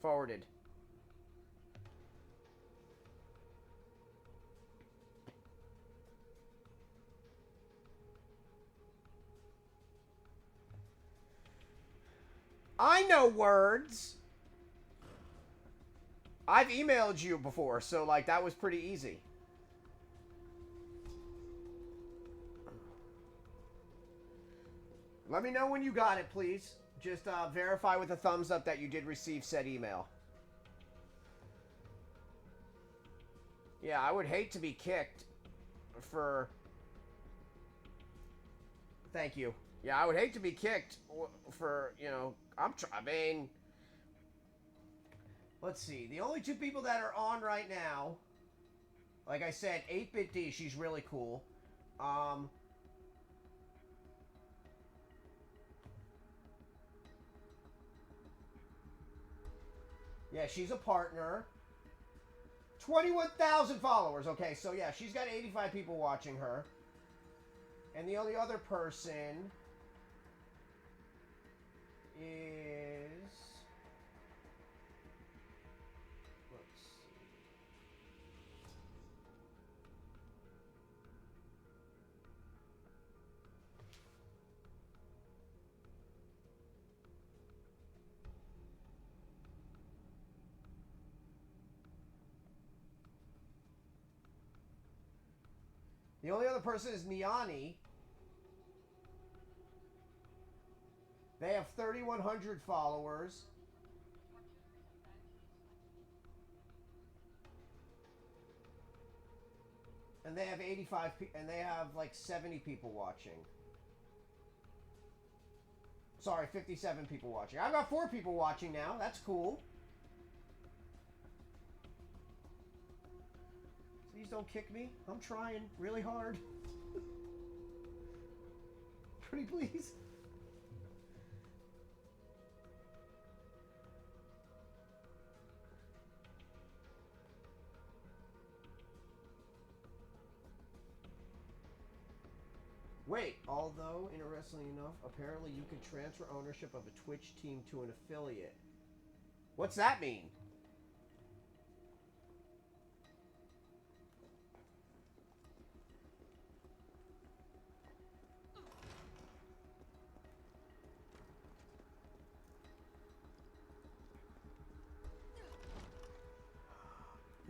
Forwarded. I know words. I've emailed you before, so that was pretty easy. Let me know when you got it, please. Just verify with a thumbs up that you did receive said email. Yeah, I would hate to be kicked for... Thank you. Yeah, I would hate to be kicked for, I mean... Let's see. The only 2 people that are on right now... Like I said, 8BitD, she's really cool. Yeah, she's a partner. 21,000 followers. Okay, so yeah, she's got 85 people watching her. And the only other person is... Let's see. The only other person is Niani. They have 3,100 followers. And they have 85 and they have like 70 people watching. Sorry, 57 people watching. I've got 4 people watching now. That's cool. Please don't kick me. I'm trying really hard. Pretty please. Wait, although, interestingly enough, apparently you can transfer ownership of a Twitch team to an affiliate. What's that mean?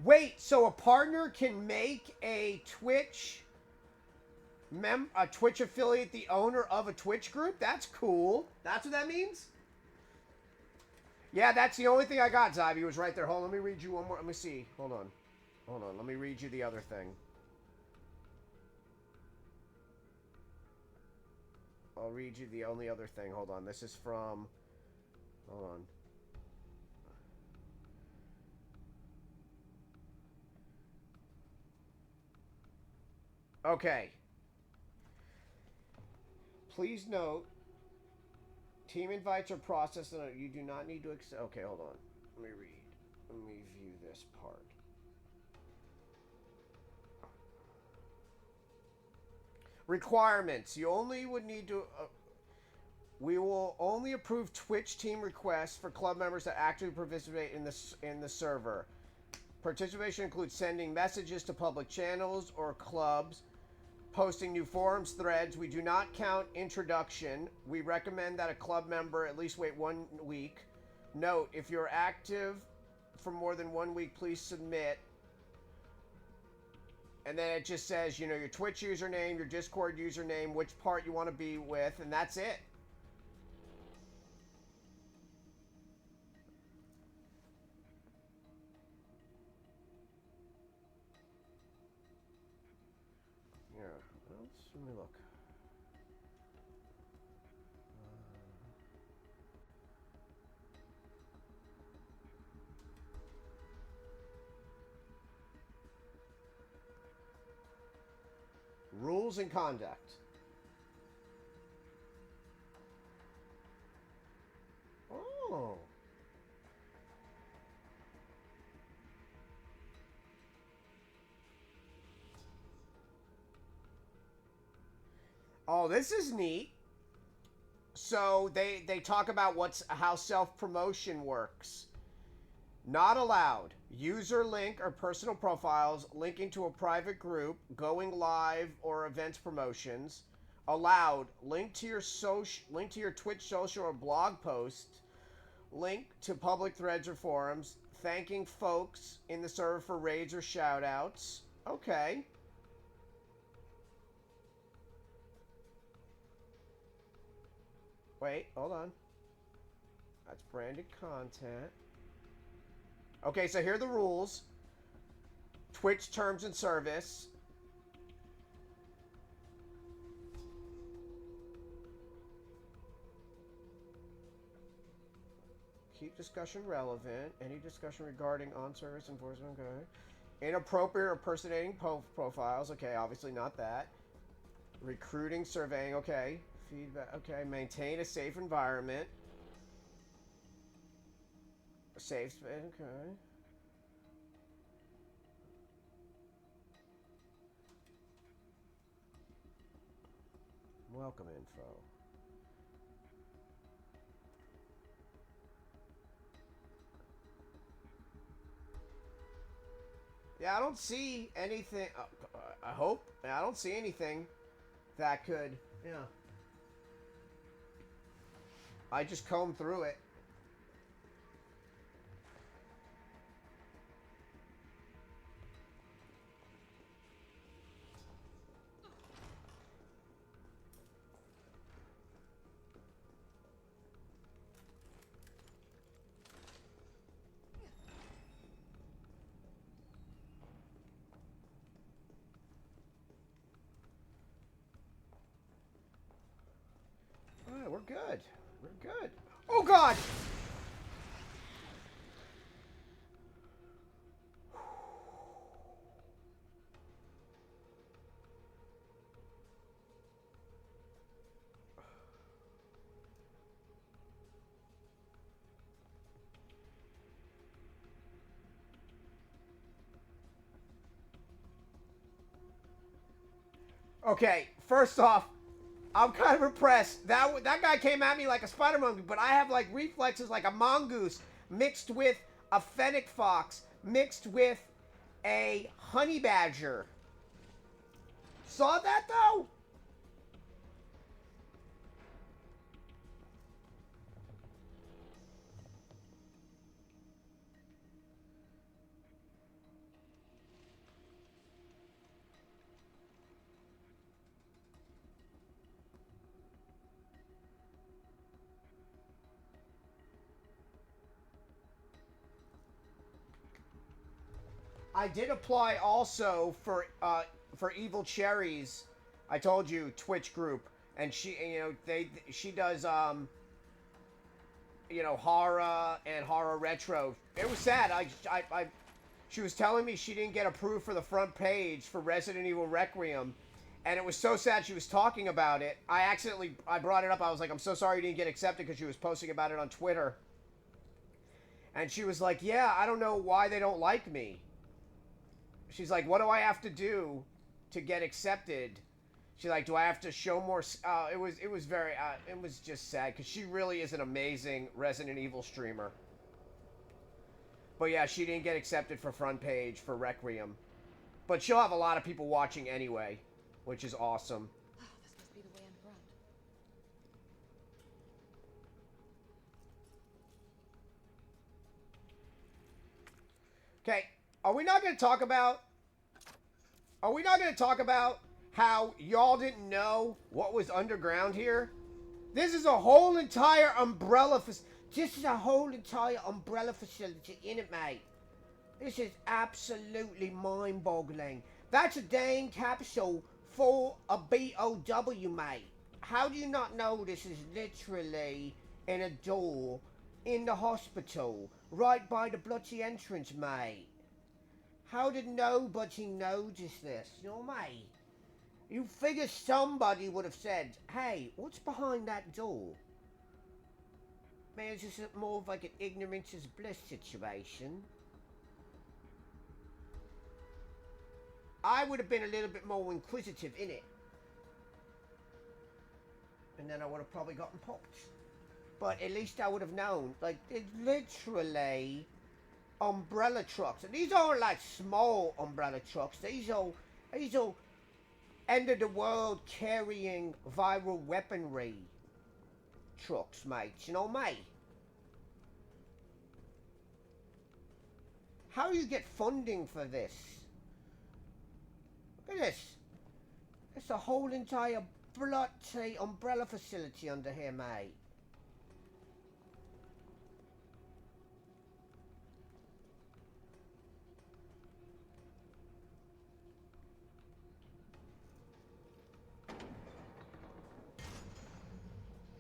Wait, so a partner can make a Twitch affiliate the owner of a Twitch group? That's cool. That's what that means? Yeah, that's the only thing I got, Zybe. Was right there. Hold on, let me read you one more. Let me see. Hold on. Hold on. Let me read you the other thing. I'll read you the only other thing. Hold on. This is from... Hold on. Okay. Please note, team invites are processed and you do not need to accept... Okay, hold on. Let me read. Let me view this part. Requirements. You only would need to... we will only approve Twitch team requests for club members that actively participate in the server. Participation includes sending messages to public channels or clubs, posting new forums, threads. We do not count introduction. We recommend that a club member at least wait 1 week. Note, if you're active for more than 1 week, please submit. And then it just says, you know, your Twitch username, your Discord username, which part you want to be with, and that's it. Yeah, let me look. Rules and conduct. Oh. Oh, this is neat. So they talk about how self-promotion works. Not allowed. User link or personal profiles, linking to a private group, going live or events promotions. Allowed. Link to your Twitch social or blog post. Link to public threads or forums. Thanking folks in the server for raids or shoutouts. Okay. Wait, hold on. That's branded content. Okay, so here are the rules. Twitch terms and service. Keep discussion relevant. Any discussion regarding on-service enforcement, okay. Inappropriate or personating profiles, okay, obviously not that. Recruiting, surveying, okay. Feedback, okay. Maintain a safe environment. Safe space, okay. Welcome info. Yeah, I don't see anything. I hope. I don't see anything that could. Yeah. I just combed through it. Alright, we're good. We're good. Oh god! Okay, first off, I'm kind of impressed. That guy came at me like a spider monkey, but I have like reflexes like a mongoose mixed with a fennec fox mixed with a honey badger. Saw that though? I did apply also for Evil Cherries. I told you Twitch group, and she does horror and horror retro. It was sad. She was telling me she didn't get approved for the front page for Resident Evil Requiem, and it was so sad. She was talking about it. I brought it up. I was like, I'm so sorry you didn't get accepted, because she was posting about it on Twitter. And she was like, yeah, I don't know why they don't like me. She's like, what do I have to do to get accepted? She's like, do I have to show more? It was just sad, because she really is an amazing Resident Evil streamer. But yeah, she didn't get accepted for front page for Requiem. But she'll have a lot of people watching anyway, which is awesome. Oh, this must be the way in front. Okay, are we not going to talk about how y'all didn't know what was underground here? This is a whole entire umbrella facility in it, mate. This is absolutely mind-boggling. That's a dang capsule for a BOW, mate. How do you not know this is literally in a door in the hospital, right by the bloody entrance, mate? How did nobody notice this? You know, mate? You figure somebody would have said, hey, what's behind that door? Man, it's just more of like an ignorance is bliss situation. I would have been a little bit more inquisitive in it. And then I would have probably gotten popped. But at least I would have known. Like, it's literally umbrella trucks. And these aren't like small umbrella trucks. These are end of the world carrying viral weaponry trucks, mate. You know, mate? How do you get funding for this? Look at this. It's a whole entire bloody umbrella facility under here, mate.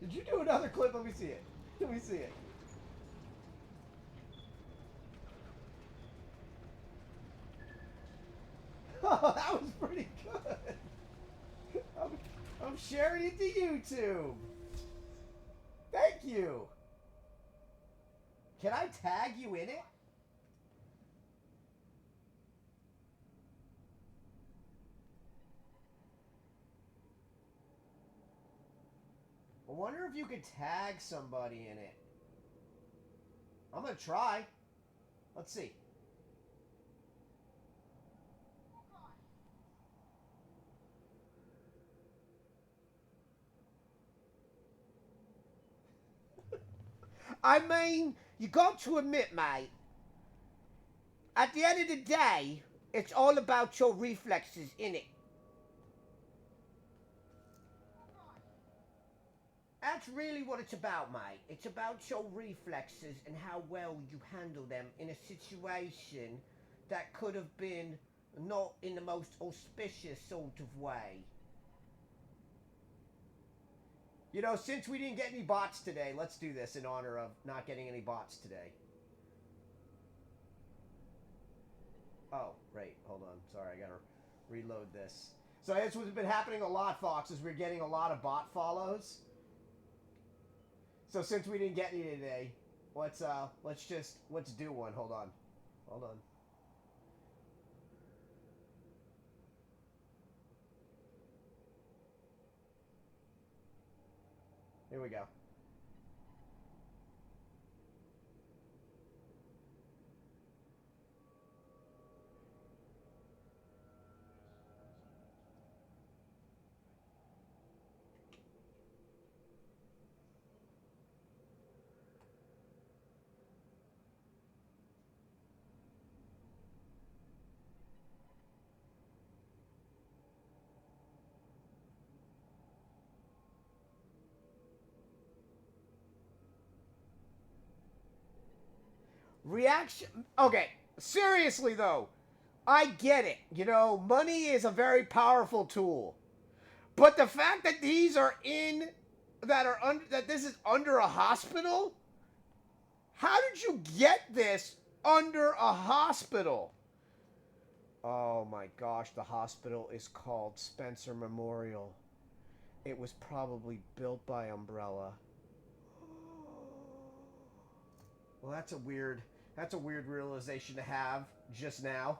Did you do another clip? Let me see it. Let me see it. Oh, that was pretty good. I'm sharing it to YouTube. Thank you. Can I tag you in it? I wonder if you could tag somebody in it. I'm gonna try. Let's see. I mean, you got to admit, mate, at the end of the day, it's all about your reflexes, innit? That's really what it's about, mate. It's about your reflexes and how well you handle them in a situation that could have been not in the most auspicious sort of way. You know, since we didn't get any bots today, let's do this in honor of not getting any bots today. Oh, right. Hold on. Sorry, I gotta reload this. So that's what's been happening a lot, Fox, is we're getting a lot of bot follows. So since we didn't get any today, let's do one. Hold on. Hold on. Here we go. Reaction. Okay, seriously though, I get it. You know, money is a very powerful tool, but the fact that these are that this is under a hospital. How did you get this under a hospital? Oh my gosh, the hospital is called Spencer Memorial. It was probably built by Umbrella. Well, that's a weird realization to have just now.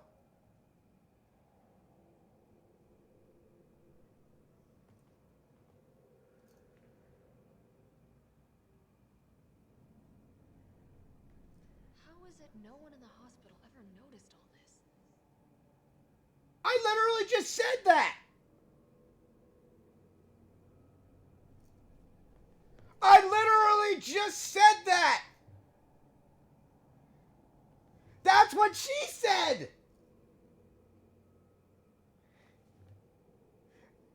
How is it no one in the hospital ever noticed all this? I literally just said that! I literally just said that! That's what she said!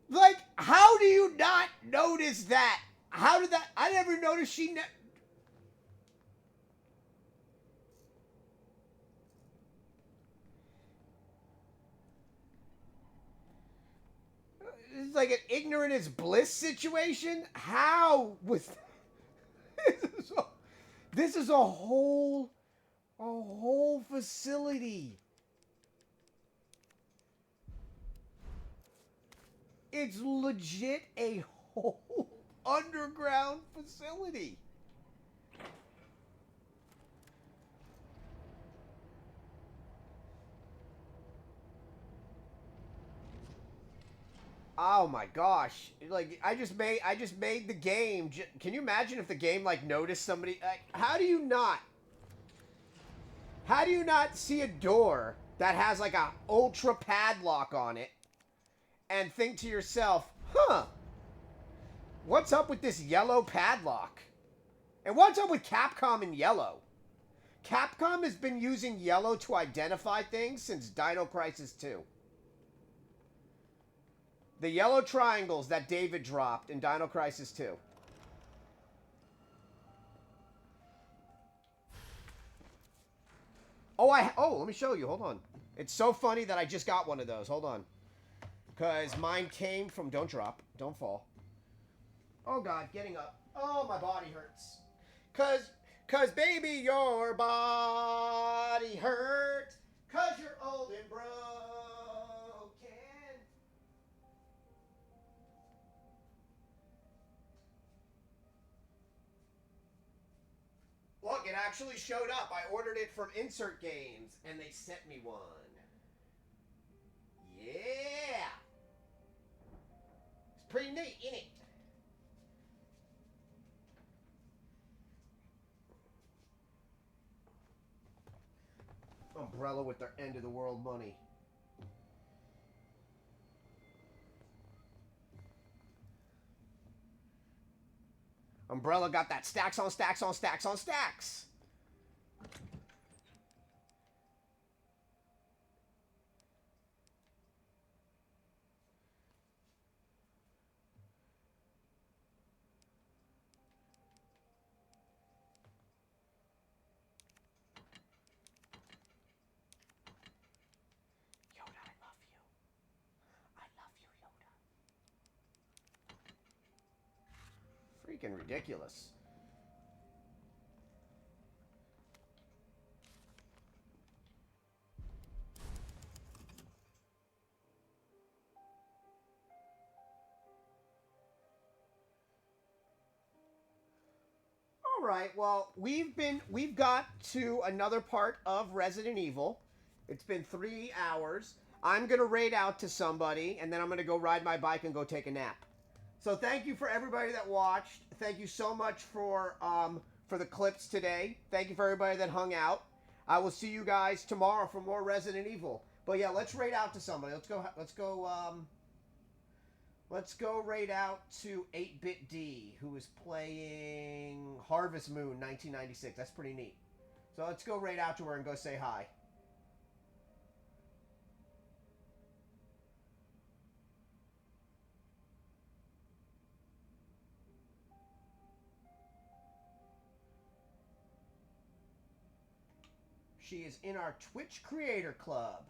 Like, how do you not notice that? How did that... I never noticed she... It's like an ignorant is bliss situation? How was... This is a whole facility. It's legit a whole underground facility. Oh my gosh. Like I just made the game. Can you imagine if the game like noticed somebody like how do you not see a door that has like a ultra padlock on it and think to yourself, "Huh. What's up with this yellow padlock?" And what's up with Capcom and yellow? Capcom has been using yellow to identify things since Dino Crisis 2. The yellow triangles that David dropped in Dino Crisis 2. Oh, let me show you. Hold on. It's so funny that I just got one of those. Hold on. Because mine came from... Don't drop. Don't fall. Oh, God. Getting up. Oh, my body hurts. Because, baby, your body hurts. Because you're old and broken. What? Look, it actually showed up. I ordered it from Insert Games, and they sent me one. Yeah! It's pretty neat, isn't it? Umbrella with their end of the world money. Umbrella got that stacks on stacks on stacks on stacks. Yoda, I love you. I love you, Yoda. Freaking ridiculous. All right, well, we've got to another part of Resident Evil. It's been 3 hours. I'm gonna raid out to somebody, and then I'm gonna go ride my bike and go take a nap. So thank you for everybody that watched. Thank you so much for the clips today. Thank you for everybody that hung out. I will see you guys tomorrow for more Resident Evil. But yeah, let's raid out to somebody. Let's go raid out to 8-Bit D, who is playing Harvest Moon 1996. That's pretty neat. So let's go raid out to her and go say hi. She is in our Twitch Creator Club.